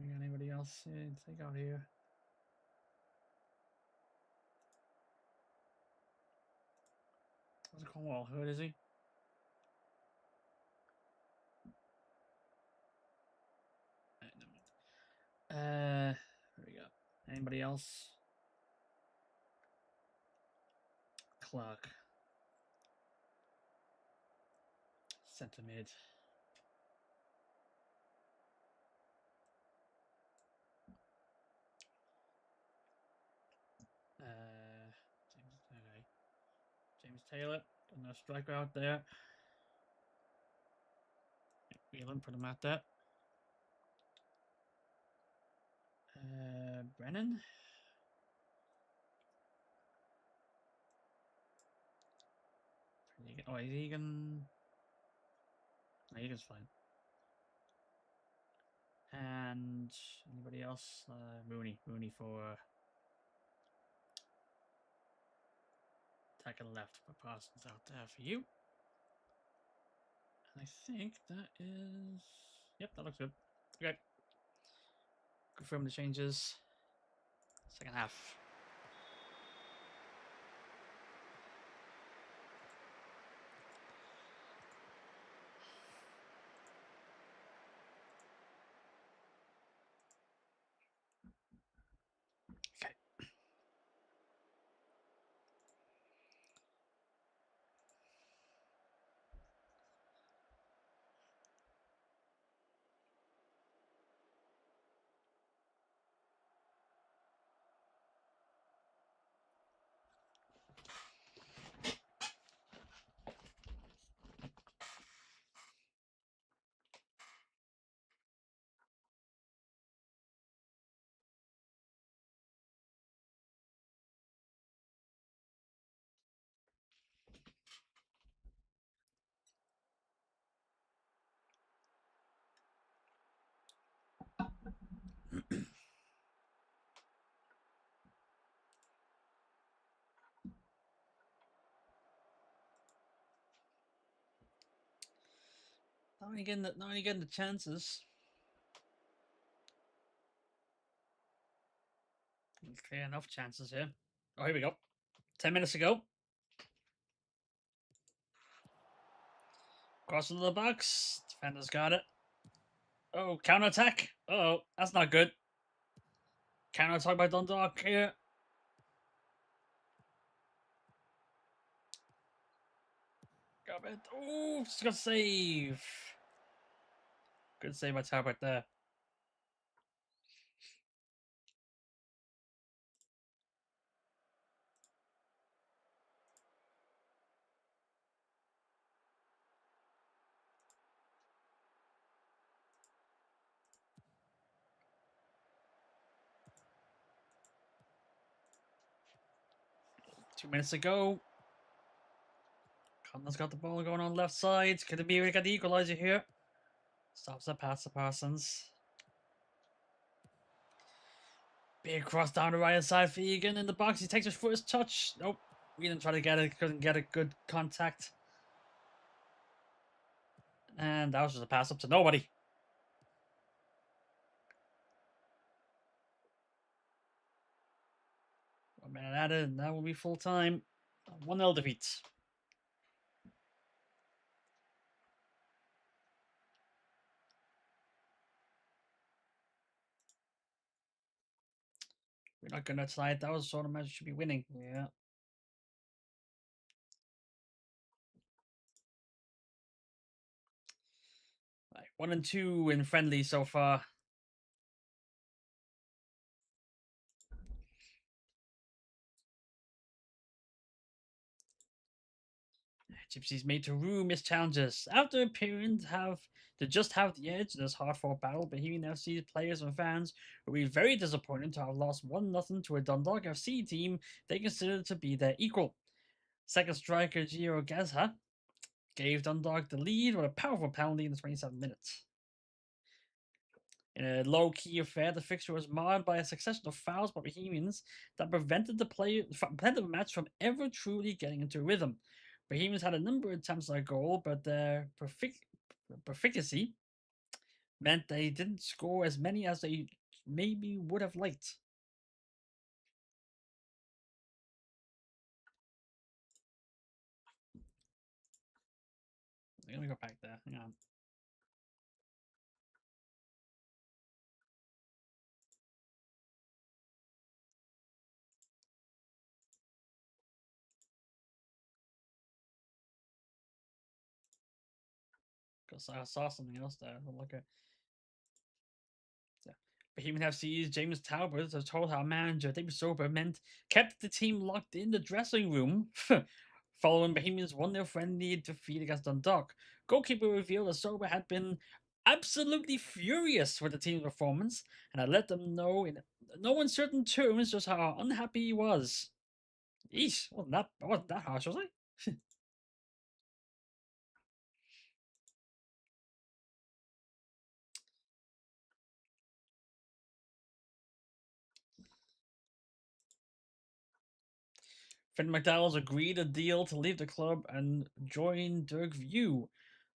You got anybody else to take out here? What's it called? Well, who is he? There we go. Anybody else? Clark. Center mid. James Taylor. Got no striker out there. Whelan, put him out there. Brennan. Oh, is Egan? No, Egan's fine. And anybody else? Mooney for attacking left. Put Parsons out there for you. And I think that is. Yep, that looks good. Okay. Confirm the changes. Second half. Okay. not only getting the chances. Clear enough chances here. Oh, here we go. 10 minutes ago. Cross into the box. Defender's got it. Oh, counter attack. Oh, that's not good. Counter attack by Dundalk here. Got it. Oh, just got save. Good save by Talbot there. Two minutes ago. Connor's got the ball going on left side. Could it be we got the equalizer here? Stops the pass to Parsons. Big cross down the right side for Egan in the box. He takes his first touch. Nope. We didn't try to get it. Couldn't get a good contact. And that was just a pass up to nobody. 1 minute added, and that will be full time. 1-0 defeat. We're not gonna tonight. That was the sort of match we should be winning. Yeah. Right, 1 and 2 in friendly so far. Gypsy's made to rue his challenges. After appearing to just have the edge in this hard-fought battle, Bohemian FC's players and fans will be very disappointed to have lost 1-0 to a Dundalk FC team they considered to be their equal. Second striker Gio Gazza gave Dundalk the lead with a powerful penalty in the 27th minute. In a low-key affair, the fixture was marred by a succession of fouls by Bohemians that prevented the match from ever truly getting into a rhythm. Bohemians had a number of attempts at a goal, but their proficiency meant they didn't score as many as they maybe would have liked. Let me go back there. Hang on. Because I saw something else there. I'll look at. Bohemian FC's James Talbot has told our manager David Sober kept the team locked in the dressing room following Bohemian's 1-0 friendly defeat against Dundalk. Goalkeeper revealed that Sober had been absolutely furious with the team's performance and had let them know in no uncertain terms just how unhappy he was. Eesh, wasn't that harsh, was I? Finn McDowell's agreed a deal to leave the club and join Dirk View.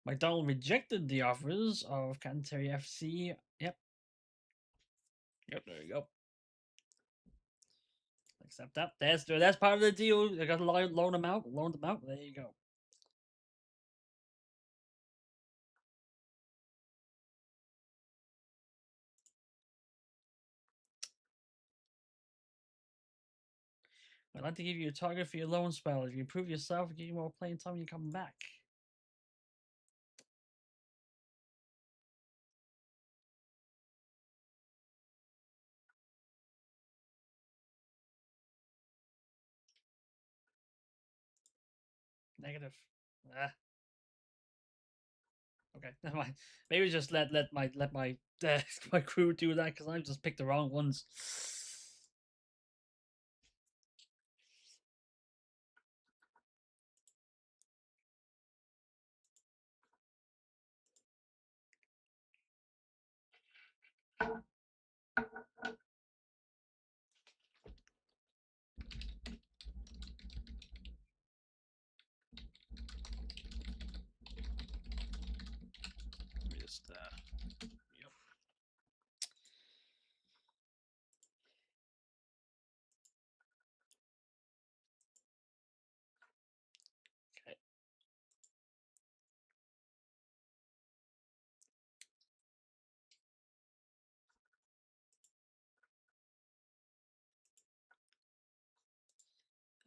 McDowell rejected the offers of Canterbury FC. Yep. Yep, there you go. Accept that. That's part of the deal. I got to loan them out. Loan them out. There you go. I'd like to give you a target for your loan spell. If you improve yourself, give you more playing time when you come back. Negative. Ah. Okay, never mind. Maybe just let my my crew do that because I just picked the wrong ones. Yep.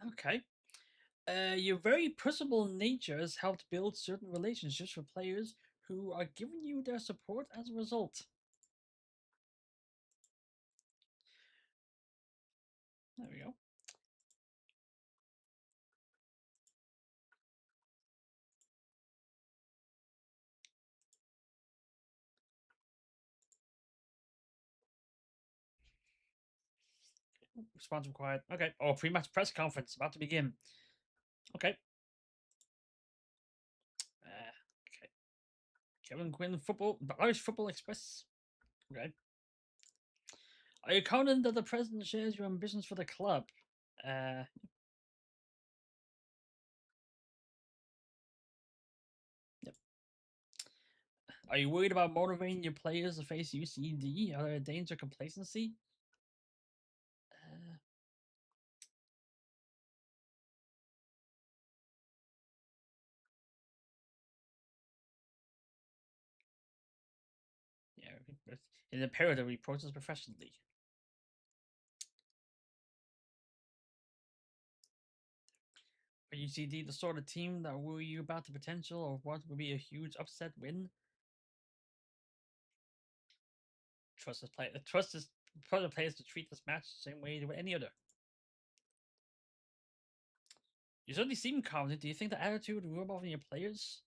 Okay. Okay. Your very personable nature has helped build certain relationships with players who are giving you their support as a result. There we go. Response required. Okay. Oh, pre-match press conference about to begin. Okay. Okay. Kevin Quinn, football, the Irish Football Express. Okay. Are you confident that the president shares your ambitions for the club? Uh, yep. Are you worried about motivating your players to face UCD? Are there a danger of complacency? Uh, yeah. In the period that we protest professionally. Are UCD the sort of team that worry you about the potential of what would be a huge upset win? Trust this play. Trust this. Trust the players to treat this match the same way with any other. You certainly seem confident. Do you think the attitude will rub off on your players?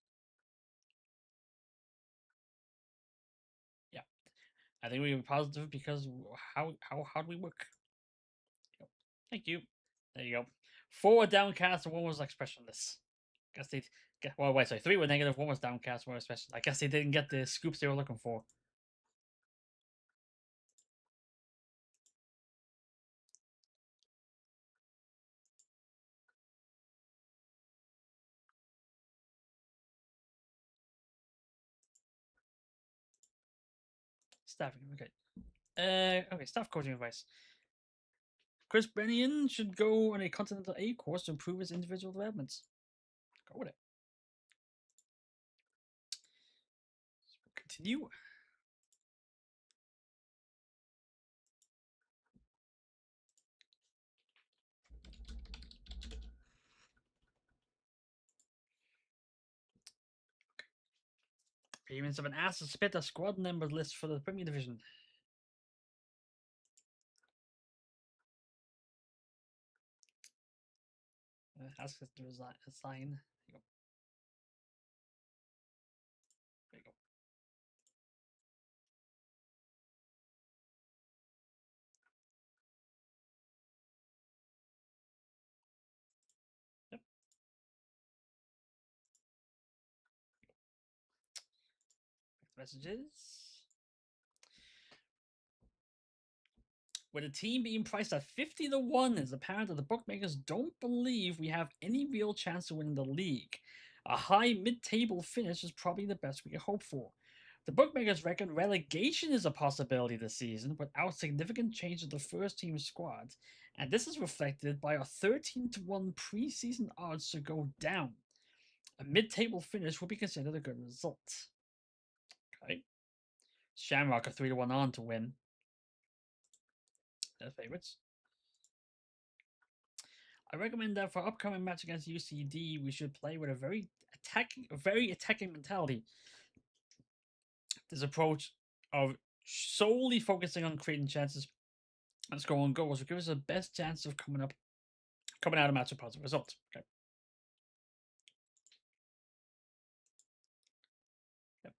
Yeah, I think we were positive because how do we work? Thank you. There you go. 4 were downcast and 1 was expressionless. Guess they. Well, wait, sorry. 3 were negative, 1 was downcast, 1 was expressionless. I guess they didn't get the scoops they were looking for. Staffing. Okay. Okay. Staff coaching advice. Chris Brennan should go on a Continental A course to improve his individual developments. Go with it. Continue. Payments of an ass to spit a squad member list for the Premier Division. Ask us to resign. There you go. There you go. Yep. Messages. With a team being priced at 50 to 1, it's apparent that the bookmakers don't believe we have any real chance of winning the league. A high mid table finish is probably the best we can hope for. The bookmakers reckon relegation is a possibility this season without significant change of the first team squad, and this is reflected by our 13 to 1 preseason odds to go down. A mid table finish would be considered a good result. Okay. Shamrock are 3 to 1 on to win. Their favorites. I recommend that for upcoming match against UCD, we should play with a very attacking mentality. This approach of solely focusing on creating chances and scoring goals will give us the best chance of coming out of match with positive results. Okay. Yep.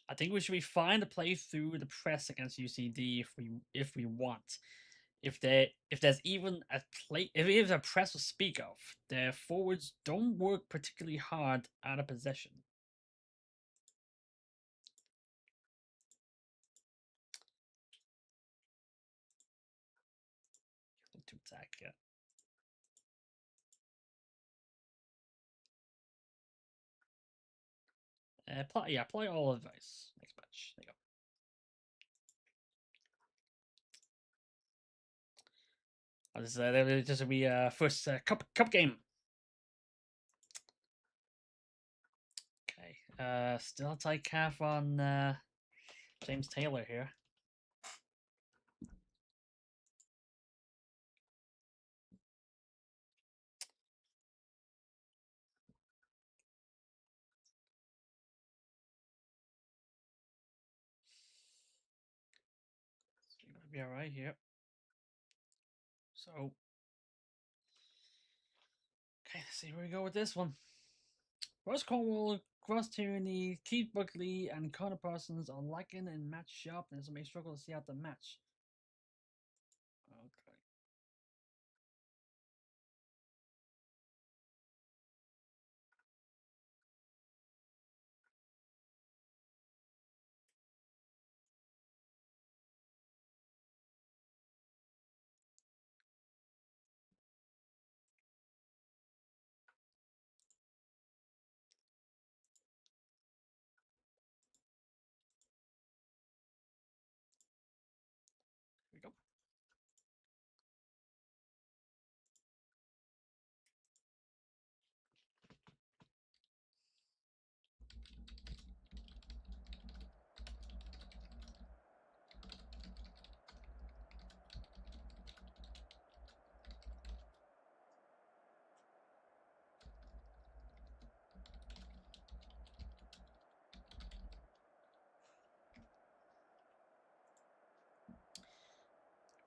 I think we should be fine to play through the press against UCD if we want. If there's even a play, if there's a press to speak of, their forwards don't work particularly hard out of possession. To attack, yeah. apply all advice. Next match. There you go. This will be first cup game. Okay. Still tight calf on James Taylor here. So you're gonna be all right here. So, okay, let's see where we go with this one. Ross Cornwall, Cross Tyranny, Keith Buckley, and Connor Parsons are lacking in match sharpness and may struggle to see out the match. Okay. Here we go.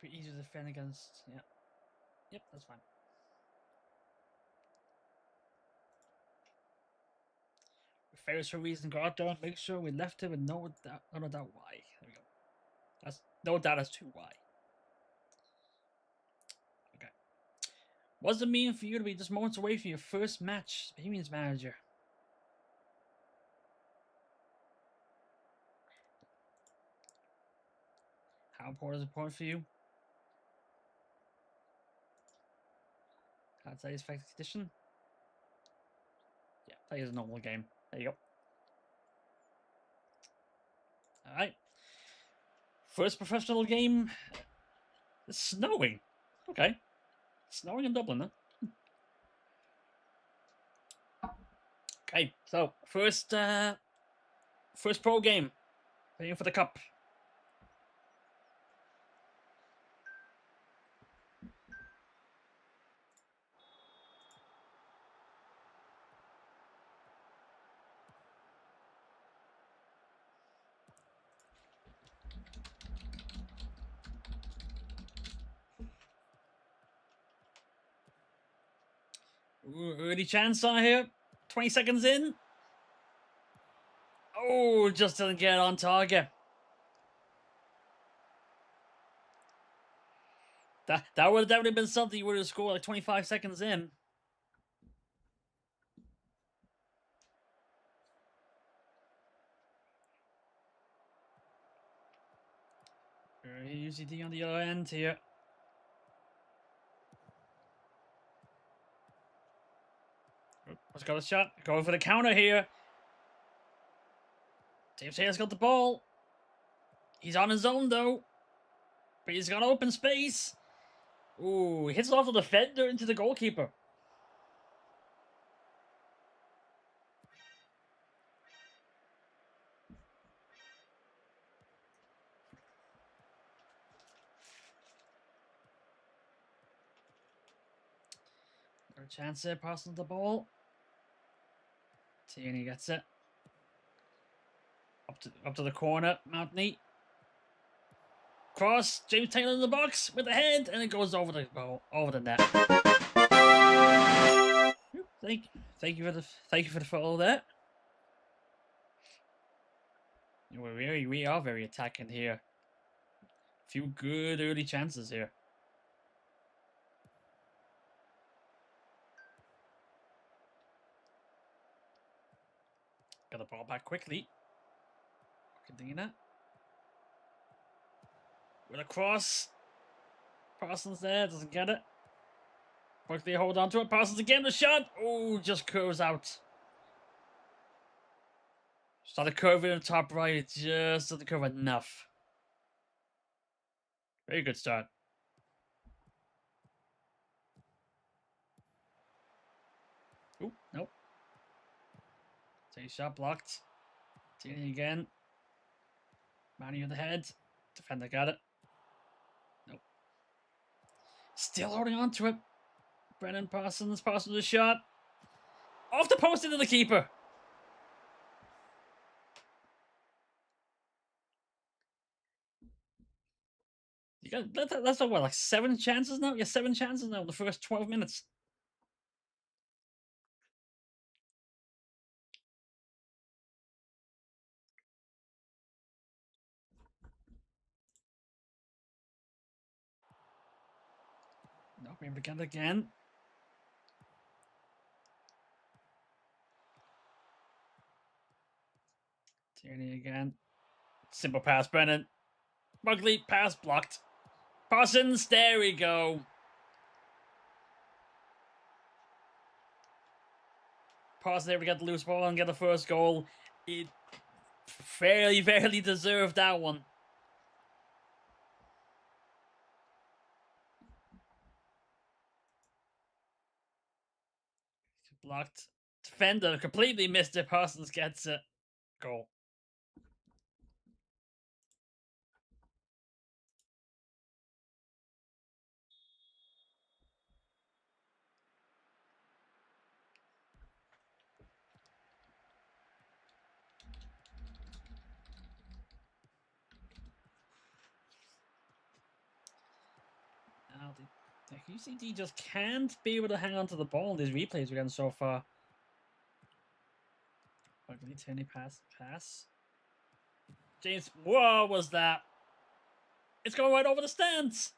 Pretty easy to defend against. Yeah. Yep, that's fine. Ferris for a reason, go out there and make sure we left it with no doubt why. There we go. That's no doubt as to why. Okay. What does it mean for you to be just moments away from your first match as Bohemians manager? How important is it for you? How's that expected condition? Yeah, play as a normal game. There you go. Alright. First professional game. It's snowing. Okay. Snowing in Dublin, huh? Okay, so first pro game. Playing for the cup. Ooh, early chance on here. 20 seconds in. Oh, just doesn't get on target. That would have been something you would have scored like 25 seconds in. UCD on the other end here. Let's got a shot. Going for the counter here. James Taylor's got the ball. He's on his own though. But he's got open space. Ooh, he hits it off the defender into the goalkeeper. Another chance there, passing the ball. Tierney gets it. Up to the corner, Mountney. Cross, James Taylor in the box with the head, and it goes over the goal, over the net. Thank you for the follow there. We are very attacking here. A few good early chances here. Got the ball back quickly. Argentina. With a cross. Parsons there, doesn't get it. Quickly hold on to it. Parsons again, the shot. Oh, just curves out. Started curving in the top right. Just started curve enough. Very good start. Oop, nope. Take shot blocked. Tierney again. Manny on the head. Defender got it. Nope. Still holding on to it. Brennan Parsons the shot. Off the post into the keeper. You got that's like what, like 7 chances now? Yeah, 7 chances now in the first 12 minutes. Not being able to get it again. Tierney again. Simple pass, Brennan. Bugley, pass blocked. Parsons, there we go. Parsons able to get the loose ball and get the first goal. It fairly deserved that one. Blocked. Defender completely missed it. Parsons gets it. Goal. Now the UCD just can't be able to hang on to the ball in these replays we're getting so far. Ugly Tierney pass. James, what was that? It's going right over the stands.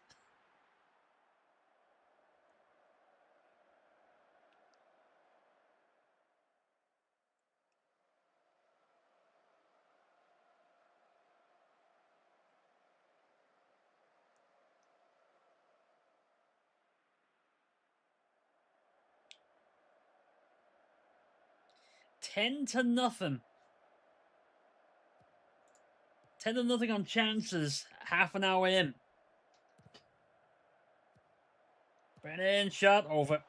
$10 to nothing. 10 to nothing on chances. Half an hour in. Brennan shot over.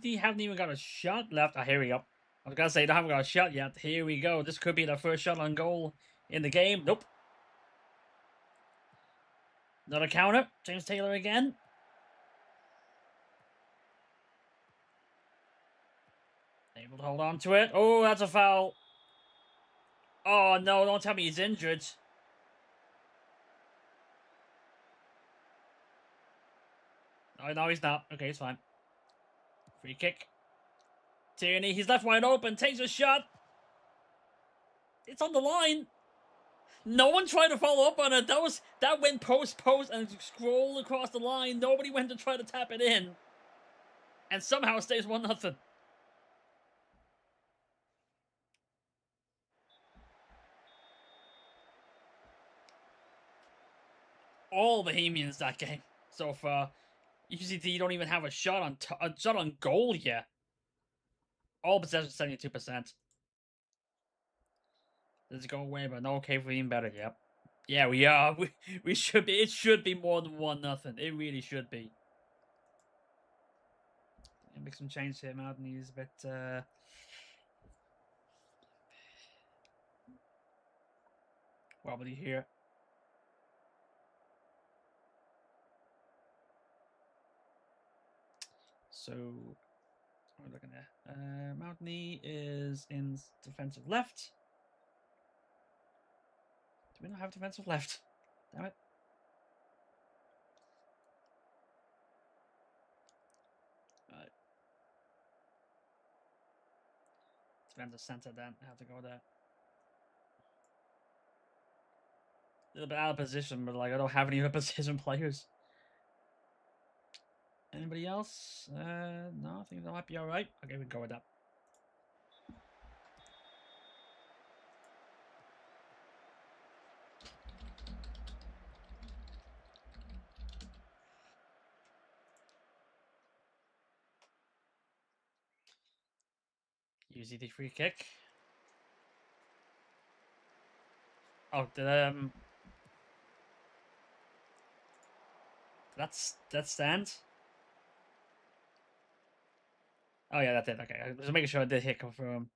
You haven't even got a shot left. Oh, here we go. I was gonna say they haven't got a shot yet. Here we go. This could be their first shot on goal in the game. Nope. Another counter. James Taylor again. Able to hold on to it. Oh, that's a foul. Oh no! Don't tell me he's injured. Oh no, he's not. Okay, he's fine. Free kick. Tierney, he's left wide open. Takes a shot. It's on the line. No one tried to follow up on it. That went post and scrolled across the line. Nobody went to try to tap it in, and somehow it stays 1-0. All Bohemians that game so far. UCD don't even have a shot on goal yet. All possession 72%. Does it go away? But no, okay, we're even better. Yep. Yeah, we are. We should be. It should be more than 1-0. It really should be. Make some change here, Martin. He's a bit. Wobbly here. So we're looking at Mountney is in defensive left. Do we not have defensive left? Damn it. Right. Defensive center then. I have to go there. a bit out of position, but like I don't have any other position players. Anybody else? No, I think that might be all right. Okay, we can go with that. Use the free kick. Oh, did that stand? Oh yeah, that did. Okay, I was making sure I did hit confirm.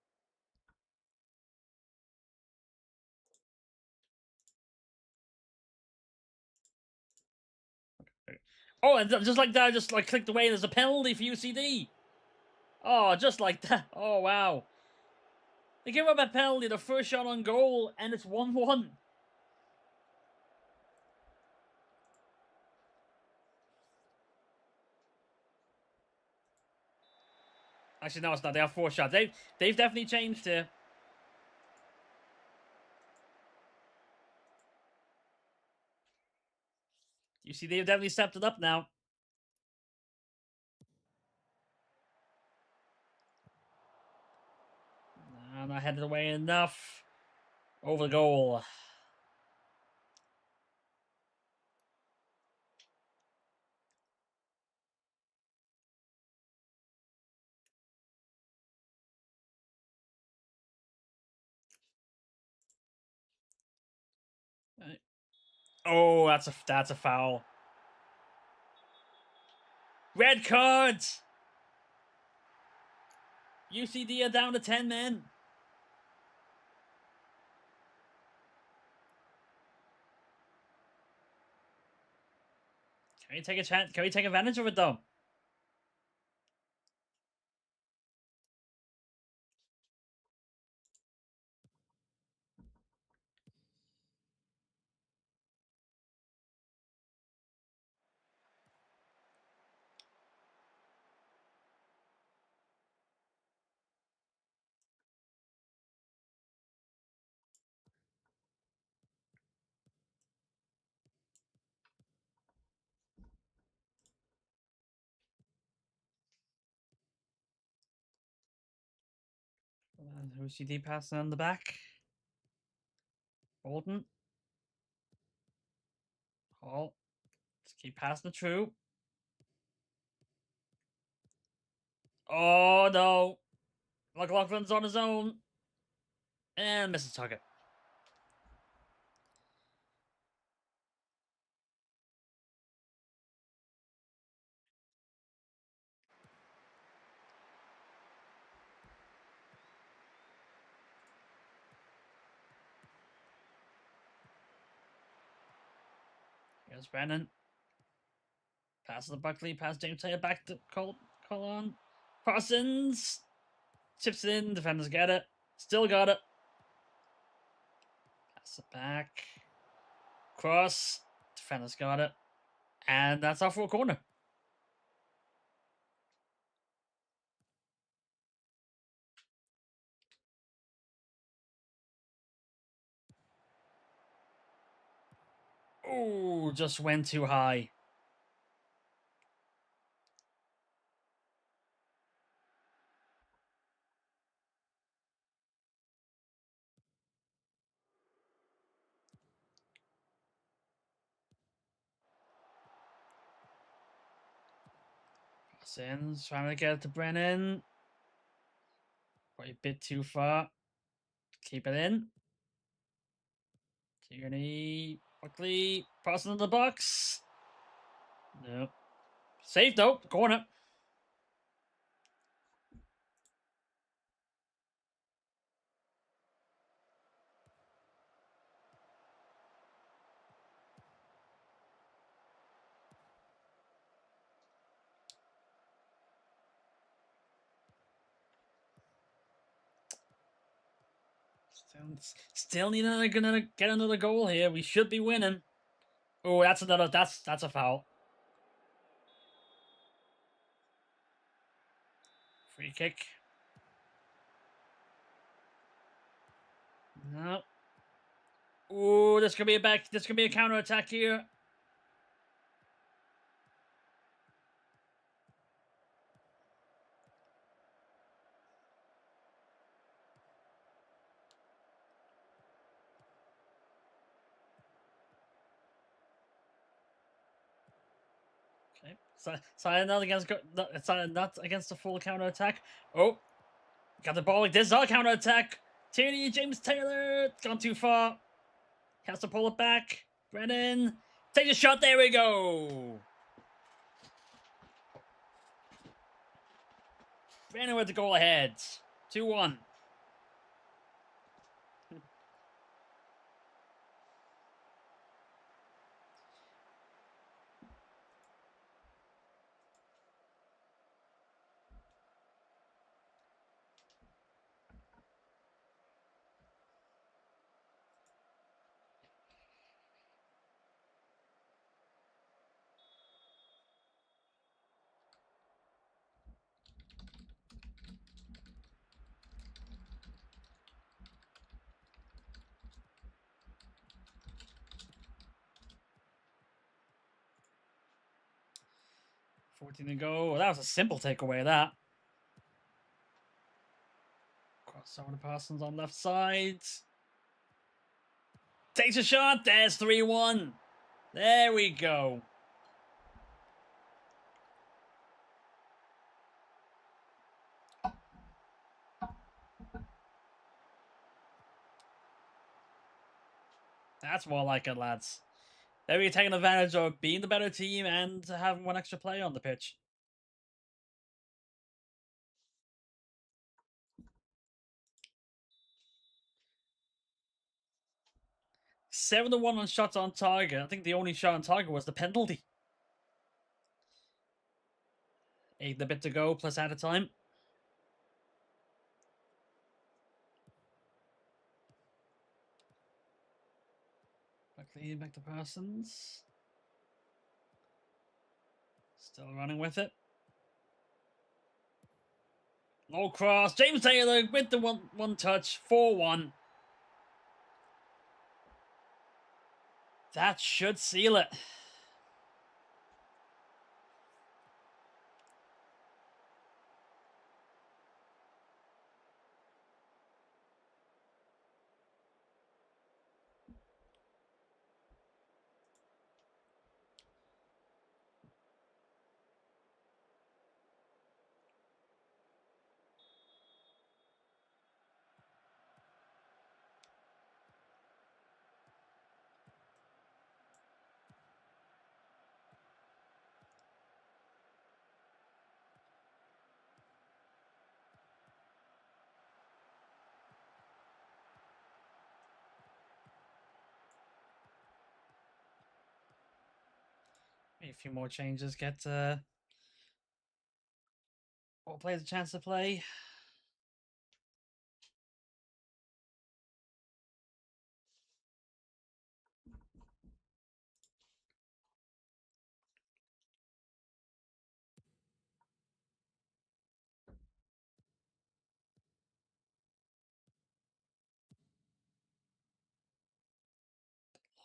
Okay. Oh, and just like that, I just like clicked away. There's a penalty for UCD. Oh, just like that. Oh wow. They give up a penalty, the first shot on goal, and it's 1-1. Actually, no, it's not. They have 4 shots. They've definitely changed here. You see, they've definitely stepped it up now. No, not headed away enough. Over the goal. Oh, that's a foul. Red cards. UCD are down to 10 men. Can we take a chance? Can we take advantage of it though? UCD passing on the back. Bolton. Hall. Just keep passing it through. Oh no. McLaughlin's on his own. And misses target. Here's Brennan. Pass to Buckley. Pass James Taylor back to Colon. Parsons. Chips it in. Defenders get it. Still got it. Pass it back. Cross. Defenders got it. And that's our 4 corner. Oh, just went too high. Sins trying to get it to Brennan. Probably a bit too far. Keep it in. Tierney. Buckley. Passing in the box. Nope. Saved though. Corner. Still need to get another goal here. We should be winning. Oh, that's a foul. Free kick. No. Ooh, this could be a back. This could be a counter attack here. Okay, side not against not against the full counter attack. Oh, got the ball like this. Our counter attack. Tierney, James Taylor, gone too far. Has to pull it back. Brennan, take a shot. There we go. Brennan with the goal ahead. 2-1. $14 to go. That was a simple takeaway, that. Cross over to Parsons on left side. Takes a shot. There's 3-1. There we go. That's more like it, lads. There we're taking advantage of being the better team and having one extra player on the pitch. 7-1 on shots on target. I think the only shot on target was the penalty. 8 and a bit to go, plus out of time. Back to Parsons. Still running with it. Low cross. James Taylor with the one touch. 4-1. That should seal it. Maybe a few more changes. Get all players a chance to play.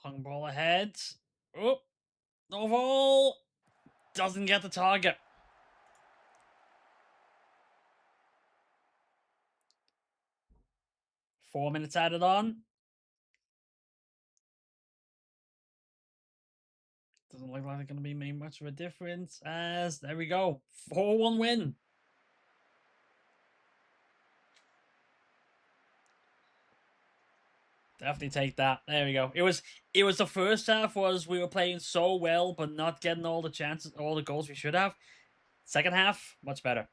Long ball ahead. Oh, no ball. Doesn't get the target. 4 minutes added on. Doesn't look like it's going to be making much of a difference. As there we go, 4-1 win. Definitely take that. There we go. It was the first half was we were playing so well, but not getting all the chances, all the goals we should have. Second half, much better.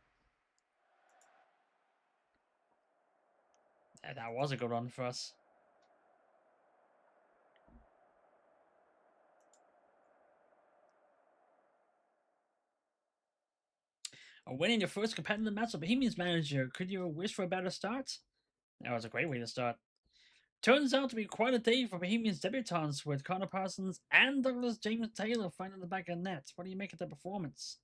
Yeah, that was a good run for us. Winning your first competitive match with Bohemians manager, could you wish for a better start? That was a great way to start. Turns out to be quite a day for Bohemians debutants with Connor Parsons and Douglas James Taylor finding the back of the net. What do you make of their performance?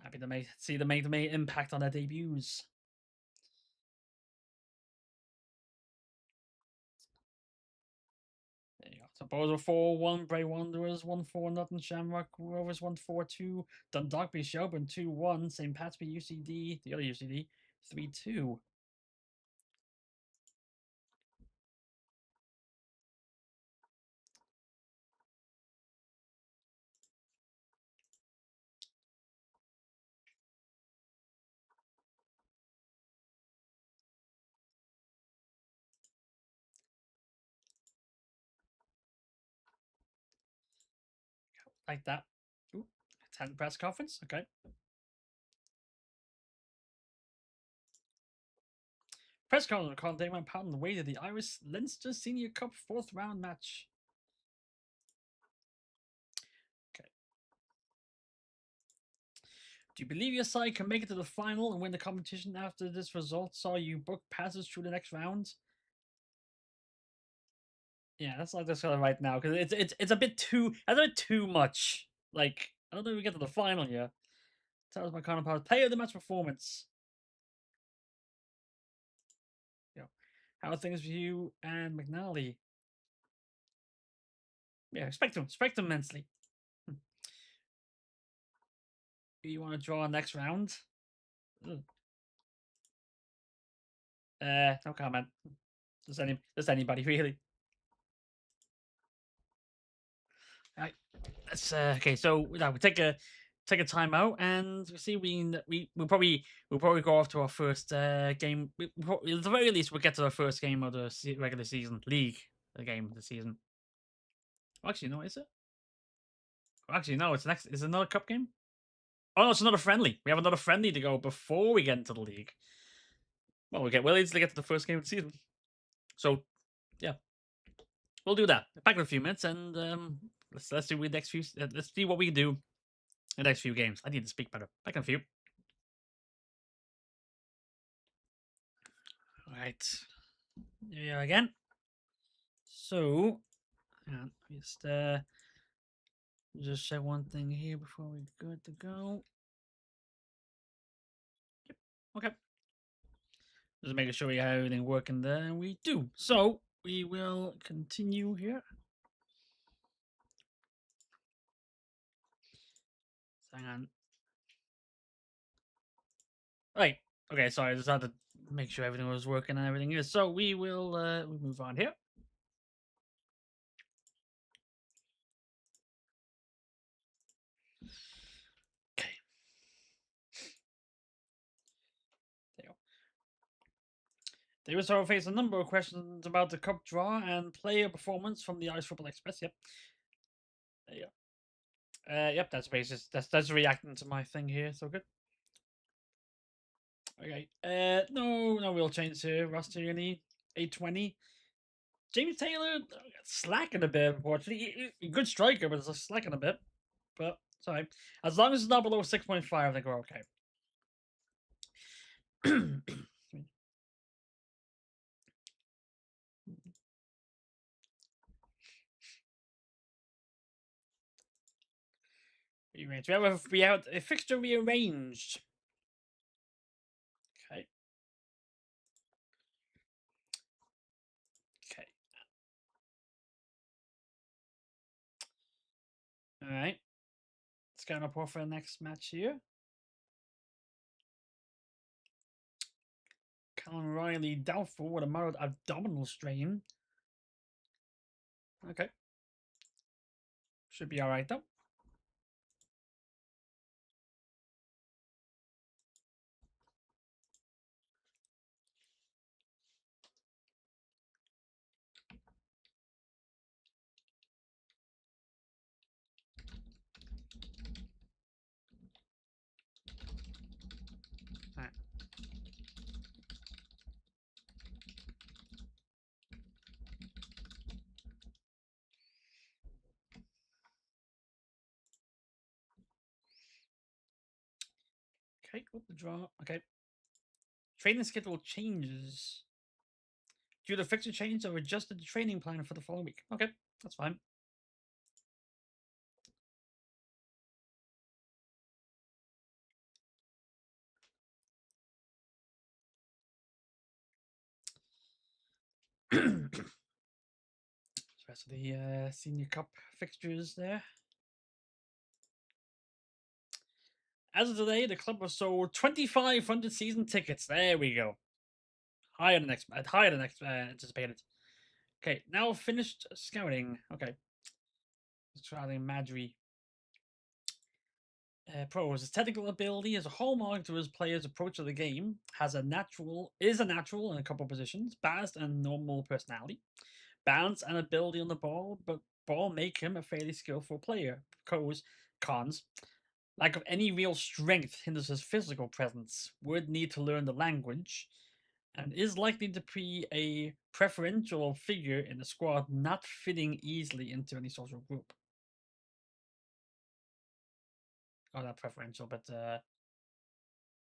Happy to see them make the impact on their debuts. Suppose 4-1, Bray Wanderers, 1-4, Nothing Shamrock Rovers, 1-4-2, Dundalkby Shelburne, 2-1, St. Patsby UCD, the other UCD, 3-2. Like that. Ooh, attend press conference. Okay. Press conference on Damon Pound on the way to the Irish Leinster Senior Cup 4th round match. Okay. Do you believe your side can make it to the final and win the competition after this result saw you book passes through the next round? Yeah, that's like this right now because it's a bit too much. Like I don't know if we get to the final here. Tell us my counterpart. Player of the match performance. You know, how are things for you and McNally? Yeah, respect him immensely. Do you want to draw next round? No comment. Just anybody really. Right. Let's okay. So we take a timeout and we see we'll probably go off to our first game. At the very least, we'll get to our first game of the regular season league, the game of the season. Actually, no, is it? Actually, no. It's another cup game. Oh no, it's another friendly. We have another friendly to go before we get into the league. Well, we'll easily get to the first game of the season. So, yeah, we'll do that. Back in a few minutes, and let's do the next few. Let's see what we can do in the next few games. I need to speak better. Back in a few. All right, here we are again. So, just check one thing here before we good to go. Yep. Okay. Just making sure we have everything working there, and we do. So we will continue here. Hang on. Right. Okay, sorry, I just had to make sure everything was working and everything is. So we will we move on here. Okay. There you go. They also face a number of questions about the cup draw and player performance from the Irish Football Express. Yep. There you go. Yep, that's basis. That's reacting to my thing here. So good. Okay. No real change here. Ross Tierney, 820. James Taylor slacking a bit, unfortunately. Good striker, but it's slacking a bit. But sorry, as long as it's not below 6.5, I think we're okay. We have a fixture rearranged. Okay. Okay. All right. Let's go up for the next match here. Colin Riley doubtful with a mild abdominal strain. Okay. Should be all right though. All right. Okay, with the draw. Okay. Training schedule changes. Due to fixture change, I've adjusted the training plan for the following week. Okay, that's fine. So the Senior Cup fixtures there. As of today, the club has sold 2,500 season tickets. There we go. Higher than anticipated. Okay, now finished scouting. Okay. Starting Madry. Pros. His technical ability is a hallmark to his player's approach to the game. Is a natural in a couple positions. Balanced and normal personality. Balance and ability on the ball, but ball make him a fairly skillful player. Cons. Lack of any real strength hinders his physical presence. Would need to learn the language, and is likely to be a preferential figure in the squad, not fitting easily into any social group. Oh, not preferential, but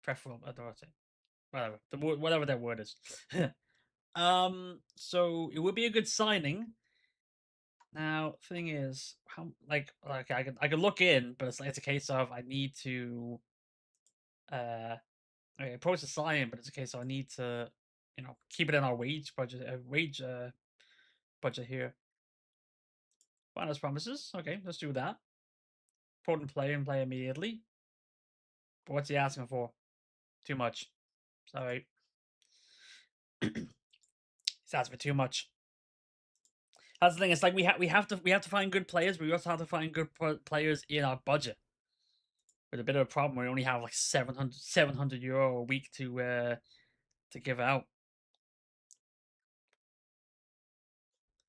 preferable. I don't want to say whatever whatever that word is. So it would be a good signing. Now, thing is, how I could look in, but it's a case of I need to approach the signing, but it's a case of I need to keep it in our wage budget here. Finance promises. Okay, let's do that. Important play and play immediately. But what's he asking for? Too much. Sorry. He's asking for too much. That's the thing. It's like we have to find good players, but we also have to find good players in our budget. With a bit of a problem, we only have like 700 euro a week to give out.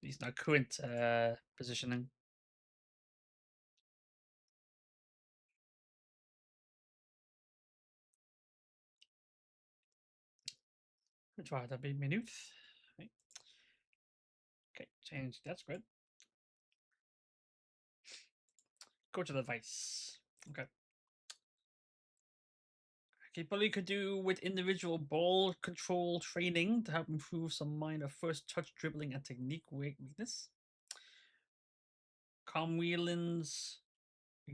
At least in our current positioning. Try that big minute. Okay, change. That's good. Go to the advice. Okay. Capability could do with individual ball control training to help improve some minor first touch dribbling and technique weakness. Calm Whelan's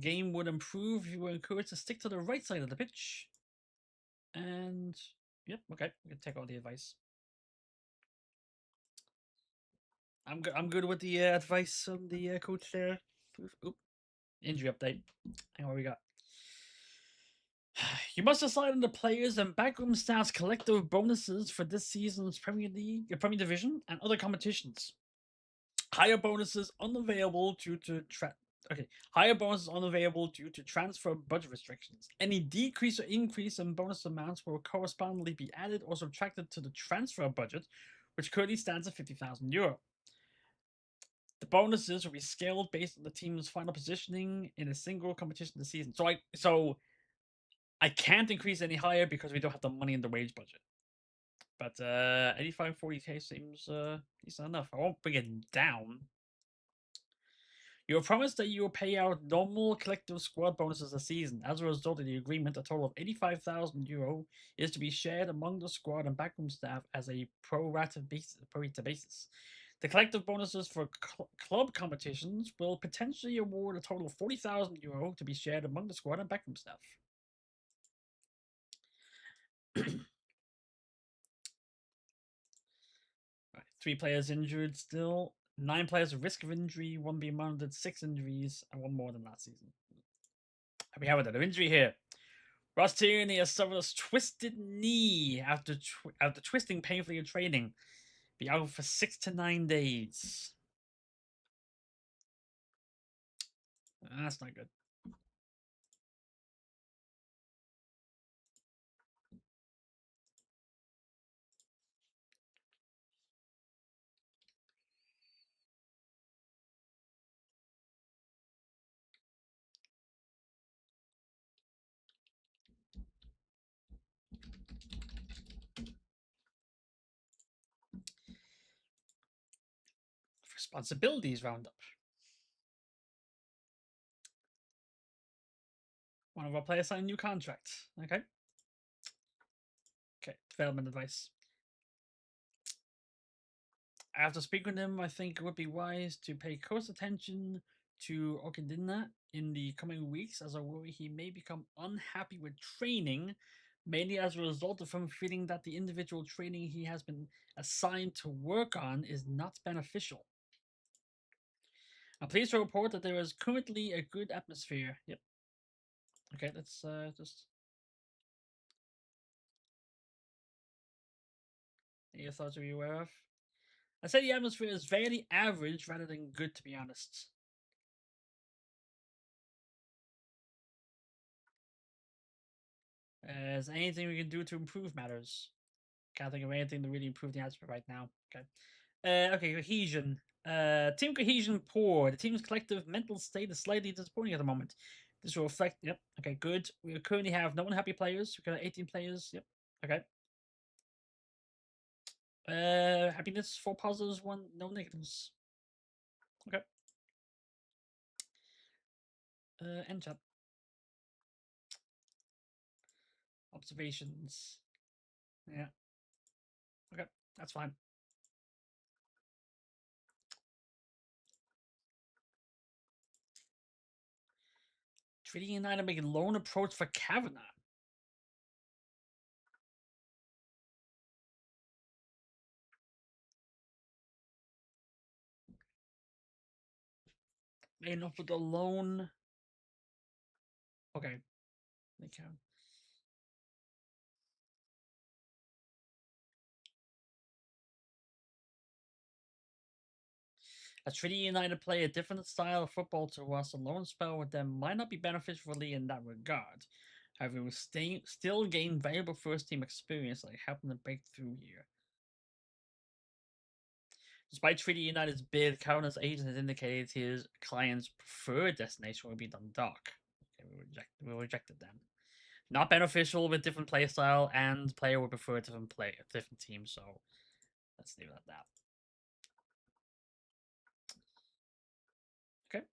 game would improve if you were encouraged to stick to the right side of the pitch. And yep, okay, we can take all the advice. I'm good with the advice on the coach there. Oop, injury update. Hang on, what we got? You must decide on the players and backroom staff's collective bonuses for this season's Premier Division, and other competitions. Higher bonuses unavailable due to transfer budget restrictions. Any decrease or increase in bonus amounts will correspondingly be added or subtracted to the transfer budget, which currently stands at €50,000. The bonuses will be scaled based on the team's final positioning in a single competition this season. So I can't increase any higher because we don't have the money in the wage budget. But 85-40k seems decent enough. I won't bring it down. You have promised that you will pay out normal collective squad bonuses a season. As a result of the agreement, a total of €85,000 is to be shared among the squad and backroom staff as a pro rata basis. The collective bonuses for club competitions will potentially award a total of €40,000 to be shared among the squad and backroom staff. 3 players injured still. 9 players at risk of injury, 1 being monitored, 6 injuries, and 1 more than last season. And we have another injury here. Ross Tierney has suffered a twisted knee after twisting painfully in training. Be out for 6 to 9 days. That's not good. Responsibilities roundup. One of our players signed a new contract. Okay. Okay, development advice. After speaking with him, I think it would be wise to pay close attention to Okindina in the coming weeks, as I worry he may become unhappy with training, mainly as a result of him feeling that the individual training he has been assigned to work on is not beneficial. I'm pleased to report that there is currently a good atmosphere. Yep. Okay, let's just. Any thoughts are you aware of? I say the atmosphere is fairly average rather than good, to be honest. Is there anything we can do to improve matters? Can't think of anything to really improve the atmosphere right now. Okay. Okay, cohesion. Team cohesion poor. The team's collective mental state is slightly disappointing at the moment. This will affect. Yep. Okay, good. We currently have no unhappy players. We've got 18 players. Yep. Okay. Happiness, 4 positives, 1 no negatives. Okay. End chat. Observations. Yeah. Okay, that's fine. Treaty United making lone approach for Kavanagh. Making up with the lone. Okay. They can. As Trinity United play a different style of football to us, a loan spell with them might not be beneficial in that regard. However, we will still gain valuable first team experience, like helping them break through here. Despite Treaty United's bid, Covenant's agent has indicated his client's preferred destination will be Dundalk. Okay, we rejected them. Not beneficial with different playstyle, and player would prefer a different team, so let's leave it at that. Okay.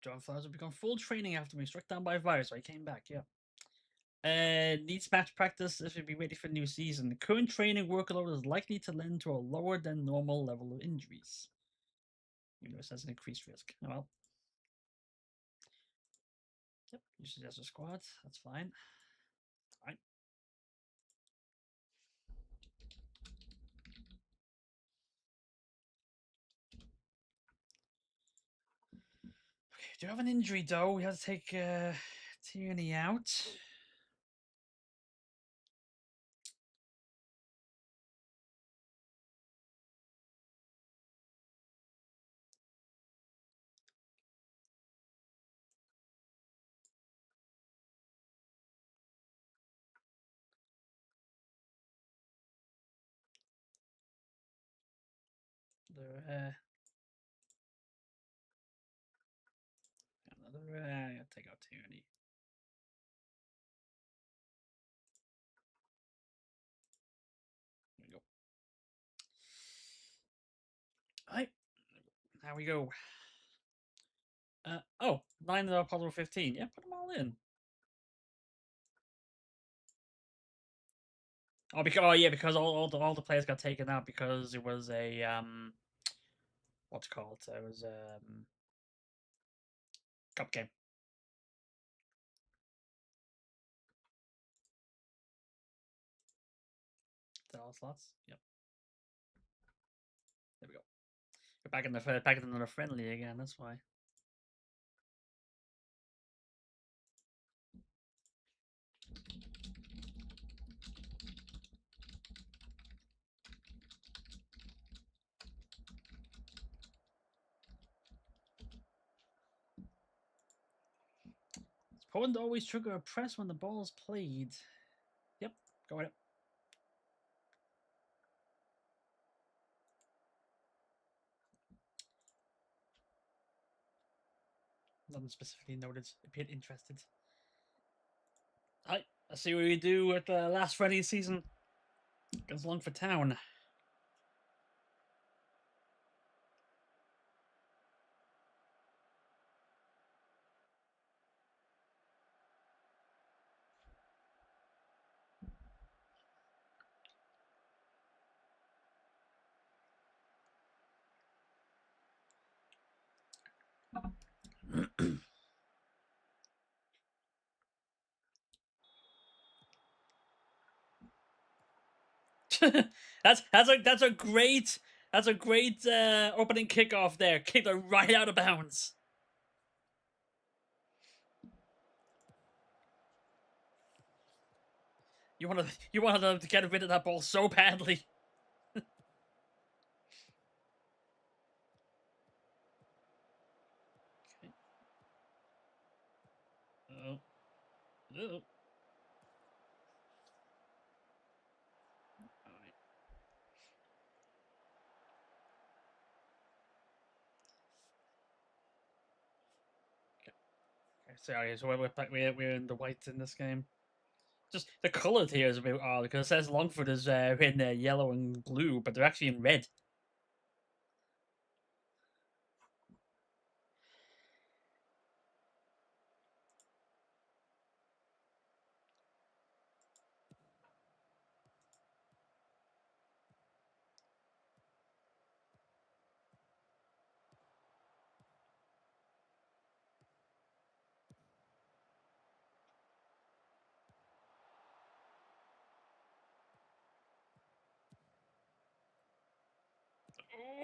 John Flowers will become full training after being struck down by a virus, so he came back, yeah. Needs match practice if you'd be ready for the new season. The current training workload is likely to lend to a lower than normal level of injuries. Universe has an increased risk. Oh, well. Yep, you suggest a squad. That's fine. Fine. Okay, do you have an injury though? We have to take Tierney out. Take out Tierney. There we go. Alright. There we go. Oh, 9 Apollo 15. Yeah, put them all in. Because all the players got taken out because it was a what's it called? It was cup game. Is all slots? Yep. There we go. We're back in another friendly again. That's why. Poland always trigger a press when the ball is played. Yep, go with it. Nothing specifically noted. Appeared interested. Alright, let's see what we do at the last Friday season. Goes along for town. That's a great opening kickoff there. Kicked it right out of bounds. You wanted them to get rid of that ball so badly. Okay. Oh. Oh. Sorry, so we're in the whites in this game. Just the colours here is a bit odd because it says Longford is in yellow and blue, but they're actually in red.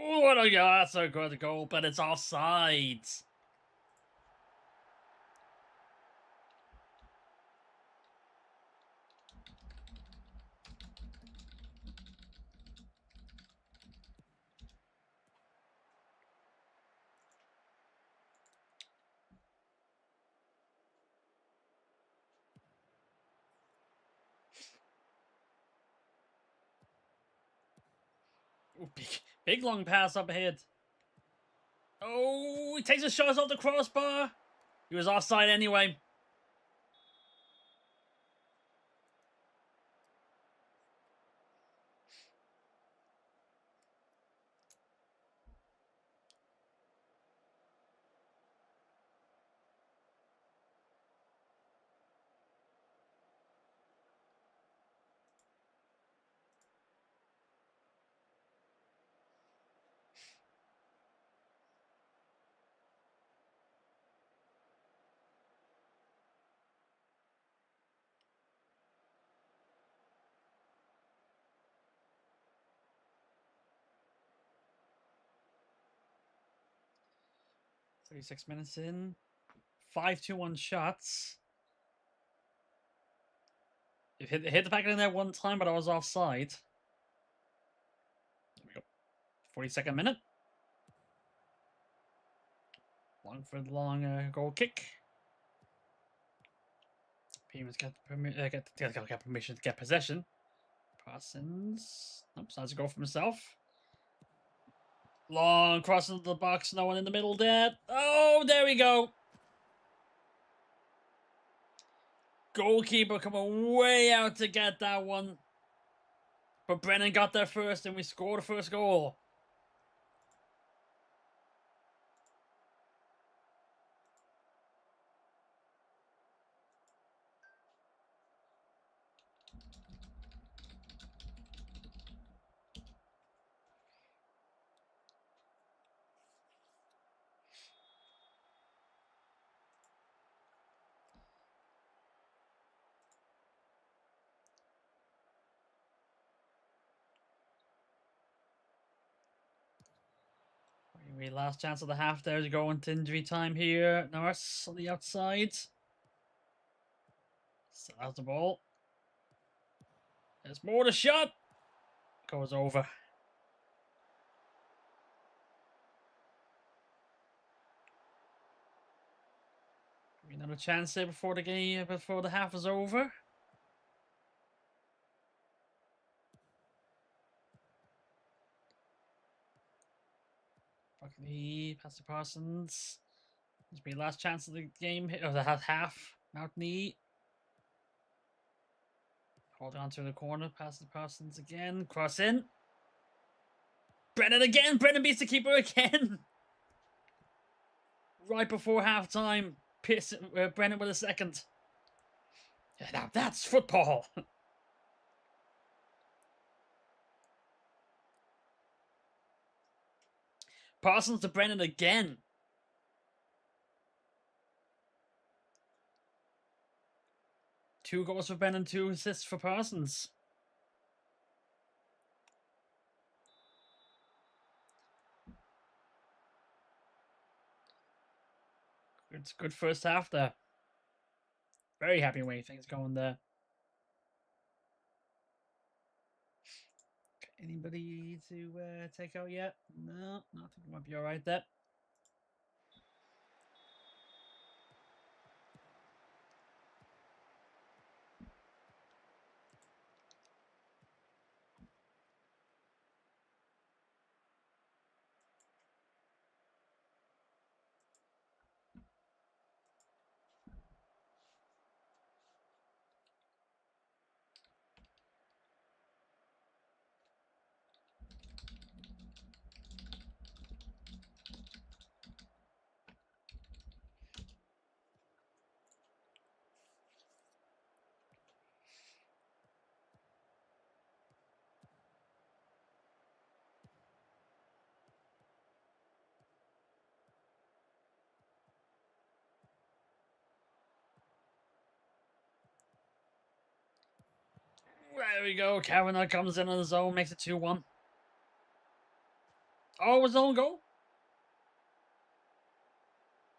Oh, what a goal! That's a good goal, but it's offsides. Ooh, big long pass up ahead. Oh, he takes a shot off the crossbar. He was offside anyway. "36 minutes in, 5-2-1 shots. It hit the back in there one time, but I was offside. There we go. 42nd minute. Longford long goal kick. Beamer's got permission to get possession. Parsons. Nope, decides to go for himself. Long cross into the box, no one in the middle there. Oh, there we go. Goalkeeper coming way out to get that one. But Brennan got there first and we scored the first goal. Last chance of the half there to go into injury time here. Norris on the outside. Still has the ball. There's more to shot. Goes over. Another chance there before the half is over. Buckley, pass to Parsons. This will be last chance of the game, of the half. Mountney. Hold on to the corner, pass to Parsons again. Cross in. Brennan again. Brennan beats the keeper again. Right before half time. Brennan with a second. Yeah, now that's football. Parsons to Brennan again. Two goals for Brennan, 2 assists for Parsons. It's good first half there. Very happy way things going there. Anybody to take out yet? No, I think it might be all right there. There we go. Kavanagh comes in on his own, makes it 2-1. Oh, it was an own goal?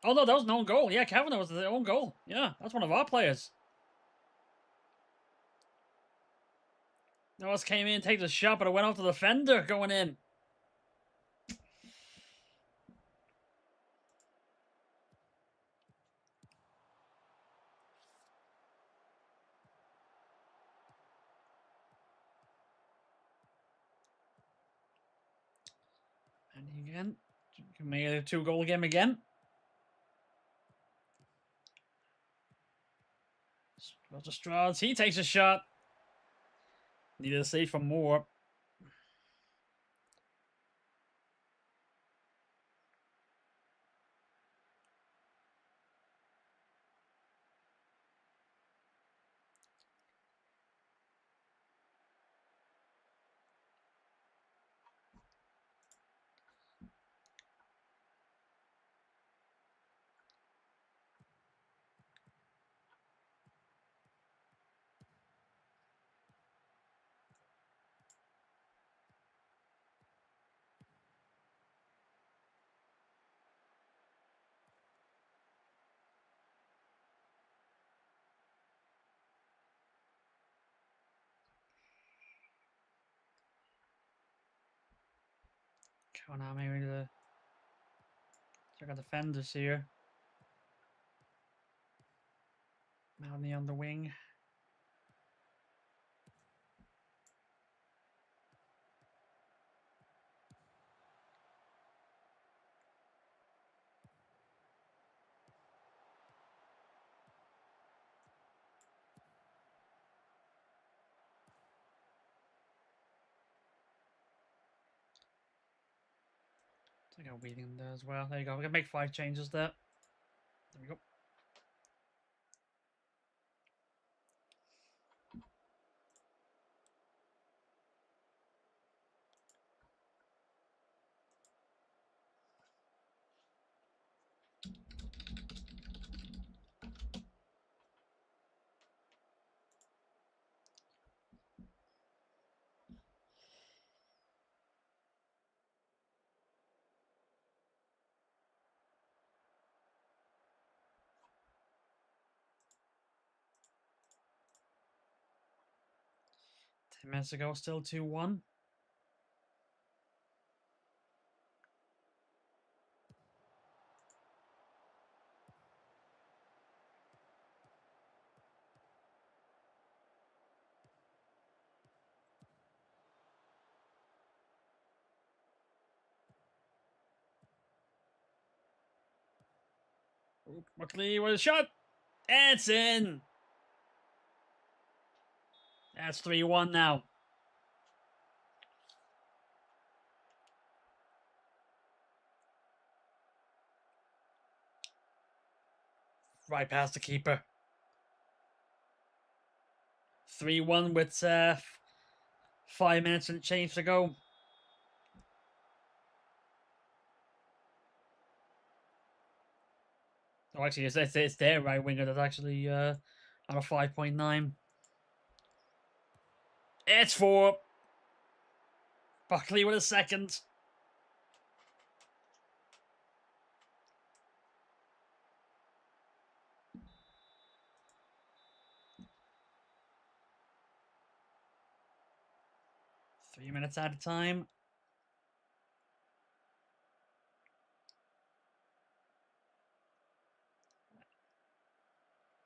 Oh, no, that was an own goal. Yeah, Kavanagh was the own goal. Yeah, that's one of our players. Noah came in, takes a shot, but it went off the defender going in. And again, can make it a 2-goal game again. Roger Strauss, he takes a shot. Needed a save for more. Come on, maybe the check out defenders here. Malney on the wing. I got Wheating there as well. There you go. We can make 5 changes there. There we go. Minutes ago, still 2-1. Buckley with a shot. It's in. That's 3-1 now. Right past the keeper. 3-1 with 5 minutes and change to go. Oh, actually, it's their right winger that's actually on a 5.9. It's 4. Buckley with a second. That's out of time.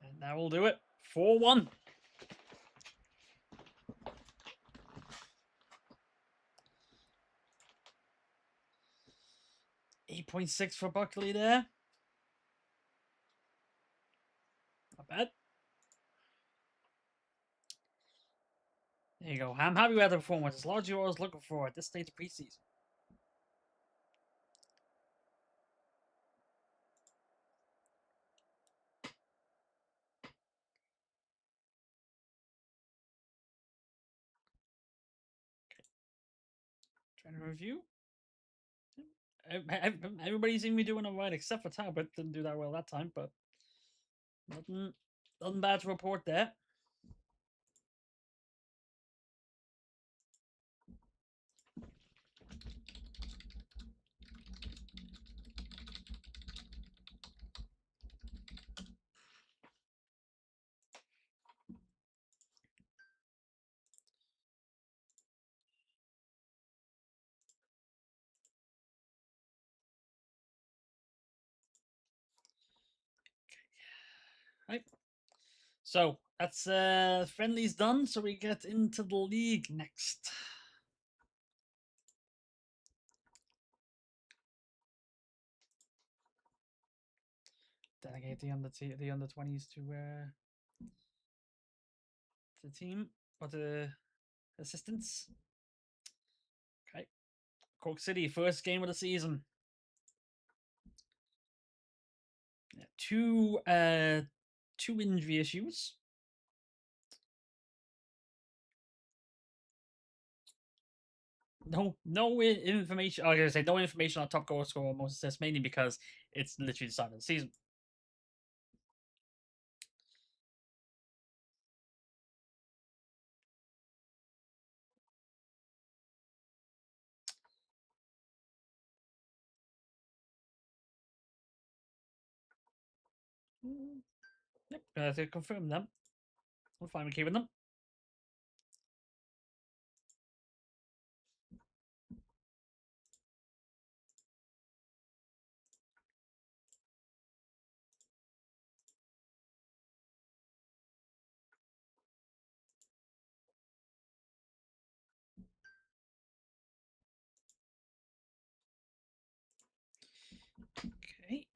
And that will do it. 4-1. 8.6 for Buckley there. Not bad. There you go. I'm happy with the performance. It's largely what I was looking for at this stage of preseason. Trying to review. Everybody seemed to be doing all right except for Talbot. Didn't do that well that time, but nothing bad to report there. Right. So that's friendlies done. So we get into the league next. Delegate the under 20s to the team or the assistants. Okay. Cork City, first game of the season. Yeah, two injury issues. No information. I was gonna say no information on top goal scorer, most assists, mainly because it's literally the start of the season. Yep, to confirm them. We're fine with keeping them. Okay.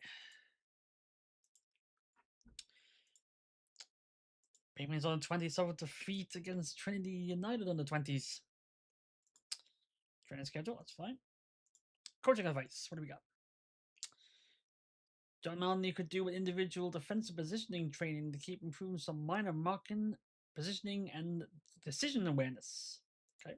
Payment's on the 20s suffered defeat against Trinity United on the 20s. Training schedule, that's fine. Coaching advice, what do we got? John Maloney could do with individual defensive positioning training to keep improving some minor marking, positioning, and decision awareness. Okay.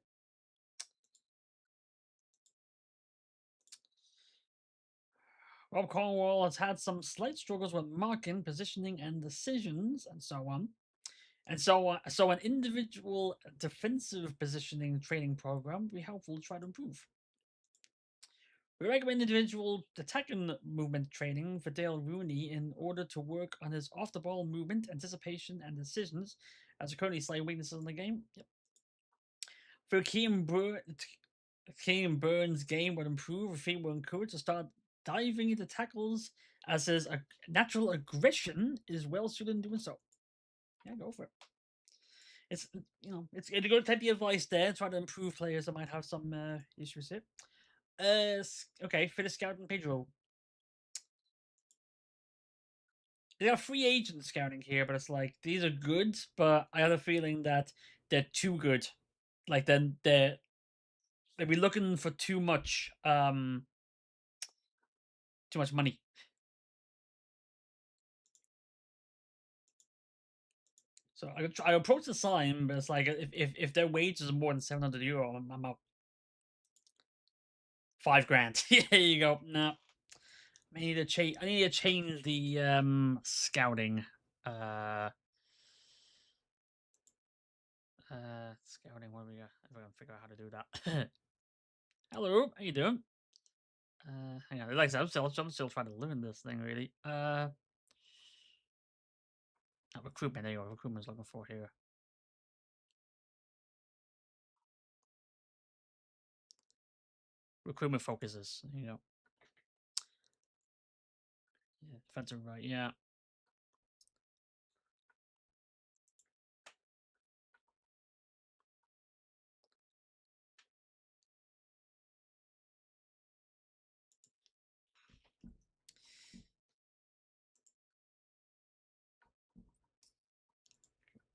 Rob Cornwall has had some slight struggles with marking, positioning, and decisions, and so on. And so an individual defensive positioning training program would be helpful to try to improve. We recommend individual attacking movement training for Dale Rooney in order to work on his off-the-ball movement, anticipation, and decisions, as are currently slight weaknesses in the game. Yep. For Keane Burns' game would improve if he were encouraged to start diving into tackles, as his natural aggression is well suited in doing so. Yeah, go for it. It's it's a good type of advice there. Try to improve players that might have some issues here. Okay, for the scouting Pedro. They are free agent scouting here, but it's like these are good, but I have a feeling that they're too good. Like then they'll be looking for too much money. So I approach the sign, but it's like if their wages are more than €700, I'm out. $5,000. Here you go. No, I need to change. I need to change the scouting. Scouting. What do we got? I'm gonna figure out how to do that. Hello, how you doing? Hang on. Like I said, I'm still trying to learn this thing really. Recruitment. There you go. Recruitment's looking for here. recruitment focuses. Yeah, defensive right. Yeah.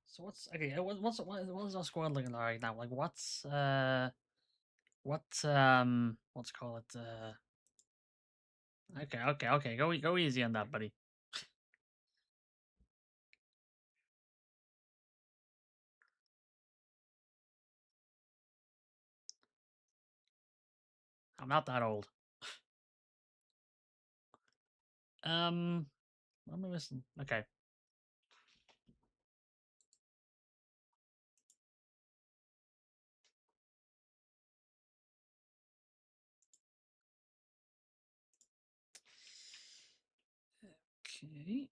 So what's okay? What is our squad looking like right now? Like what's call it? Okay. Go easy on that, buddy. I'm not that old. What am I missing? Okay. Okay.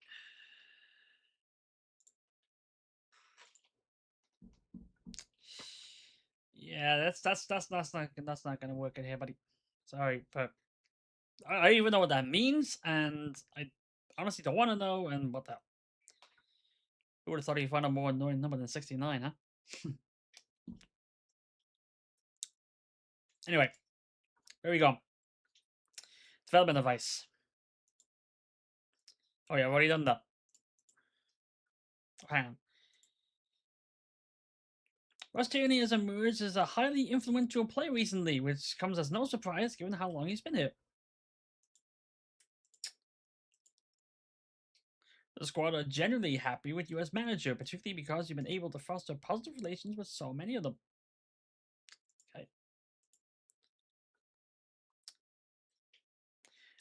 Yeah, that's not gonna work in here, buddy. Sorry, but I don't even know what that means, and I honestly don't want to know. And what the hell? Who would have thought he'd find a more annoying number than 69, huh? Anyway, here we go. Development advice. Oh yeah, I've already done that. Hang on. Russ Tierney has emerged as a highly influential player recently, which comes as no surprise given how long he's been here. The squad are generally happy with you as manager, particularly because you've been able to foster positive relations with so many of them. Okay.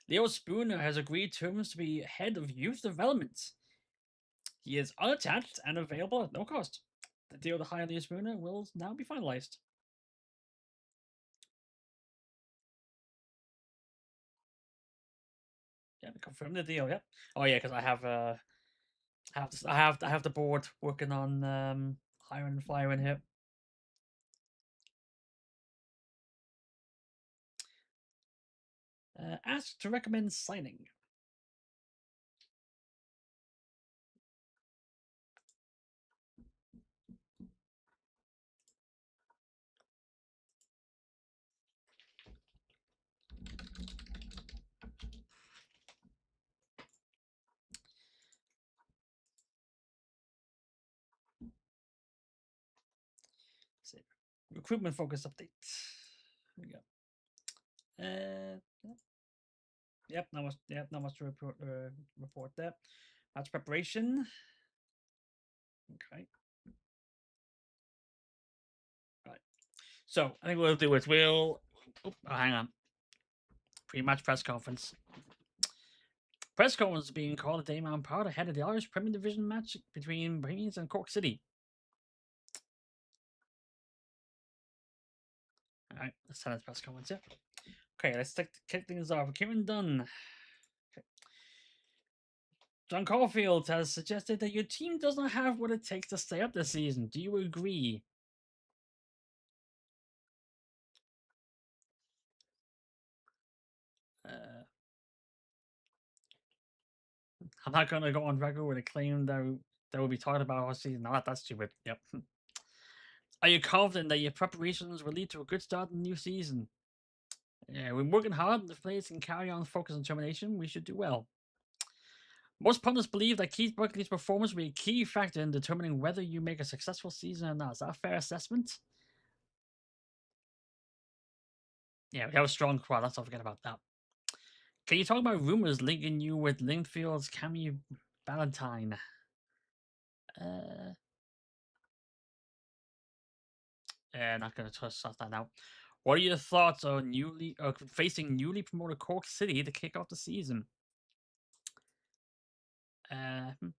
Leo Spooner has agreed terms to be head of youth development. He is unattached and available at no cost. The deal to hire Leo Spooner will now be finalized. Yeah, confirm the deal. Yep. Oh yeah, because I have the board working on hiring and firing here. Asked to recommend signing. Recruitment focus update. Here we go. Yep, not much to report there. Match preparation. Okay. Right. So I think what we'll do is hang on. Pre-match press conference. Press conference being called at Damon Park ahead of the Irish Premier Division match between Brains and Cork City. All right, let's send press conference. Yeah. Okay, let's kick things off. Kieran Dunn. Okay. John Caulfield has suggested that your team does not have what it takes to stay up this season. Do you agree? I'm not going to go on record with a claim that will be talked about all season. Not that's stupid. Yep. Are you confident that your preparations will lead to a good start in the new season? Yeah, we're working hard. If players can carry on focus and determination, we should do well. Most pundits believe that Keith Buckley's performance will be a key factor in determining whether you make a successful season or not. Is that a fair assessment? Yeah, we have a strong squad. Let's not forget about that. Can you talk about rumors linking you with Lingfield's Cammy Valentine? Not going to trust that now. What are your thoughts on facing newly promoted Cork City to kick off the season? Hmm.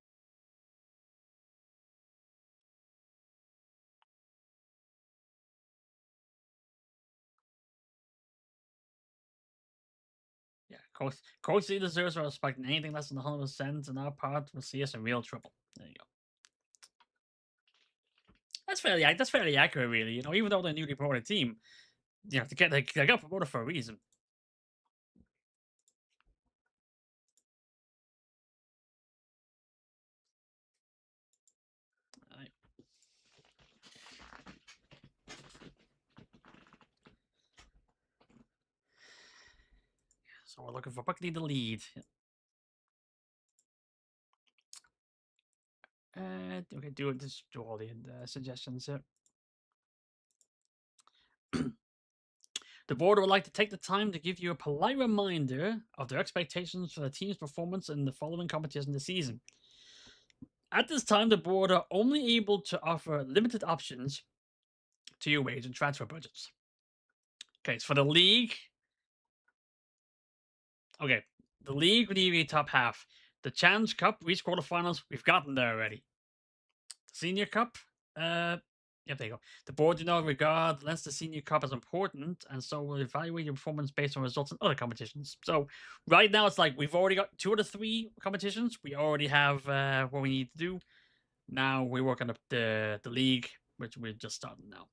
Yeah, Cork City deserves our respect, and anything less than 100% in our part will see us in real trouble. There you go. That's fairly accurate, really. You know, even though they're a newly promoted team, you know, they got promoted for a reason. Right. So we're looking for Buckley to lead. Okay, just do all the suggestions here. The board would like to take the time to give you a polite reminder of their expectations for the team's performance in the following competition this season. At this time, the board are only able to offer limited options to your wage and transfer budgets. Okay, so for the league, okay, the league would be top half. The Challenge Cup, reach quarterfinals, we've gotten there already. The Senior Cup, yep, there you go. The board do not regard less the Senior Cup as important, and so will evaluate your performance based on results in other competitions. So right now, it's like we've already got 2 of the 3 competitions. We already have what we need to do. Now we work on the league, which we're just starting now.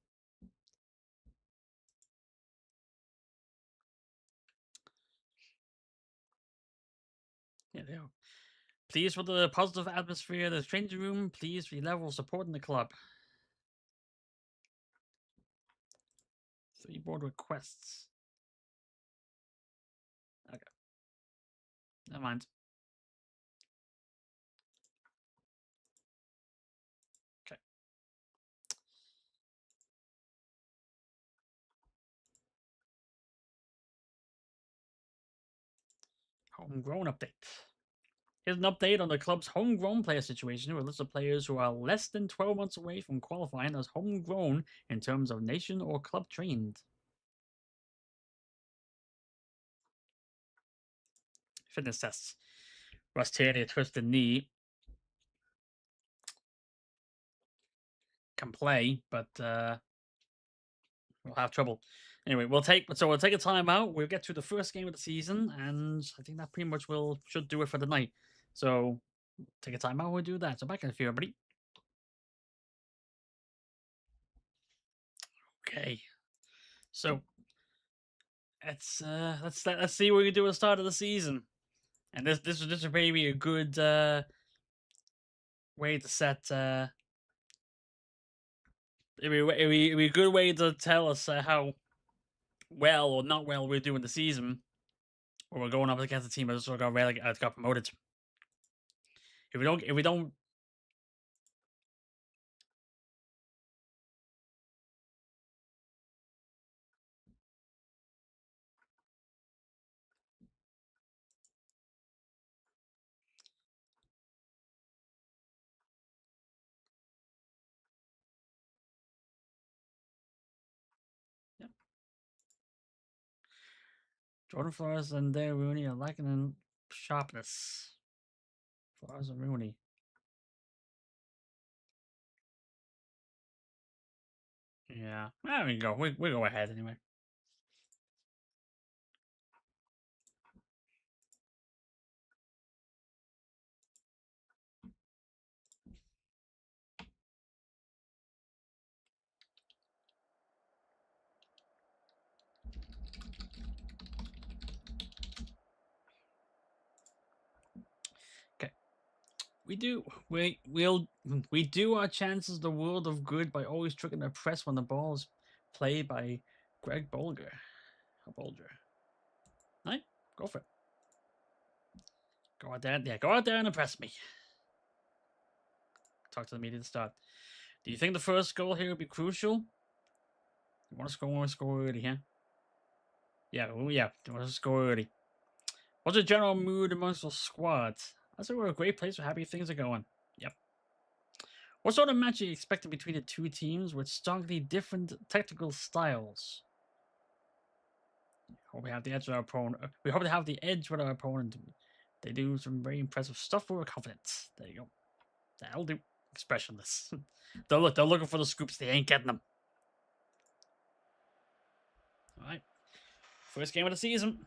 Yeah, there you go. Pleased with the positive atmosphere of the changing room. Pleased with the level of support in the club. 3 board requests. Okay. Never mind. Okay. Homegrown update. Here's an update on the club's homegrown player situation with a list of players who are less than 12 months away from qualifying as homegrown in terms of nation or club trained. Fitness tests. Russ Tierney, twisted knee. Can play, but we'll have trouble. Anyway, we'll take a timeout. We'll get to the first game of the season, and I think that pretty much should do it for the night. So take a timeout. We'll do that. So back in a few, everybody. Okay. So let's see what we can do at the start of the season. And this is maybe a good way to set. It'd be a good way to tell us how well or not well we're doing the season, or we're going up against a team that just got promoted. If we don't, yeah. Jordan Flores and Dare Rooney are lacking in sharpness. Flores and Rooney. Yeah, there we go. We go ahead anyway. Okay. We do our chances the world of good by always tricking the press when the ball is played by Greg Bolger. Bolger. Right? Go for it. Go out there. Yeah, go out there and impress me. Talk to the media to start. Do you think the first goal here would be crucial? You want to score early, huh? Yeah, yeah. You want to score early. What's the general mood amongst the squad? I say we're a great place where happy things are going. Yep. What sort of match are you expecting between the two teams with starkly different technical styles? Hope we have the edge with our opponent. We hope to have the edge with our opponent. They do some very impressive stuff with confidence. There you go. That'll do. Expressionless. They're looking for the scoops. They ain't getting them. All right. First game of the season.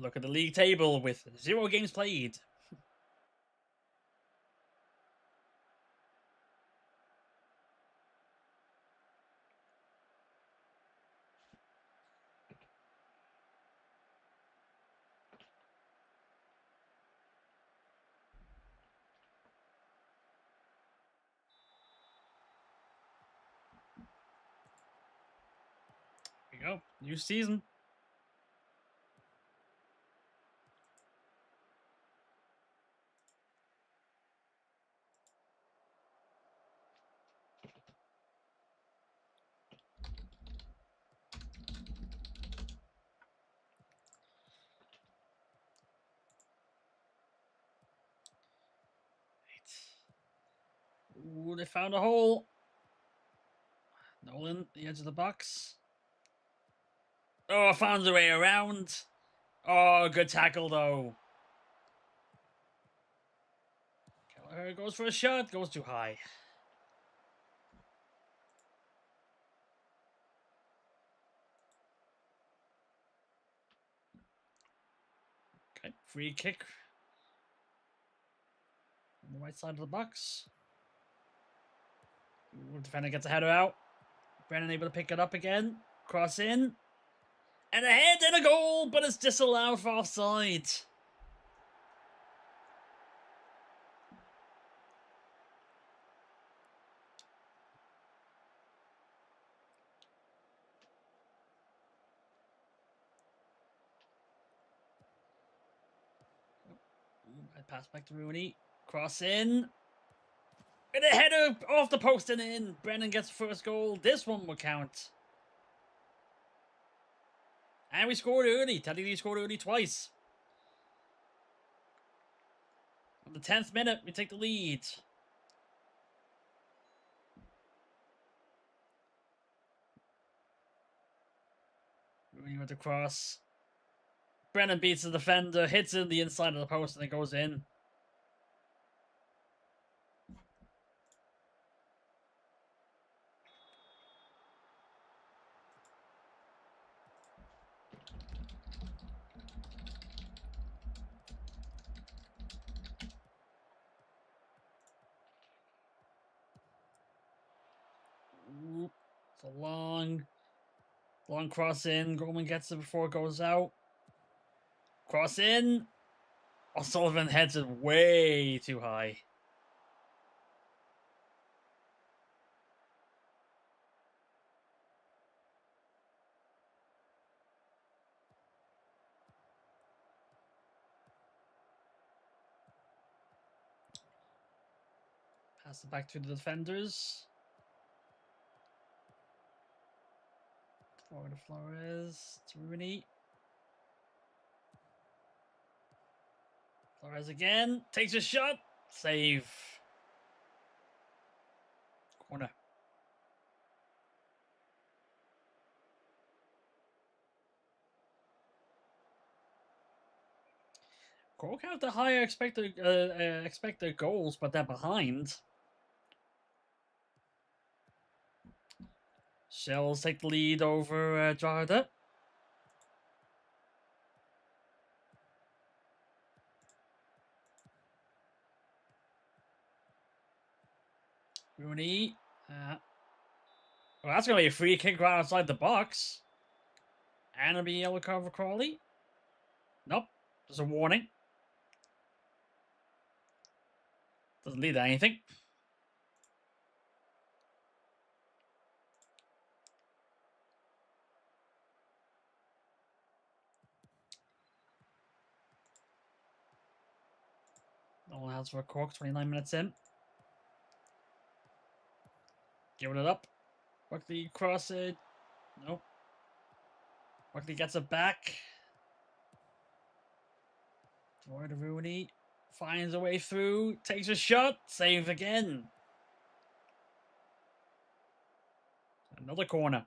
Look at the league table with 0 games played. Here we go. New season. Ooh, they found a hole. Nolan, the edge of the box. Oh, found the way around. Oh, good tackle, though. Kelleher goes for a shot. Goes too high. Okay, free kick. On the right side of the box. Ooh, defender gets a header out. Brennan able to pick it up again. Cross in. And a head and a goal, but it's disallowed for offside. I pass back to Rooney. Cross in. And a header off the post and in. Brennan gets the first goal. This one will count. And we scored early. Technically scored early twice. On the 10th minute, we take the lead. Rooney with the cross. Brennan beats the defender, hits in the inside of the post, and it goes in. Ooh, it's a long cross in. Gorman gets it before it goes out. Cross in. O'Sullivan heads it way too high. Pass it back to the defenders. Forward to Flores. To Rooney. Flores again. Takes a shot. Save. Corner. Cork have the higher expected goals, but they're behind. Shells take the lead over Drogheda. Rooney. Well, that's going to be a free kick right outside the box. And it'll be yellow card for Crawley. Nope. There's a warning. Doesn't lead to anything. All else for Cork, 29 minutes in. Giving it up. Buckley cross it. Nope. Buckley gets it back. Toward to Rooney. Finds a way through. Takes a shot. Save again. Another corner.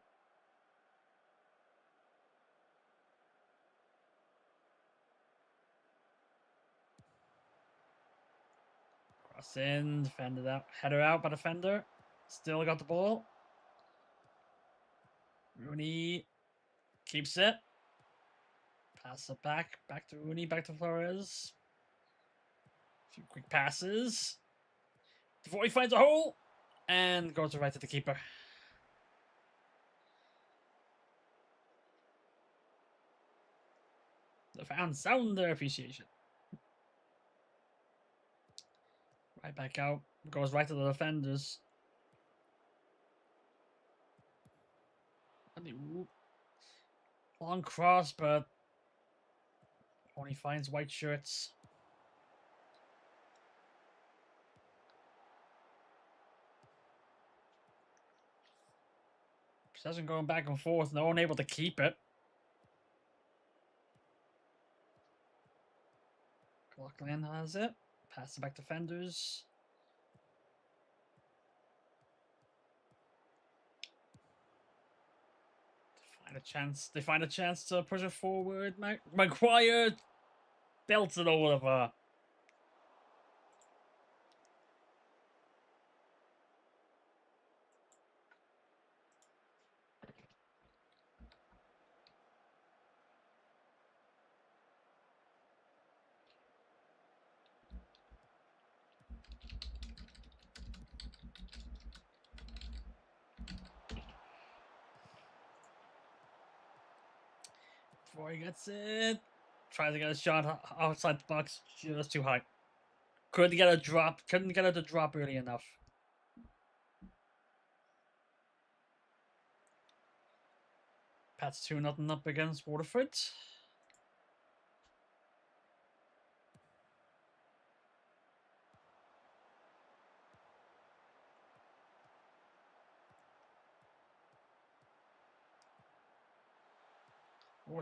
Cross in. Defended out. Header out by defender. Still got the ball. Rooney keeps it. Pass it back to Rooney, back to Flores. A few quick passes before he finds a hole and goes right to the keeper. The fans sound their appreciation. Right back out, goes right to the defenders. Long cross, but only finds white shirts. Possession going back and forth, no one able to keep it. Glockland has it. Pass it back to defenders. They find a chance to push it forward. Maguire belts it over the bar. Before he gets it, tries to get a shot outside the box, just too high. Couldn't get a drop. Couldn't get it to drop early enough. Pat's 2-0 up against Waterford.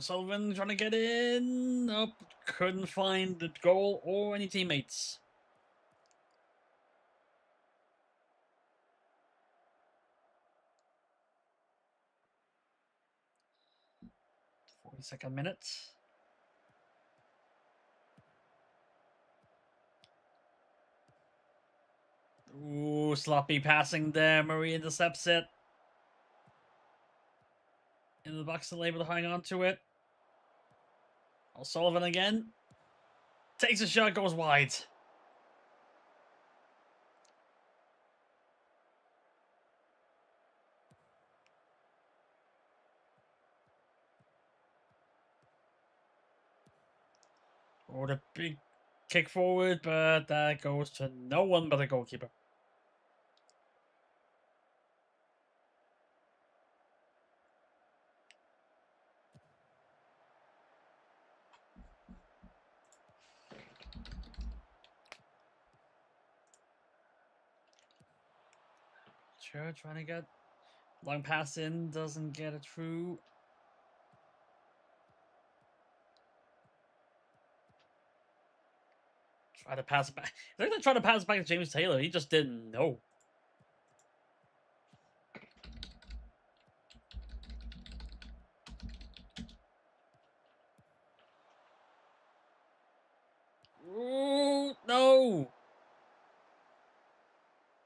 Sullivan trying to get in. Nope. Couldn't find the goal or any teammates. 42nd minute. Ooh, sloppy passing there. Murray intercepts it. In the box, still able to hang on to it. O'Sullivan again. Takes a shot, goes wide. Oh, the big kick forward, but that goes to no one but the goalkeeper. Sure, trying to get long pass in, doesn't get it through. Try to pass it back. They're gonna try to pass it back to James Taylor. He just didn't know. Ooh, no!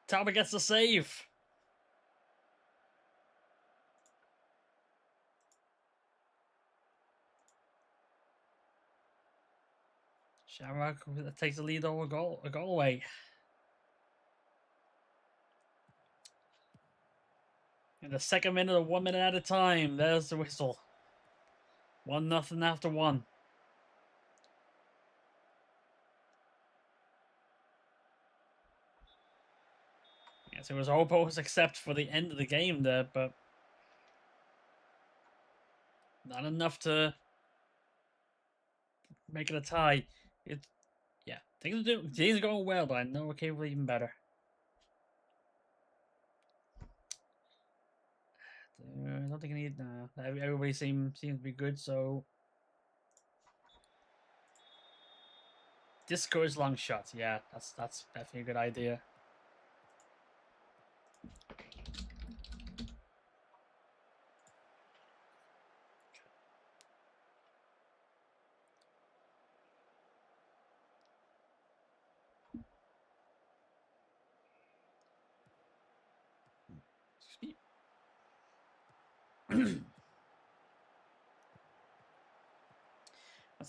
Talbot gets the save. Shamrock takes the lead over a goal away. In the second minute of 1 minute at a time, there's the whistle. 1-0 after 1. Yes, it was all posts except for the end of the game there, but not enough to make it a tie. Yeah, things are going well, but I know we're capable of even better. I don't think I need. Everybody seems to be good, so discourage long shots. Yeah, that's definitely a good idea.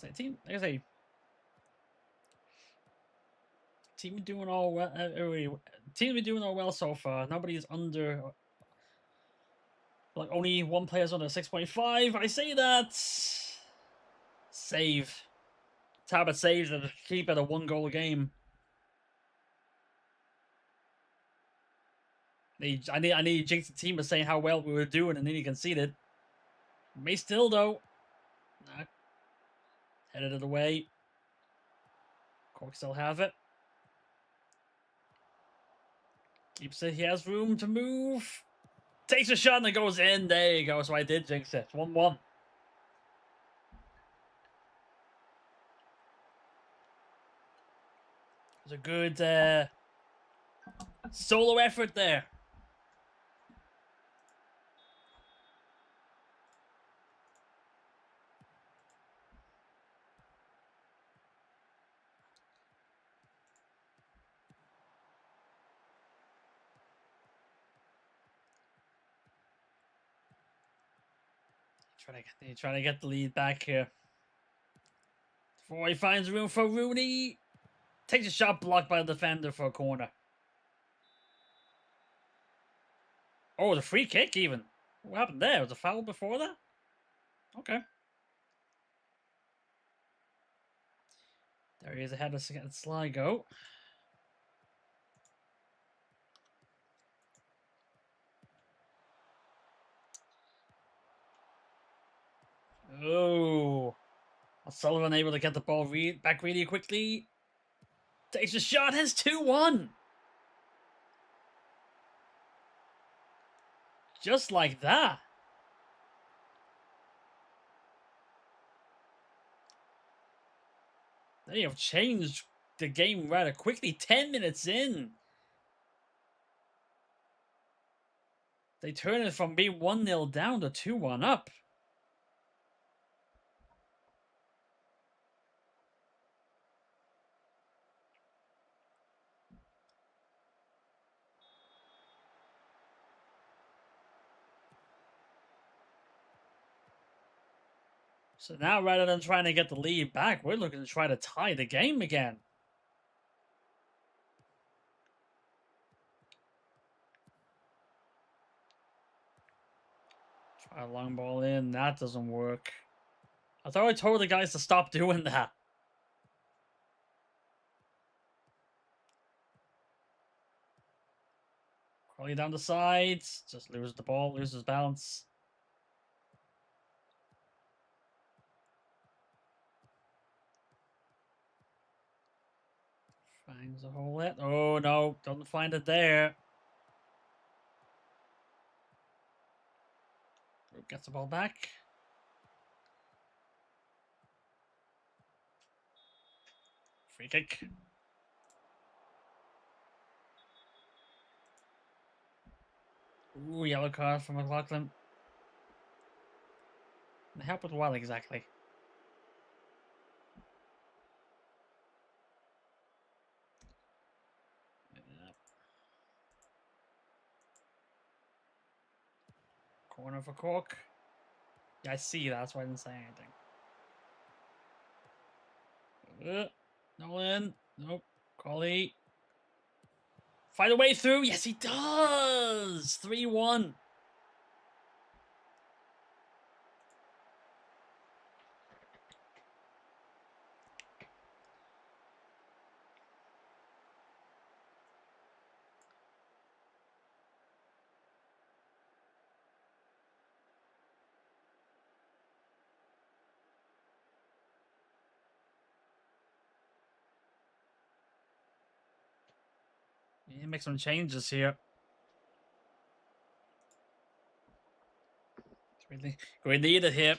Like I say, team doing all well. Team been doing all well so far. Nobody's under. Like only one player's under 6.5. I say that. Save. Talbot saves and keep at a 1-goal game. I need Jinx and team to say how well we were doing, and then he conceded. May still though. Nah. Headed it away. Cork still have it. Keeps it. He has room to move. Takes a shot and it goes in. There you go. So I did jinx it. 1-1. It was a good solo effort there. Trying to get the lead back here. Before he finds room for Rooney. Takes a shot blocked by the defender for a corner. Oh, the free kick even. What happened there? Was a foul before that? Okay. There he is ahead of Sligo. Oh. Sullivan able to get the ball back really quickly. Takes a shot, has 2-1. Just like that. They have changed the game rather quickly. 10 minutes in. They turn it from being 1-0 down to 2-1 up. So now, rather than trying to get the lead back, we're looking to try to tie the game again. Try a long ball in. That doesn't work. I thought I told the guys to stop doing that. Crawling down the sides. Just loses the ball, loses balance. Finds a hole in. Oh no, doesn't find it there. Gets the ball back. Free kick. Ooh, yellow card from McLaughlin. Help with what exactly? Corner for Cork. Yeah, I see that. That's why I didn't say anything. Nolan. Nope. Collie. Find a way through. Yes, he does. 3-1. You need to make some changes here. We need it here.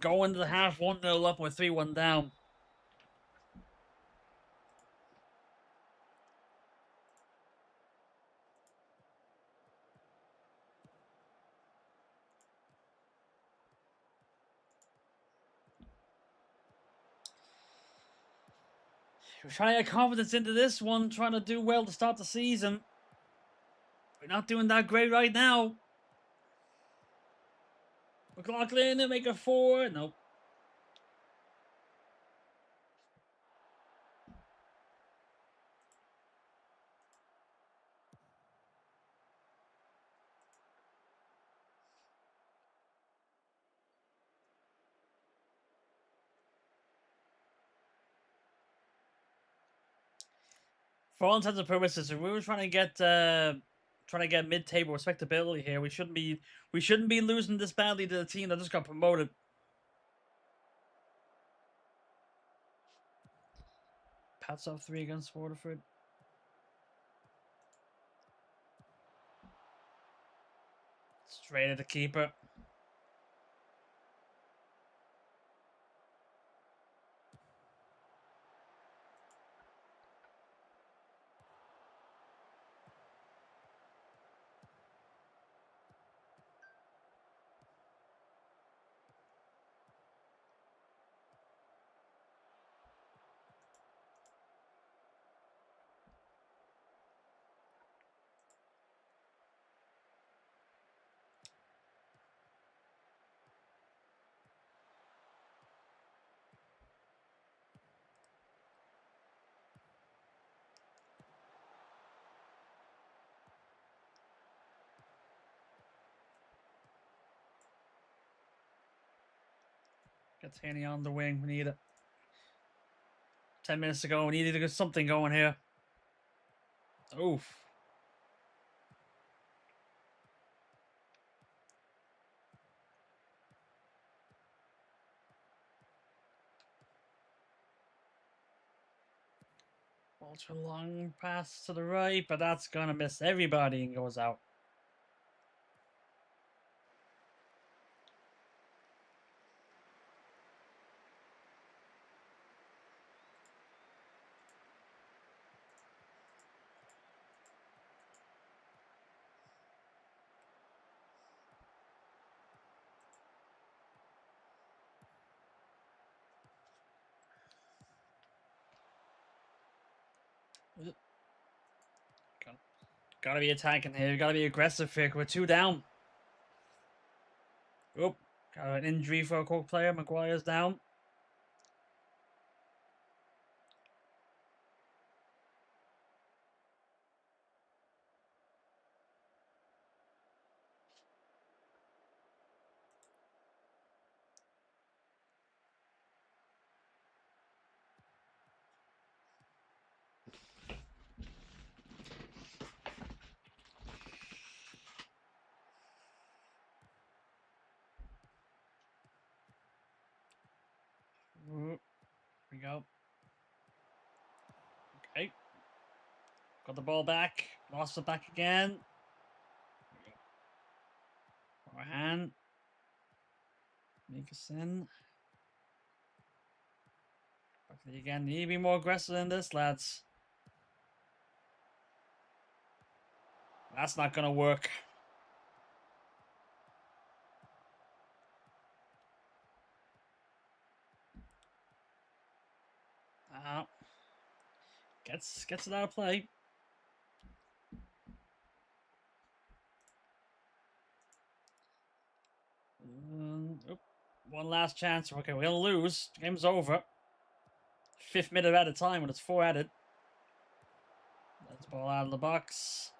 Go into the half 1-0 up with 3-1 down. We're trying to get confidence into this one, trying to do well to start the season. We're not doing that great right now. McLaughlin to make a 4. Nope. For all intents and purposes, if we were trying to get mid-table respectability here, we shouldn't be losing this badly to the team that just got promoted. Pats up 3 against Waterford. Straight at the keeper. Gets Haney on the wing. We need it. 10 minutes to go. We need to get something going here. Oof. Ultra long pass to the right, but that's gonna miss everybody and goes out. Gotta be attacking here. Gotta be aggressive here. We're 2 down. Oh, got an injury for a Cork player. Maguire's down. Ooh, here we go. Okay. Got the ball back. Lost it back again. Forehand. Make us in. Back to the again. Need to be more aggressive than this, lads. That's not gonna work. Gets it out of play. One last chance. Okay, we're gonna lose. Game's over. 5th minute at a time when it's 4 added. Let's ball out of the box.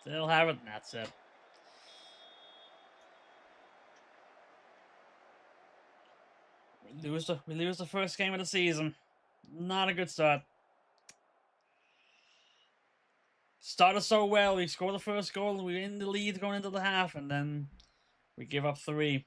Still have it, and that's it. We lose the first game of the season. Not a good start. Started so well. We scored the first goal. We were in the lead going into the half, and then we give up 3.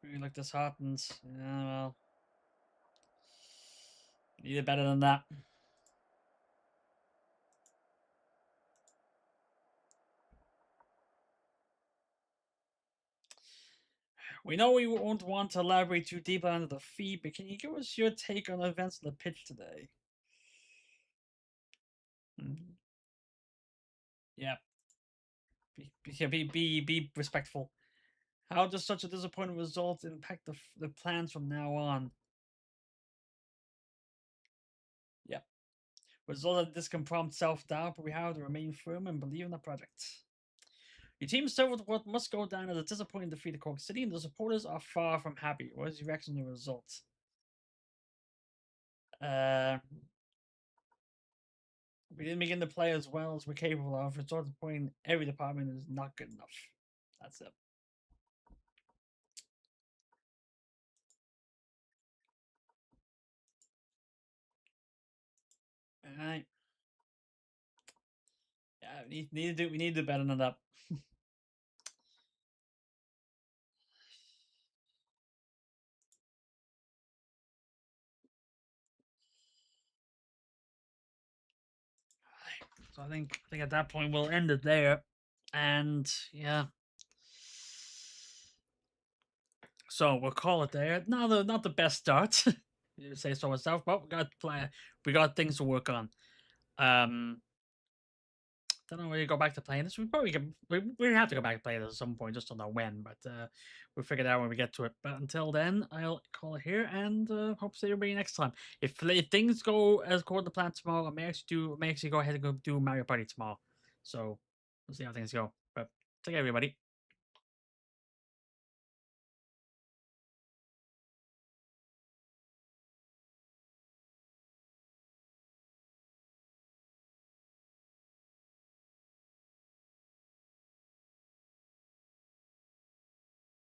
We look disheartened. Yeah, well, needed better than that. We know we won't want to elaborate too deep on the defeat, but can you give us your take on the events on the pitch today? Yeah. Be respectful. How does such a disappointing result impact the plans from now on? Yep. Result of this can prompt self-doubt, but we have to remain firm and believe in the project. Your team suffered what must go down as a disappointing defeat at Cork City, and the supporters are far from happy. What is your reaction to the results? We didn't begin to play as well as we're capable of. It's sort of the point every department is not good enough. That's it. Alright. Yeah, we need to do better than that. So I think at that point we'll end it there. And yeah. So we'll call it there. Not the best start. You say so myself, but we got things to work on. Don't know where you go back to playing this. We probably we have to go back to play this at some point. Just don't know when, but we'll figure it out when we get to it. But until then, I'll call it here and hope to see everybody next time. If things go as according to plan tomorrow, I may actually go ahead and go do Mario Party tomorrow. So we'll see how things go. But take care, everybody.